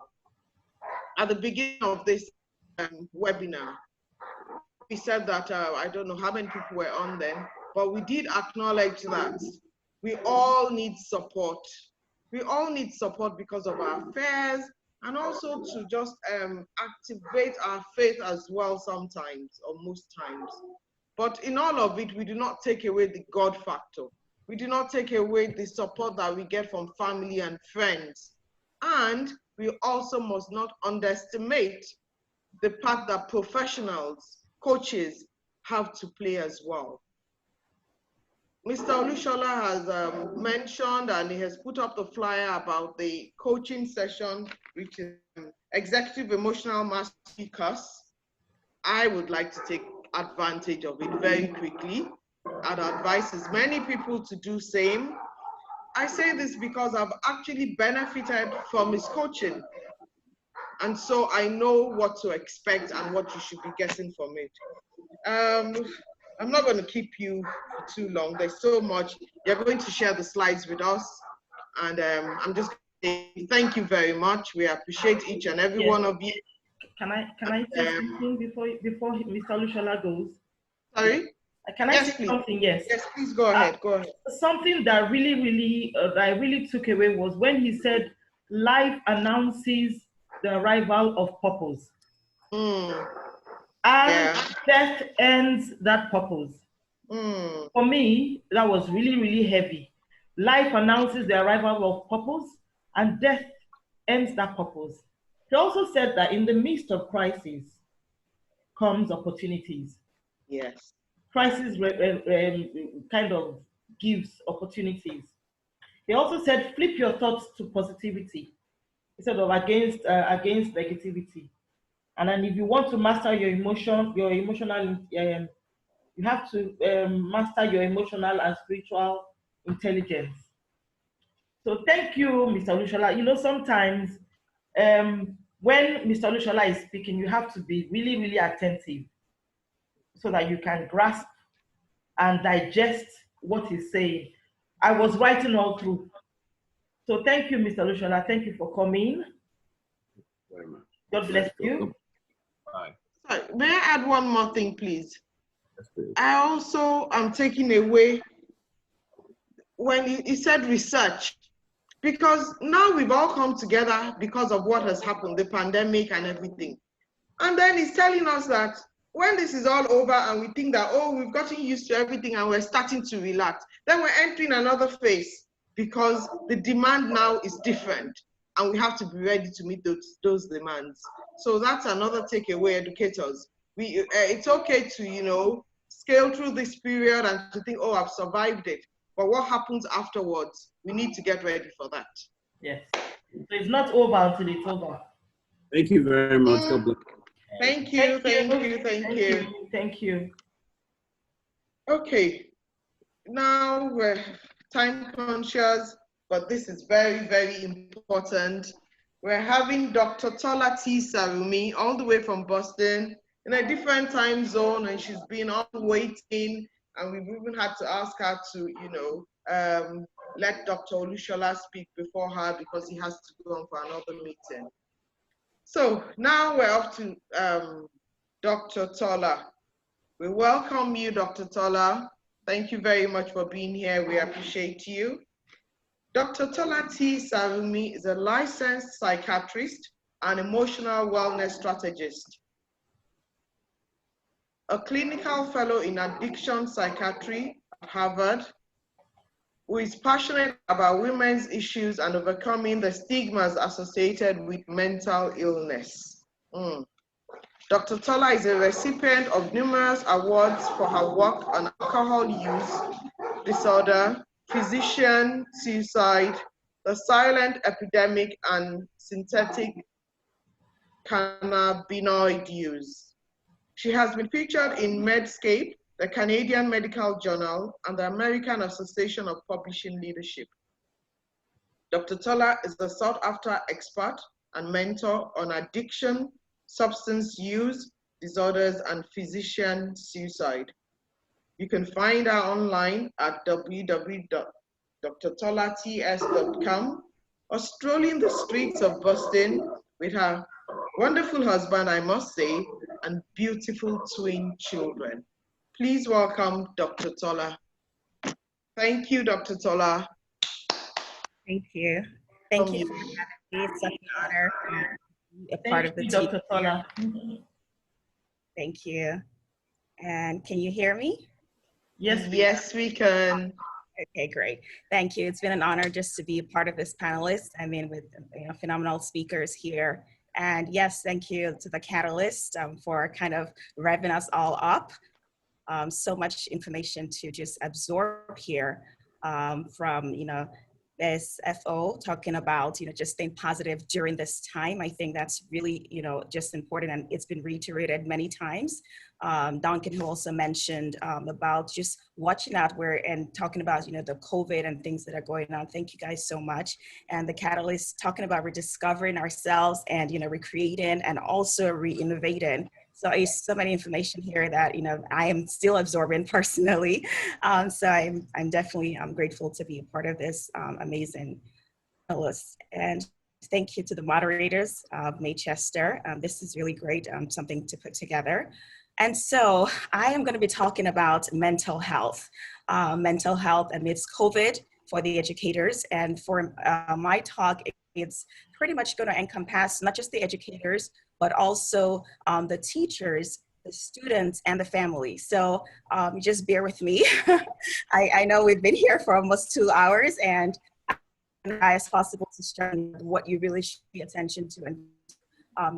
At the beginning of this webinar, we said that, I don't know how many people were on then, but we did acknowledge that we all need support. We all need support because of our fears, and also to just activate our faith as well sometimes, or most times. But in all of it, we do not take away the God factor. We do not take away the support that we get from family and friends. And we also must not underestimate the part that professionals, coaches, have to play as well. Mr. Olushola has mentioned, and he has put up the flyer about the coaching session, which is Executive Emotional Mastery course. I would like to take advantage of it very quickly. I'd advise as many people to do same. I say this because I've actually benefited from his coaching. And so I know what to expect and what you should be getting from it. I'm not going to keep you for too long. There's so much. You're going to share the slides with us. And I'm just going to say thank you very much. We appreciate each and every one of you. Can I say something before Mr. Olushola goes? Sorry? Can I say something? Yes. Yes, please go ahead. Go ahead. Something that I really took away was when he said, life announces the arrival of purpose. And death ends that purpose. For me, that was really heavy. Life announces the arrival of purpose, and death ends that purpose. He also said that in the midst of crisis comes opportunities. Yes. Crisis kind of gives opportunities. He also said, flip your thoughts to positivity instead of against negativity. And then if you want to master your emotional, you have to master your emotional and spiritual intelligence. So thank you, Mr. Olushola. Sometimes when Mr. Olushola is speaking, you have to be really attentive so that you can grasp and digest what he's saying. I was writing all through. So thank you, Mr. Olushola. Thank you for coming. Very much. God bless you. Bye. Sorry, may I add one more thing, please? I also am taking away when he said research, because now we've all come together because of what has happened, the pandemic and everything. And then he's telling us that when this is all over and we think that, oh, we've gotten used to everything and we're starting to relax, then we're entering another phase because the demand now is different and we have to be ready to meet those demands. So that's another takeaway, educators. It's okay to, scale through this period and to think, oh, I've survived it. But what happens afterwards? We need to get ready for that. Yes. So it's not over until it's over. Thank you very much. God bless. Thank you, thank you, thank you. Thank you. Okay, now we're time conscious, but this is very, very important. We're having Dr. Tola T. Sarumi all the way from Boston in a different time zone, and she's been on waiting, and we've even had to ask her to, let Dr. Olushola speak before her because he has to go on for another meeting. So now we're off to Dr. Tola. We welcome you, Dr. Tola. Thank you very much for being here. We appreciate you. Dr. Tola T. Sarumi is a licensed psychiatrist and emotional wellness strategist, a clinical fellow in addiction psychiatry at Harvard, who is passionate about women's issues and overcoming the stigmas associated with mental illness. Dr. Tola is a recipient of numerous awards for her work on alcohol use disorder, physician suicide, the silent epidemic, and synthetic cannabinoid use. She has been featured in Medscape, the Canadian Medical Journal, and the American Association of Publishing Leadership. Dr. Tola is a sought-after expert and mentor on addiction, substance use disorders, and physician suicide. You can find her online at www.drtolats.com or strolling the streets of Boston with her wonderful husband, I must say, and beautiful twin children. Please welcome Dr. Tola. Thank you, Dr. Tola. Thank you. Thank you for having me. It's such an honor to be a part of the team. Dr. Tola. Thank you. And can you hear me? Yes, we can. Okay, great. Thank you. It's been an honor just to be a part of this panelist. I mean, with phenomenal speakers here. And yes, thank you to the Catalyst for kind of revving us all up. So much information to just absorb here from, this FO talking about, just staying positive during this time. I think that's really, just important, and it's been reiterated many times. Duncan, who also mentioned about just watching out and talking about, the COVID and things that are going on. Thank you guys so much. And the Catalyst talking about rediscovering ourselves and, recreating and also re-innovating. So it's so many information here that, I am still absorbing personally. So I'm definitely grateful to be a part of this amazing list. And thank you to the moderators of Maychester. This is really great, something to put together. And so I am going to be talking about mental health amidst COVID for the educators. And for my talk, it's pretty much going to encompass not just the educators, but also the teachers, the students, and the family. So just bear with me. I know we've been here for almost 2 hours, and as possible to start what you really should pay attention to and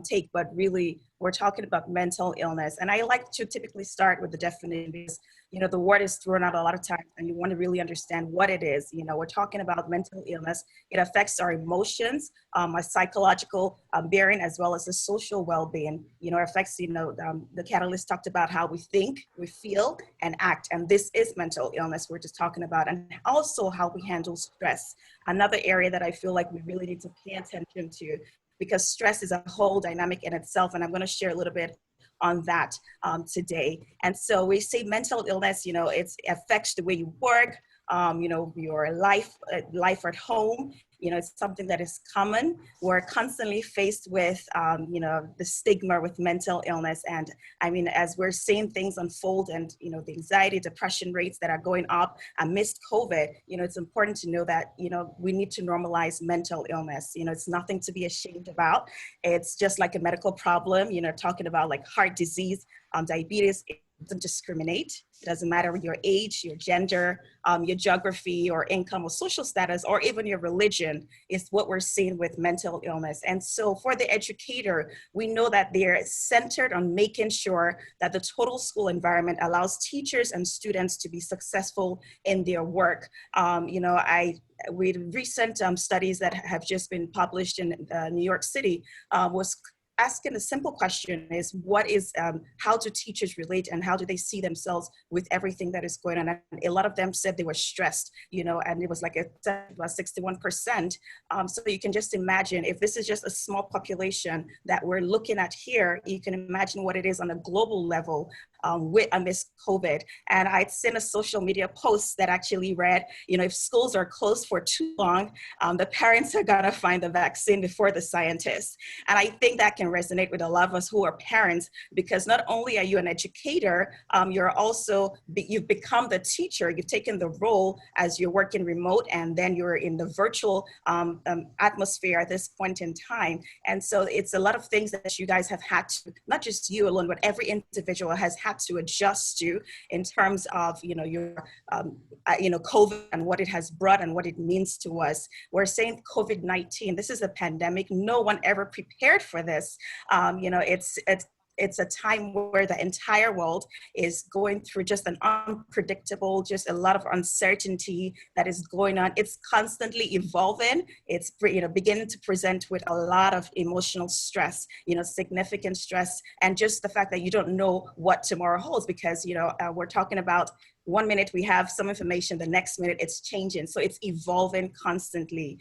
take, but really we're talking about mental illness. And I like to typically start with the definition because, the word is thrown out a lot of times and you want to really understand what it is. We're talking about mental illness. It affects our emotions, our psychological bearing, as well as the social well-being. It affects, the Catalyst talked about how we think, we feel, and act. And this is mental illness we're just talking about. And also how we handle stress. Another area that I feel like we really need to pay attention to, because stress is a whole dynamic in itself. And I'm going to share a little bit on that today. And so we say mental illness, it affects the way you work, your life at home. It's something that is common. We're constantly faced with, the stigma with mental illness. And I mean, as we're seeing things unfold and, the anxiety, depression rates that are going up amidst COVID, it's important to know that, we need to normalize mental illness. It's nothing to be ashamed about. It's just like a medical problem, talking about like heart disease, diabetes. Doesn't discriminate. It doesn't matter your age, your gender, your geography or income or social status, or even your religion is what we're seeing with mental illness. And so for the educator, we know that they're centered on making sure that the total school environment allows teachers and students to be successful in their work. With recent studies that have just been published in New York City was asking a simple question is, what is, how do teachers relate and how do they see themselves with everything that is going on? And a lot of them said they were stressed, you know, and it was like about 61%. So you can just imagine, if this is just a small population that we're looking at here, you can imagine what it is on a global level amidst COVID. And I'd seen a social media post that actually read, you know, if schools are closed for too long, the parents are gonna find the vaccine before the scientists. And I think that can resonate with a lot of us who are parents, because not only are you an educator, you're also, you've become the teacher, you've taken the role as you're working remote, and then you're in the virtual atmosphere at this point in time. And so it's a lot of things that you guys have had to, not just you alone, but every individual has had to adjust to in terms of, you know, your, you know, COVID and what it has brought and what it means to us. We're saying COVID-19, this is a pandemic. No one ever prepared for this. You know, it's a time where the entire world is going through just an unpredictable, just a lot of uncertainty that is going on. It's constantly evolving. It's, you know, beginning to present with a lot of emotional stress, you know, significant stress, and just the fact that you don't know what tomorrow holds, because, you know, we're talking about 1 minute we have some information, the next minute it's changing. So it's evolving constantly.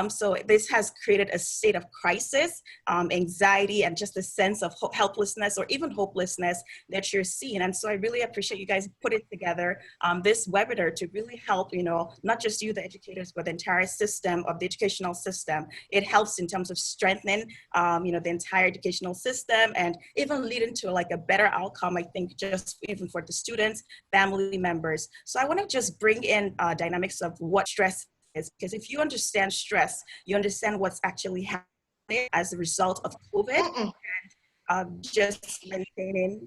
So this has created a state of crisis, anxiety, and just a sense of helplessness or even hopelessness that you're seeing. And so I really appreciate you guys putting together this webinar to really help, you know, not just you, the educators, but the entire system of the educational system. It helps in terms of strengthening, you know, the entire educational system, and even leading to like a better outcome, I think, just even for the students, family members. So I want to just bring in dynamics of what stress is, because if you understand stress, you understand what's actually happening as a result of COVID and just maintaining.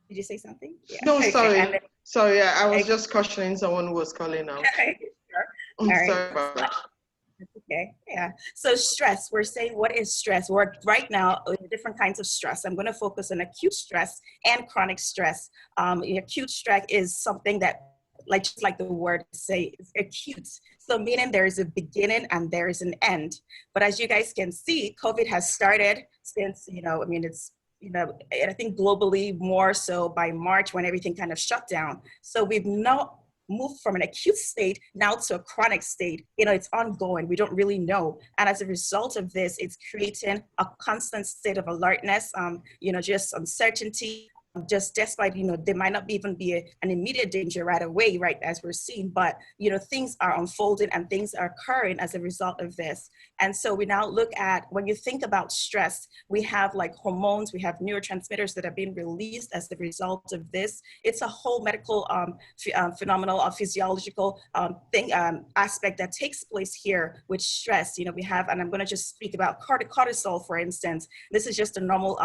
Did you say something? Yeah. No, sorry. Okay. Sorry, I was just cautioning someone who was calling out. Okay, sure. I'm All right. sorry about that. Okay, yeah. So stress, we're saying, what is stress? We're right now in different kinds of stress. I'm going to focus on acute stress and chronic stress. Acute stress is something that, like, just like the word say, is acute. So meaning there is a beginning and there is an end. But as you guys can see, COVID has started since, you know, I mean, it's, you know, I think globally more so by March when everything kind of shut down. So we've now moved from an acute state now to a chronic state. You know, it's ongoing. We don't really know. And as a result of this, it's creating a constant state of alertness, you know, just uncertainty, just despite, you know, there might not even be an immediate danger right away, right, as we're seeing, but, you know, things are unfolding and things are occurring as a result of this. And so we now look at, when you think about stress, we have like hormones, we have neurotransmitters that are being released as the result of this. It's a whole medical phenomenal or physiological aspect that takes place here with stress. You know, we have, and I'm going to just speak about cortisol, for instance. This is just a normal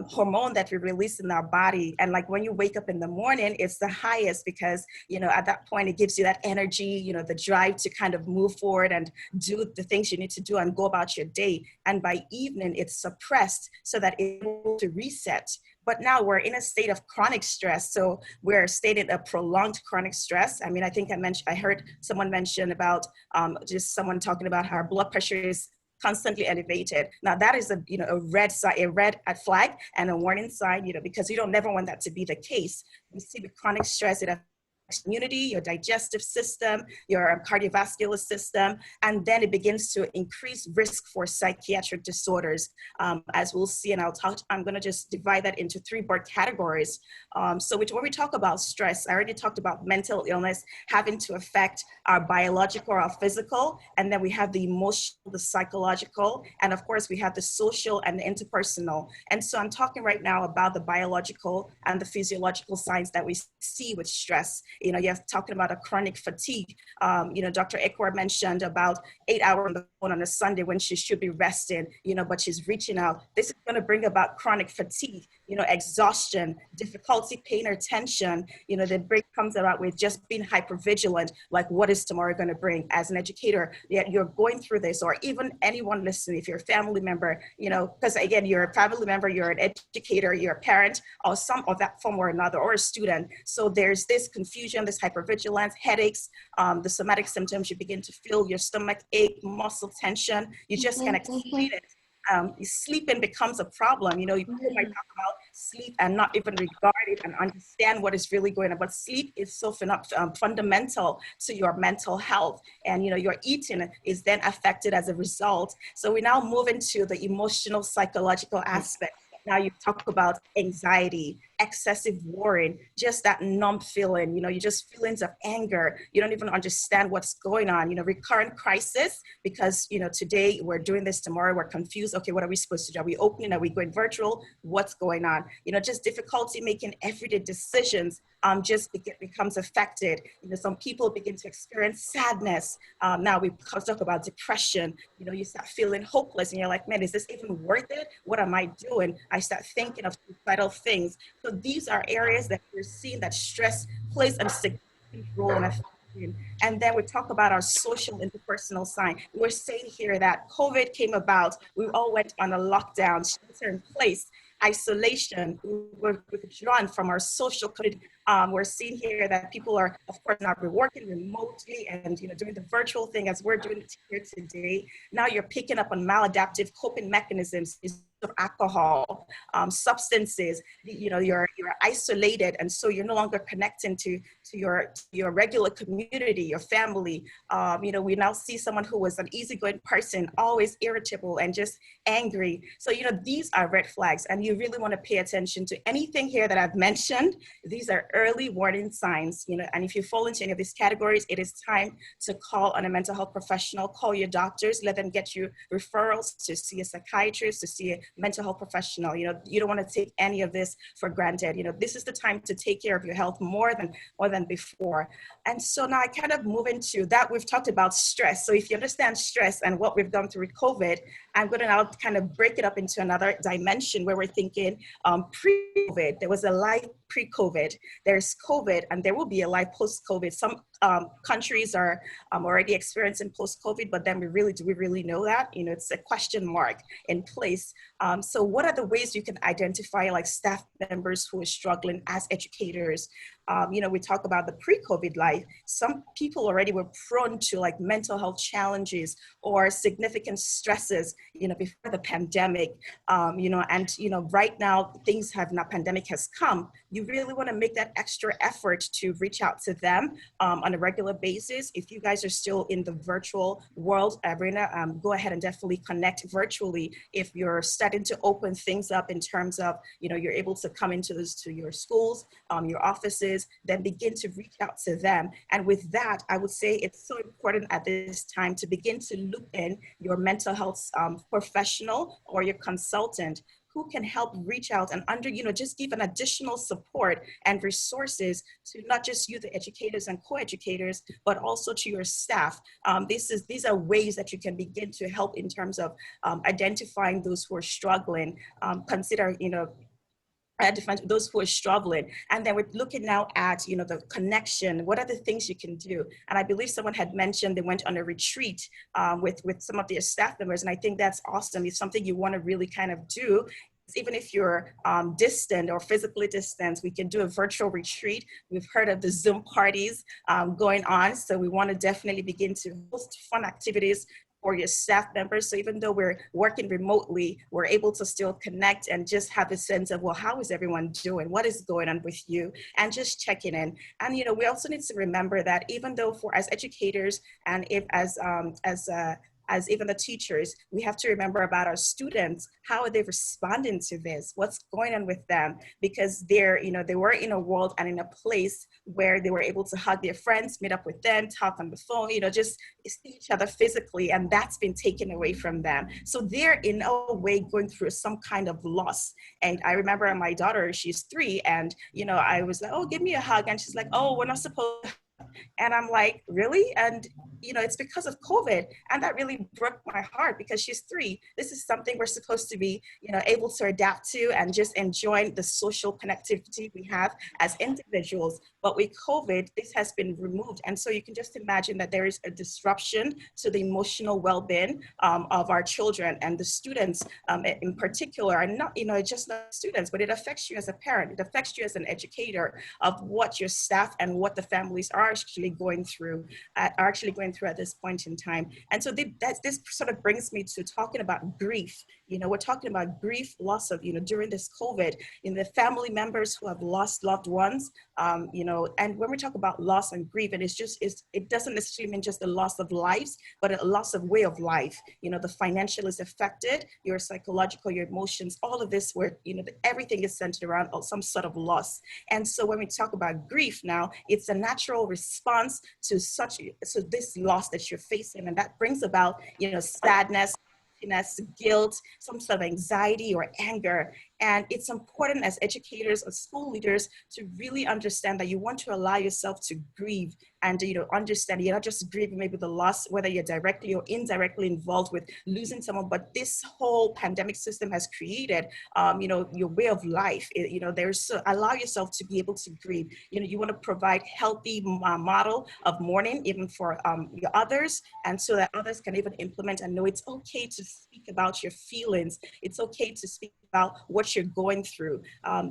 hormone that we release in our body. And like when you wake up in the morning, it's the highest because, you know, at that point, it gives you that energy, you know, the drive to kind of move forward and do the things you need to do and go about your day. And by evening, it's suppressed so that it's able to reset. But now we're in a state of chronic stress. So we're stating a prolonged chronic stress. I mean, I think I heard someone mention about just someone talking about how blood pressure is constantly elevated. Now that is a red flag and a warning sign, you know, because you don't never want that to be the case. We see with chronic stress, it immunity, your digestive system, your cardiovascular system, and then it begins to increase risk for psychiatric disorders, as we'll see. And I'm going to just divide that into three broad categories. So when we talk about stress, I already talked about mental illness having to affect our biological or our physical, and then we have the emotional, the psychological, and of course we have the social and the interpersonal. And so I'm talking right now about the biological and the physiological signs that we see with stress. You know, you're talking about a chronic fatigue. You know, Dr. Ekwer mentioned about 8 hours on the phone on a Sunday when she should be resting, you know, but she's reaching out. This is going to bring about chronic fatigue, you know, exhaustion, difficulty paying attention. You know, the break comes about with just being hypervigilant, like what is tomorrow going to bring? As an educator, yet you're going through this, or even anyone listening, if you're a family member, you know, because again, you're a family member, you're an educator, you're a parent, or some of that form or another, or a student. So there's this confusion, this hypervigilance, headaches, the somatic symptoms. You begin to feel your stomach ache, muscle tension. You just can't explain it. sleeping becomes a problem. You know, people might talk about sleep and not even regard it and understand what is really going on. But sleep is so fundamental to your mental health. And, you know, your eating is then affected as a result. So we now move into the emotional, psychological aspect. Now you talk about anxiety, excessive worrying, just that numb feeling, you know, you just feelings of anger. You don't even understand what's going on, you know, recurrent crisis because, you know, today we're doing this, tomorrow we're confused. Okay, what are we supposed to do? Are we opening? Are we going virtual? What's going on? You know, just difficulty making everyday decisions becomes affected. You know, some people begin to experience sadness. Now we talk about depression. You know, you start feeling hopeless and you're like, man, is this even worth it? What am I doing? I start thinking of suicidal things. So these are areas that we're seeing that stress plays a significant role in affecting. And then we talk about our social interpersonal side. We're saying here that COVID came about. We all went on a lockdown, shelter in place, isolation. We were withdrawn from our social community. We're seeing here that people are, of course, now working remotely and, you know, doing the virtual thing as we're doing it here today. Now you're picking up on maladaptive coping mechanisms of alcohol, substances. You know, you're isolated, and so you're no longer connecting to your regular community, your family. You know, we now see someone who was an easygoing person, always irritable and just angry. So, you know, these are red flags, and you really want to pay attention to anything here that I've mentioned. These are early warning signs, you know, and if you fall into any of these categories, it is time to call on a mental health professional, call your doctors, let them get you referrals to see a psychiatrist, to see a mental health professional. You know, you don't want to take any of this for granted. You know, this is the time to take care of your health more than before. And so now I kind of move into that. We've talked about stress. So if you understand stress and what we've gone through with COVID, I'm going to now kind of break it up into another dimension where we're thinking pre-COVID. There was a life pre-COVID, there's COVID, and there will be a life post-COVID. Some countries are already experiencing post-COVID, but then do we really know that? You know, it's a question mark in place. So what are the ways you can identify like staff members who are struggling as educators? You know, we talk about the pre-COVID life. Some people already were prone to like mental health challenges or significant stresses, you know, before the pandemic, you know, and, you know, right now pandemic has come. You really want to make that extra effort to reach out to them on a regular basis. If you guys are still in the virtual world arena, go ahead and definitely connect virtually. If you're starting to open things up in terms of, you know, you're able to come into to your schools, your offices, then begin to reach out to them. And with that, I would say it's so important at this time to begin to look in your mental health professional or your consultant who can help reach out and just give an additional support and resources to not just you, the educators and co-educators, but also to your staff. These are ways that you can begin to help in terms of identifying those who are struggling. Consider, you know, those who are struggling. And then we're looking now at, you know, the connection. What are the things you can do? And I believe someone had mentioned they went on a retreat with some of their staff members. And I think that's awesome. It's something you want to really kind of do. Even if you're distant or physically distant, we can do a virtual retreat. We've heard of the Zoom parties going on. So we want to definitely begin to host fun activities for your staff members. So even though we're working remotely, we're able to still connect and just have a sense of, well, how is everyone doing? What is going on with you? And just checking in. And, you know, we also need to remember that even though as educators and as even the teachers, we have to remember about our students. How are they responding to this? What's going on with them? Because they were in a world and in a place where they were able to hug their friends, meet up with them, talk on the phone, you know, just see each other physically, and that's been taken away from them. So they're in a way going through some kind of loss. And I remember my daughter, she's 3, and, you know, I was like, oh, give me a hug. And she's like, oh, we're not supposed to. And I'm like, really? And, you know, it's because of COVID. And that really broke my heart because she's 3. This is something we're supposed to be, you know, able to adapt to and just enjoy the social connectivity we have as individuals. But with COVID, this has been removed. And so you can just imagine that there is a disruption to the emotional well-being of our children and the students in particular, and not, you know, just not students, but it affects you as a parent. It affects you as an educator of what your staff and what the families are actually going through at this point in time. And so this sort of brings me to talking about grief You know, we're talking about grief, loss of, you know, during this COVID, in the family members who have lost loved ones, you know, and when we talk about loss and grief, and it doesn't necessarily mean just the loss of lives, but a loss of way of life. You know, the financial is affected, your psychological, your emotions, all of this where, you know, everything is centered around some sort of loss. And so when we talk about grief now, it's a natural response to this loss that you're facing. And that brings about, you know, sadness, guilt, some sort of anxiety or anger. And it's important as educators or school leaders to really understand that you want to allow yourself to grieve and, you know, understand you're not just grieving maybe the loss, whether you're directly or indirectly involved with losing someone, but this whole pandemic system has created, you know, your way of life. You know, allow yourself to be able to grieve. You know, you want to provide healthy model of mourning, even for your others, and so that others can even implement and know it's okay to speak about your feelings. It's okay to speak about what you're going through.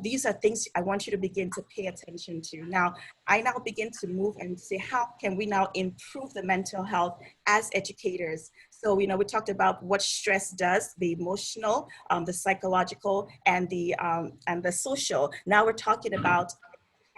These are things I want you to begin to pay attention to. Now, I now begin to move and say, how can we now improve the mental health as educators? So, you know, we talked about what stress does, the emotional, the psychological, and the social. Now we're talking about,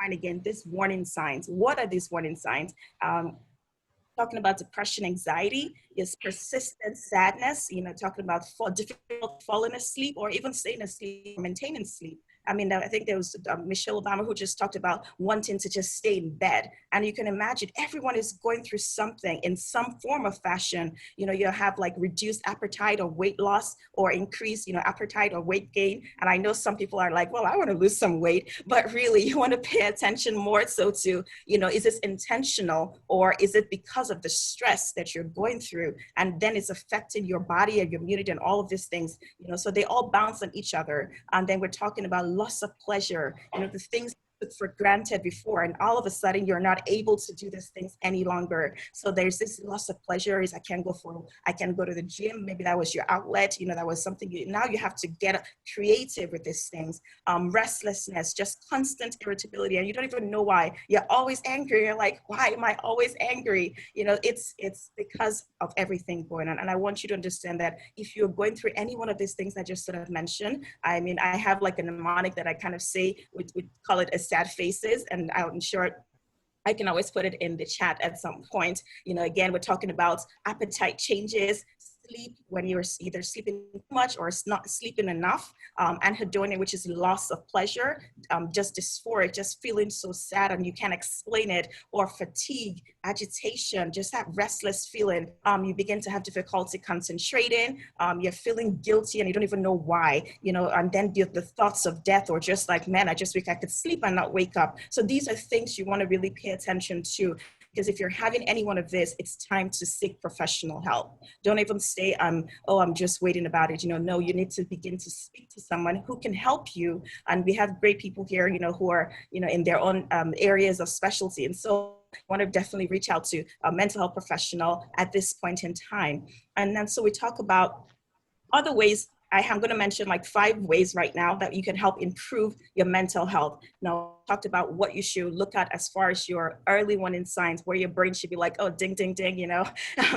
again, these warning signs. What are these warning signs? Talking about depression, anxiety, is persistent sadness, you know, talking about difficult falling asleep or even staying asleep, maintaining sleep. I mean, I think there was Michelle Obama who just talked about wanting to just stay in bed. And you can imagine everyone is going through something in some form of fashion. You know, you have like reduced appetite or weight loss or increased, you know, appetite or weight gain. And I know some people are like, well, I want to lose some weight, but really you want to pay attention more so to, you know, is this intentional or is it because of the stress that you're going through? And then it's affecting your body and your immunity and all of these things, you know, so they all bounce on each other. And then we're talking about loss of pleasure, you know, the things for granted before, and all of a sudden you're not able to do these things any longer. So there's this loss of pleasure. Is I can go to the gym. Maybe that was your outlet. You know, that was something now you have to get creative with these things. Restlessness, just constant irritability, and you don't even know why. You're always angry. You're like, why am I always angry? You know, it's because of everything going on. And I want you to understand that if you're going through any one of these things I just sort of mentioned, I mean, I have like a mnemonic that I kind of say, we call it a sad faces, and I'm sure I can always put it in the chat at some point. You know, again, we're talking about appetite changes, sleep, when you're either sleeping too much or not sleeping enough, anhedonia, which is loss of pleasure, just dysphoric, just feeling so sad and you can't explain it, or fatigue, agitation, just that restless feeling. You begin to have difficulty concentrating, you're feeling guilty and you don't even know why, you know, and then the thoughts of death, or just like, man, I just wish I could sleep and not wake up. So these are things you want to really pay attention to. Because if you're having any one of this, it's time to seek professional help. Don't even say, oh, I'm just waiting about it. You know, no, you need to begin to speak to someone who can help you. And we have great people here, you know, who are, you know, in their own areas of specialty. And so I want to definitely reach out to a mental health professional at this point in time. And then so we talk about other ways. I'm going to mention like 5 ways right now that you can help improve your mental health. Now, I talked about what you should look at as far as your early warning signs, where your brain should be like, oh, ding, ding, ding, you know,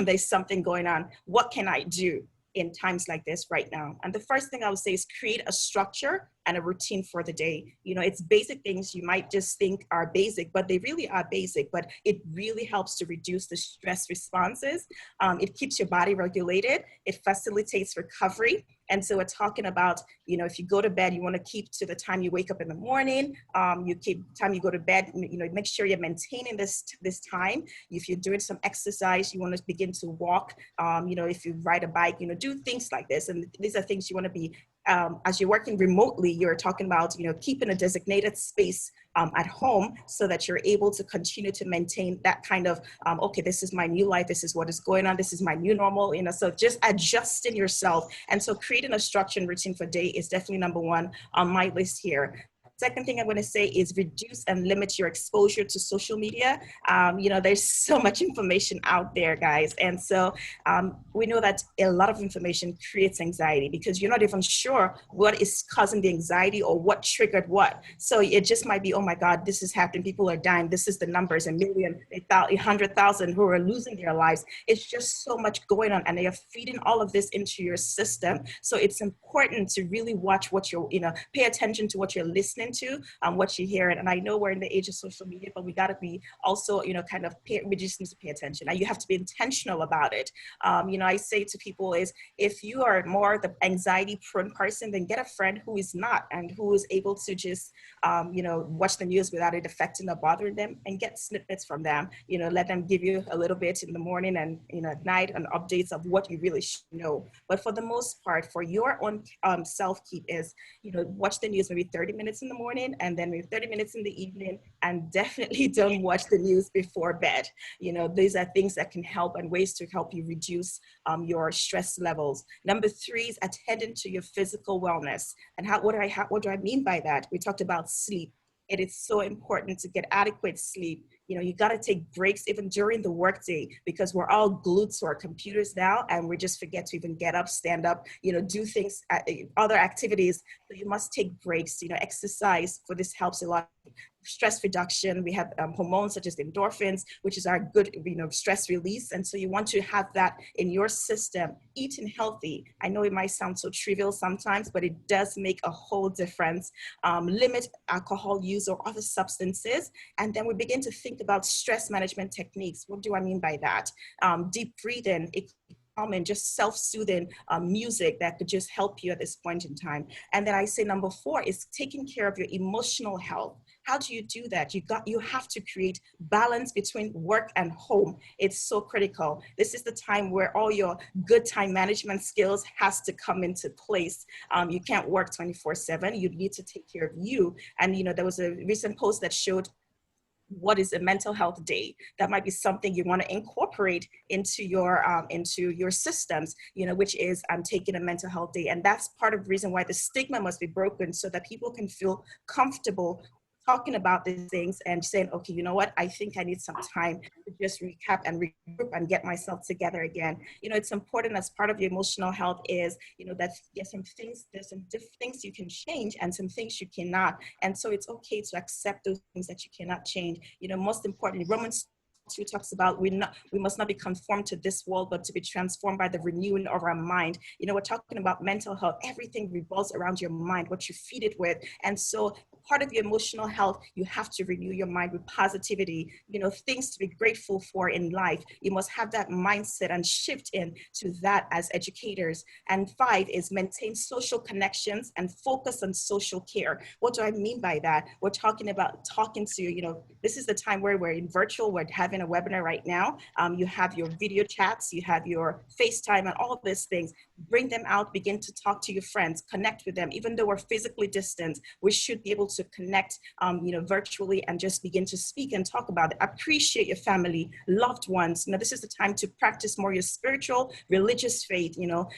there's something going on. What can I do in times like this right now? And the first thing I would say is create a structure and a routine for the day. You know, it's basic things you might just think are basic, but they really are basic, but it really helps to reduce the stress responses. It keeps your body regulated. It facilitates recovery. And so we're talking about, you know, if you go to bed, you want to keep to the time you wake up in the morning. You keep time you go to bed, you know, make sure you're maintaining this time. If you're doing some exercise, you want to begin to walk. You know, if you ride a bike, you know, do things like this. And these are things you want to be, as you're working remotely, you're talking about, you know, keeping a designated space at home so that you're able to continue to maintain that kind of, okay, this is my new life, this is what is going on, this is my new normal, you know, so just adjusting yourself. And so creating a structure and routine for day is definitely number 1 on my list here. Second thing I'm going to say is reduce and limit your exposure to social media. There's so much information out there, guys. And so we know that a lot of information creates anxiety because you're not even sure what is causing the anxiety or what triggered what. So it just might be, oh my God, this is happening. People are dying. This is the numbers, 1 million, 100,000 who are losing their lives. It's just so much going on and they are feeding all of this into your system. So it's important to really watch what you're, pay attention to what you're listening to, what you hear. And I know we're in the age of social media, but we got to be also, we just need to pay attention. And you have to be intentional about it. I say to people is, if you are more the anxiety prone person, then get a friend who is not and who is able to just, watch the news without it affecting or bothering them and get snippets from them. Let them give you a little bit in the morning and, at night and updates of what you really should know. But for the most part, for your own self-keep is, watch the news maybe 30 minutes in the morning and then maybe 30 minutes in the evening, and definitely don't watch the news before bed. These are things that can help and ways to help you reduce your stress levels. Number 3 is attending to your physical wellness. And what do I mean by that? We talked about sleep. It is so important to get adequate sleep. You got to take breaks even during the workday because we're all glued to our computers now and we just forget to even get up, stand up, do things, other activities. So you must take breaks, exercise for this helps a lot. Stress reduction, we have hormones such as endorphins, which is our good, stress release. And so you want to have that in your system. Eating healthy. I know it might sound so trivial sometimes, but it does make a whole difference. Limit alcohol use or other substances. And then we begin to think about stress management techniques. What do I mean by that? Deep breathing, and just self-soothing music that could just help you at this point in time. And then I say number 4 is taking care of your emotional health. How do you do that? You have to create balance between work and home. It's so critical. This is the time where all your good time management skills has to come into place. You can't work 24/7. You need to take care of you. And there was a recent post that showed what is a mental health day. That might be something you want to incorporate into your systems, which is taking a mental health day. And that's part of the reason why the stigma must be broken so that people can feel comfortable talking about these things and saying, okay, you know what, I think I need some time to just recap and regroup and get myself together again. It's important as part of your emotional health is, that there's some different things you can change and some things you cannot. And so it's okay to accept those things that you cannot change. Most importantly, Romans 2 talks about we must not be conformed to this world, but to be transformed by the renewing of our mind. We're talking about mental health. Everything revolves around your mind, what you feed it with. And so part of your emotional health, you have to renew your mind with positivity, things to be grateful for in life. You must have that mindset and shift into that as educators. And 5 is maintain social connections and focus on social care. What do I mean by that? We're talking about talking to, this is the time where we're in virtual, we're having a webinar right now. You have your video chats, you have your FaceTime and all of these things. Bring them out, begin to talk to your friends, connect with them. Even though we're physically distant, we should be able to connect, virtually and just begin to speak and talk about it. Appreciate your family, loved ones. This is the time to practice more your spiritual, religious faith.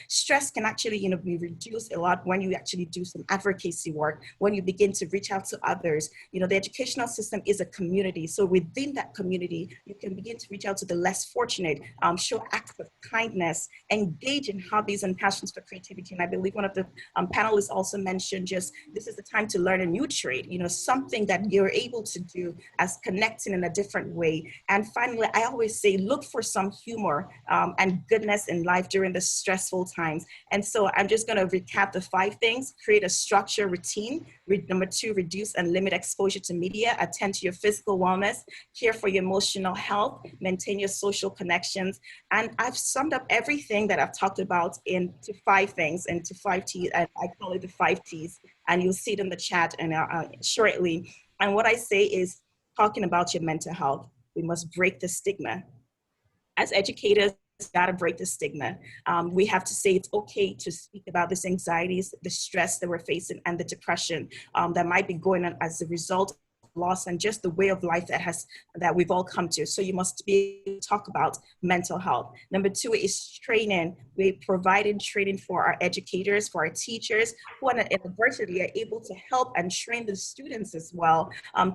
Stress can actually, be reduced a lot when you actually do some advocacy work, when you begin to reach out to others. The educational system is a community. So within that community, you can begin to reach out to the less fortunate, show acts of kindness, engage in hobbies and passions for creativity. And I believe one of the panelists also mentioned this is the time to learn a new trade, something that you're able to do as connecting in a different way. And finally, I always say, look for some humor and goodness in life during the stressful times. And so I'm just going to recap the 5 things. Create a structure routine. Number 2, reduce and limit exposure to media. Attend to your physical wellness. Care for your emotional health. Maintain your social connections. And I've summed up everything that I've talked about into 5 things, into 5 T's. I call it the 5 T's. And you'll see it in the chat shortly. And what I say is talking about your mental health. We must break the stigma. As educators, got to break the stigma. We have to say it's okay to speak about this anxieties, the stress that we're facing, and the depression that might be going on as a result loss and just the way of life that we've all come to. So you must be able to talk about mental health. Number 2 is training. We provided training for our educators, for our teachers who at the university are able to help and train the students as well,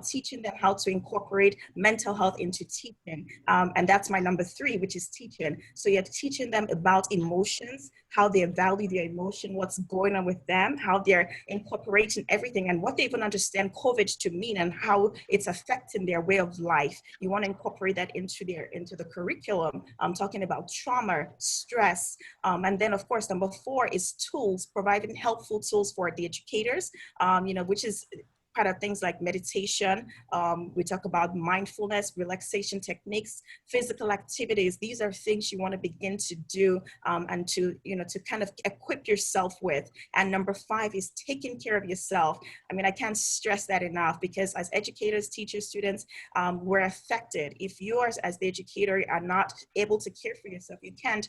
teaching them how to incorporate mental health into teaching. And that's my number 3, which is teaching. So you're teaching them about emotions, how they value their emotion, what's going on with them, how they're incorporating everything, and what they even understand COVID to mean and how it's affecting their way of life. You want to incorporate that into the curriculum. I'm talking about trauma, stress, and then of course number 4 is tools, providing helpful tools for the educators, which is part of things like meditation. We talk about mindfulness, relaxation techniques, physical activities. These are things you want to begin to do and to kind of equip yourself with. And number 5 is taking care of yourself. I mean, I can't stress that enough, because as educators, teachers, students, we're affected. If you as the educator are not able to care for yourself, you can't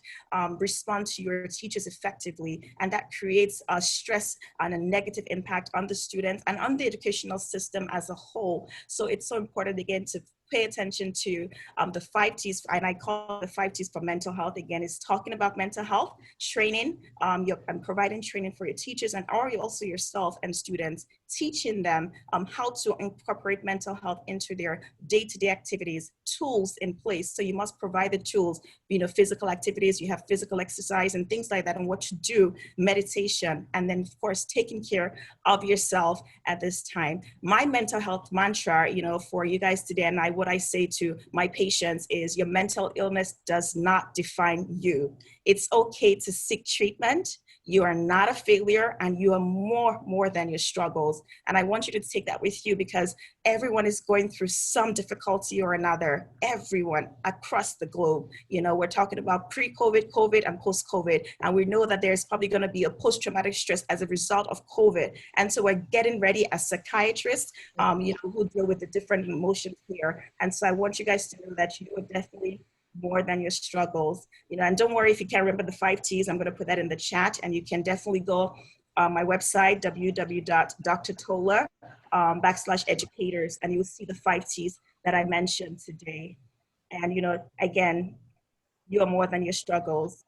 respond to your teachers effectively. And that creates a stress and a negative impact on the students and on the educational system as a whole. So it's so important, again, to pay attention to the 5 T's, and I call the 5 T's for mental health. Again, is talking about mental health, training, and providing training for your teachers and also yourself and students, teaching them how to incorporate mental health into their day-to-day activities, tools in place. So you must provide the tools, physical activities, you have physical exercise and things like that, and what to do, meditation, and then of course, taking care of yourself at this time. My mental health mantra, for you guys today, and what I say to my patients is, your mental illness does not define you. It's okay to seek treatment. You are not a failure, and you are more than your struggles. And I want you to take that with you, because everyone is going through some difficulty or another, everyone across the globe. We're talking about pre-COVID, COVID, and post-COVID. And we know that there's probably going to be a post-traumatic stress as a result of COVID. And so we're getting ready as psychiatrists, who deal with the different emotions here. And so I want you guys to know that you are definitely more than your struggles, and don't worry if you can't remember the 5 T's. I'm going to put that in the chat, and you can definitely go on my website, www.drtola/educators, and you'll see the 5 T's that I mentioned today. And, again, you are more than your struggles.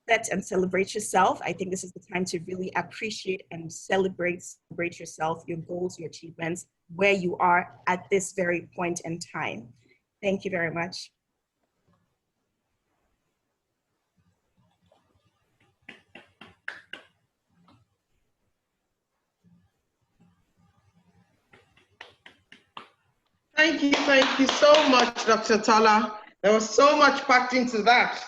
Set and celebrate yourself. I think this is the time to really appreciate and celebrate yourself, your goals, your achievements, where you are at this very point in time. Thank you very much. Thank you so much, Dr. Tola. There was so much packed into that.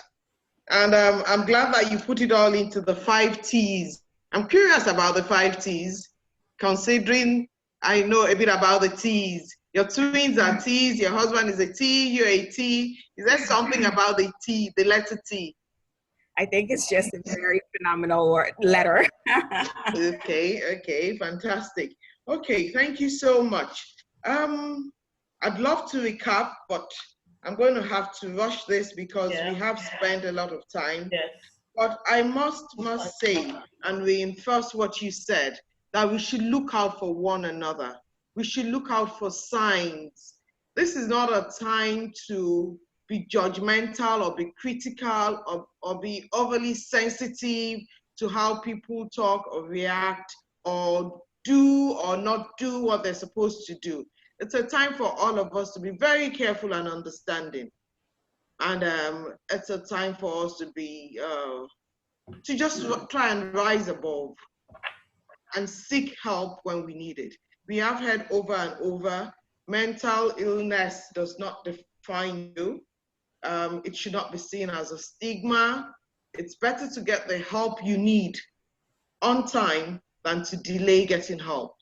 And I'm glad that you put it all into the 5 T's. I'm curious about the 5 T's, considering I know a bit about the T's. Your twins are T's, your husband is a T, you're a T. Is there something about the T, the letter T? I think it's just a very phenomenal letter. Okay, fantastic. Okay, thank you so much. I'd love to recap, but I'm going to have to rush this because we have spent a lot of time. Yes. But I must say and reinforce what you said, that we should look out for one another. We should look out for signs. This is not a time to be judgmental or be critical or be overly sensitive to how people talk or react or do or not do what they're supposed to do. It's a time for all of us to be very careful and understanding. And it's a time for us to be, to just try and rise above and seek help when we need it. We have heard over and over, mental illness does not define you. It should not be seen as a stigma. It's better to get the help you need on time than to delay getting help.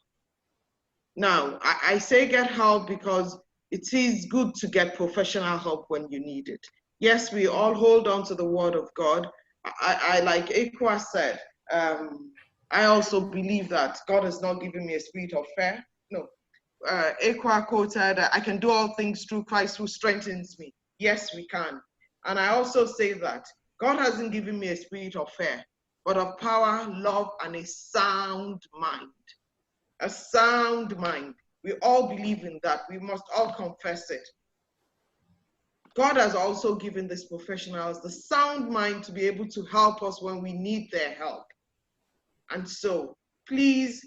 Now, I say get help because it is good to get professional help when you need it. Yes, we all hold on to the word of God. I like Ekwa said, I also believe that God has not given me a spirit of fear. No, Ekwa quoted, I can do all things through Christ who strengthens me. Yes, we can. And I also say that God hasn't given me a spirit of fear, but of power, love, and a sound mind. A sound mind. We all believe in that. We must all confess it. God has also given these professionals the sound mind to be able to help us when we need their help. And so, please,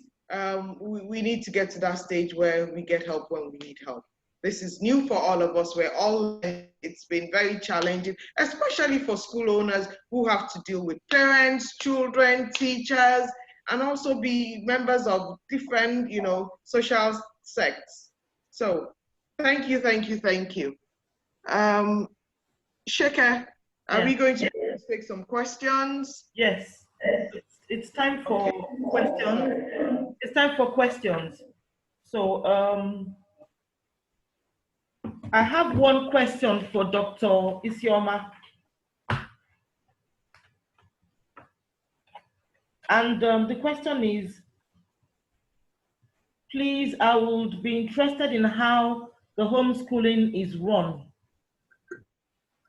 we need to get to that stage where we get help when we need help. This is new for all of us. It's been very challenging, especially for school owners who have to deal with parents, children, teachers, and also be members of different, social sects. So thank you, thank you, thank you. Sheka, are we going to take some questions? Yes, it's time for questions. It's time for questions. So I have one question for Dr. Isioma. And the question is, please, I would be interested in how the homeschooling is run.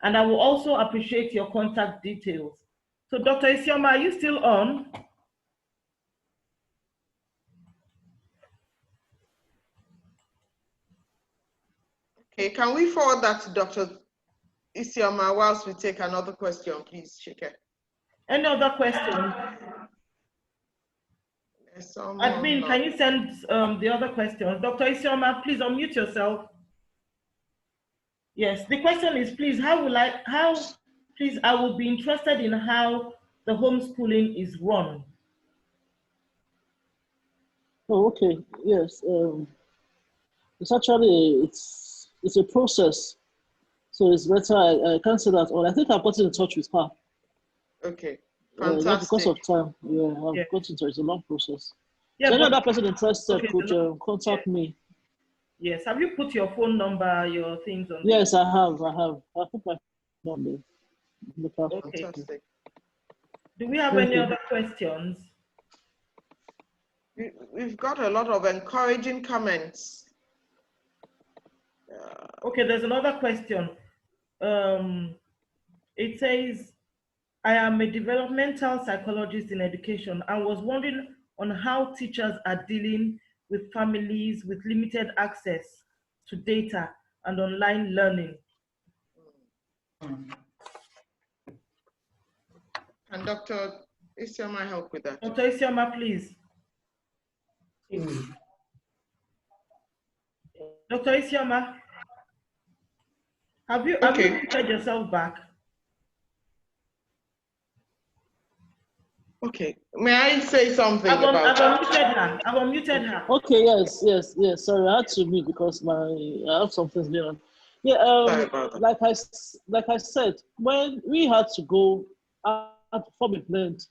And I will also appreciate your contact details. So Dr. Isioma, are you still on? Okay, can we forward that to Dr. Isioma whilst we take another question, please, Sheka? Any other questions? Admin, can you send the other questions? Dr. Isioma, please unmute yourself. Yes, the question is, please, I will be interested in how the homeschooling is run. Oh, okay. Yes. It's actually it's a process, so it's better. I can't say that all. I think I've gotten in touch with her. Okay. Fantastic. Yeah, because of time. Yeah, I've got in touch. It's a long process. Yeah, so any other person interested could contact me. Yes. Have you put your phone number, your things on? Yes, I have. I put my phone number. Okay. Fantastic. Do we have any other questions? We've got a lot of encouraging comments. Okay, there's another question. It says, I am a developmental psychologist in education and was wondering on how teachers are dealing with families with limited access to data and online learning. Can Dr. Isioma help with that? Dr. Isioma, please. Dr. Isioma, have you muted yourself back? Okay. May I say something about that? I've unmuted her. Okay, yes. Sorry, I had to mute because I have some things going on. Yeah, like I said, when we had to go out for the blend,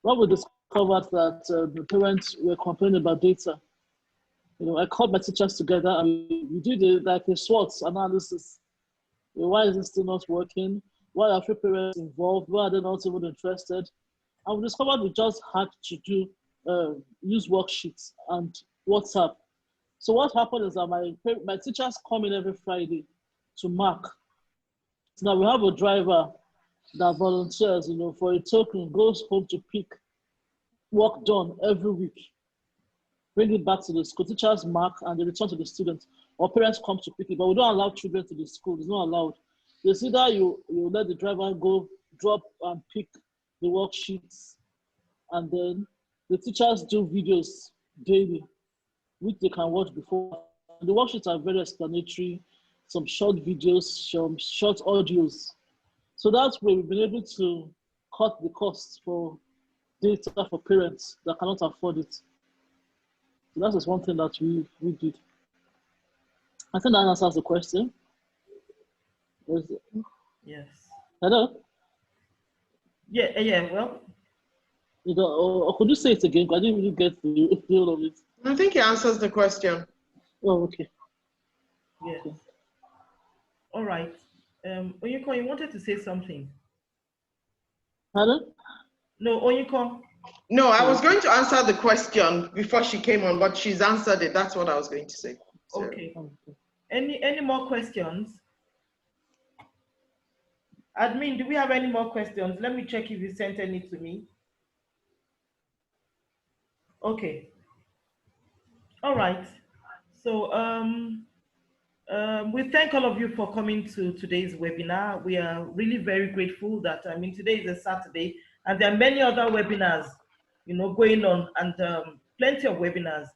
when we discovered that the parents were complaining about data, I called my teachers together and we did a SWOT analysis. Why is it still not working? Why are parents involved? Why are they not even interested? And we discovered we just had to do use worksheets and WhatsApp. So what happened is that my teachers come in every Friday to mark. So now we have a driver that volunteers, for a token, goes home to pick work done every week, bring it back to the school. Teachers mark and they return to the students, or parents come to pick it. But we don't allow children to the school. It's not allowed. It's either you let the driver go drop and pick the worksheets, and then the teachers do videos daily, which they can watch before. The worksheets are very explanatory, some short videos, some short audios. So that's where we've been able to cut the costs for data for parents that cannot afford it. So that is one thing that we did. I think that answers the question. Yes. Hello? Yeah, well. Or could you say it again? I didn't really get the feel of it. I think he answers the question. Oh, okay. Yes. Okay. All right. Onyeko, you wanted to say something? Pardon? No, Onyeko. No, I was going to answer the question before she came on, but she's answered it. That's what I was going to say. So. Okay. Any more questions? Admin, do we have any more questions? Let me check if you sent any to me. Okay. All right. So we thank all of you for coming to today's webinar. We are really very grateful that, I mean, today is a Saturday and there are many other webinars, you know, going on, and plenty of webinars,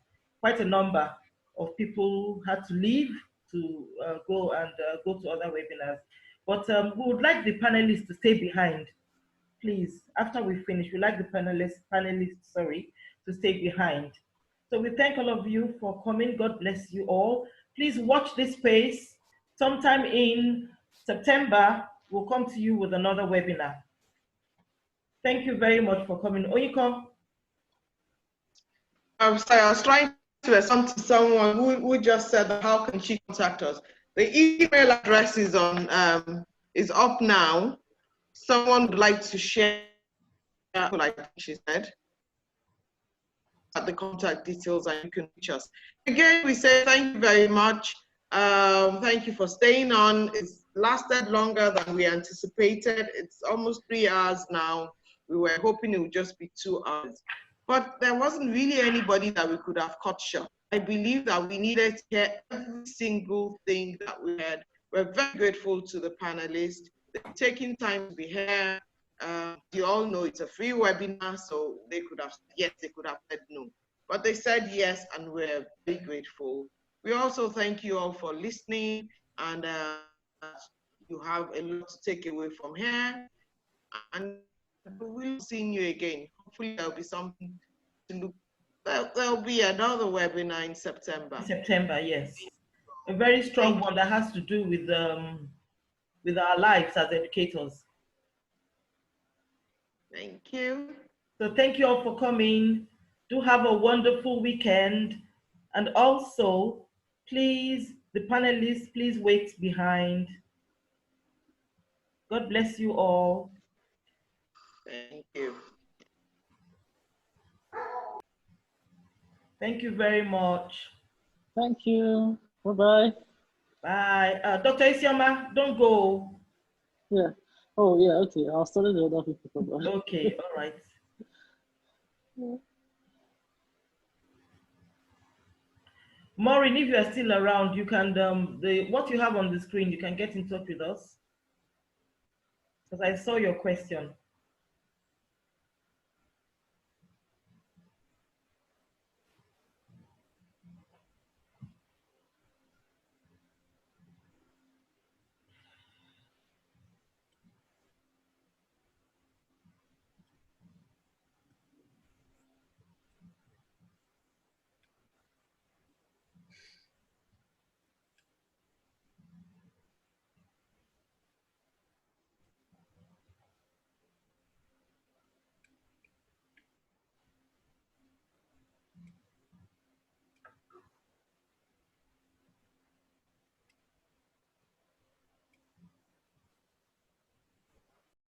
quite a number of people had to leave to go to other webinars. But we would like the panelists to stay behind, please. After we finish, we'd like the panelists, to stay behind. So we thank all of you for coming. God bless you all. Please watch this space. Sometime in September, we'll come to you with another webinar. Thank you very much for coming. Oyinko? I'm sorry, I was trying to respond to someone who just said, how can she contact us? The email address is on is up now. Someone would like to share, like she said, the contact details, and you can reach us. Again, we say thank you very much. Thank you for staying on. It's lasted longer than we anticipated. It's almost 3 hours now. We were hoping it would just be 2 hours. But there wasn't really anybody that we could have cut short. I believe that we needed to hear every single thing that we heard. We're very grateful to the panelists. They're taking time to be here. You all know it's a free webinar, so they could have said yes, they could have said no. But they said yes, and we're very grateful. We also thank you all for listening, and you have a lot to take away from here. And we'll see you again. Hopefully there'll be something to look. There'll be another webinar in September. September, yes. A very strong one that has to do with our lives as educators. Thank you. So thank you all for coming. Do have a wonderful weekend. And also, please, the panelists, please wait behind. God bless you all. Thank you. Thank you very much. Thank you. Bye-bye. Bye. Dr. Isioma, don't go. Yeah. Oh, yeah, okay. I'll start the other people. Okay, all right. Yeah. Maureen, if you are still around, you can, what you have on the screen, you can get in touch with us. Because I saw your question.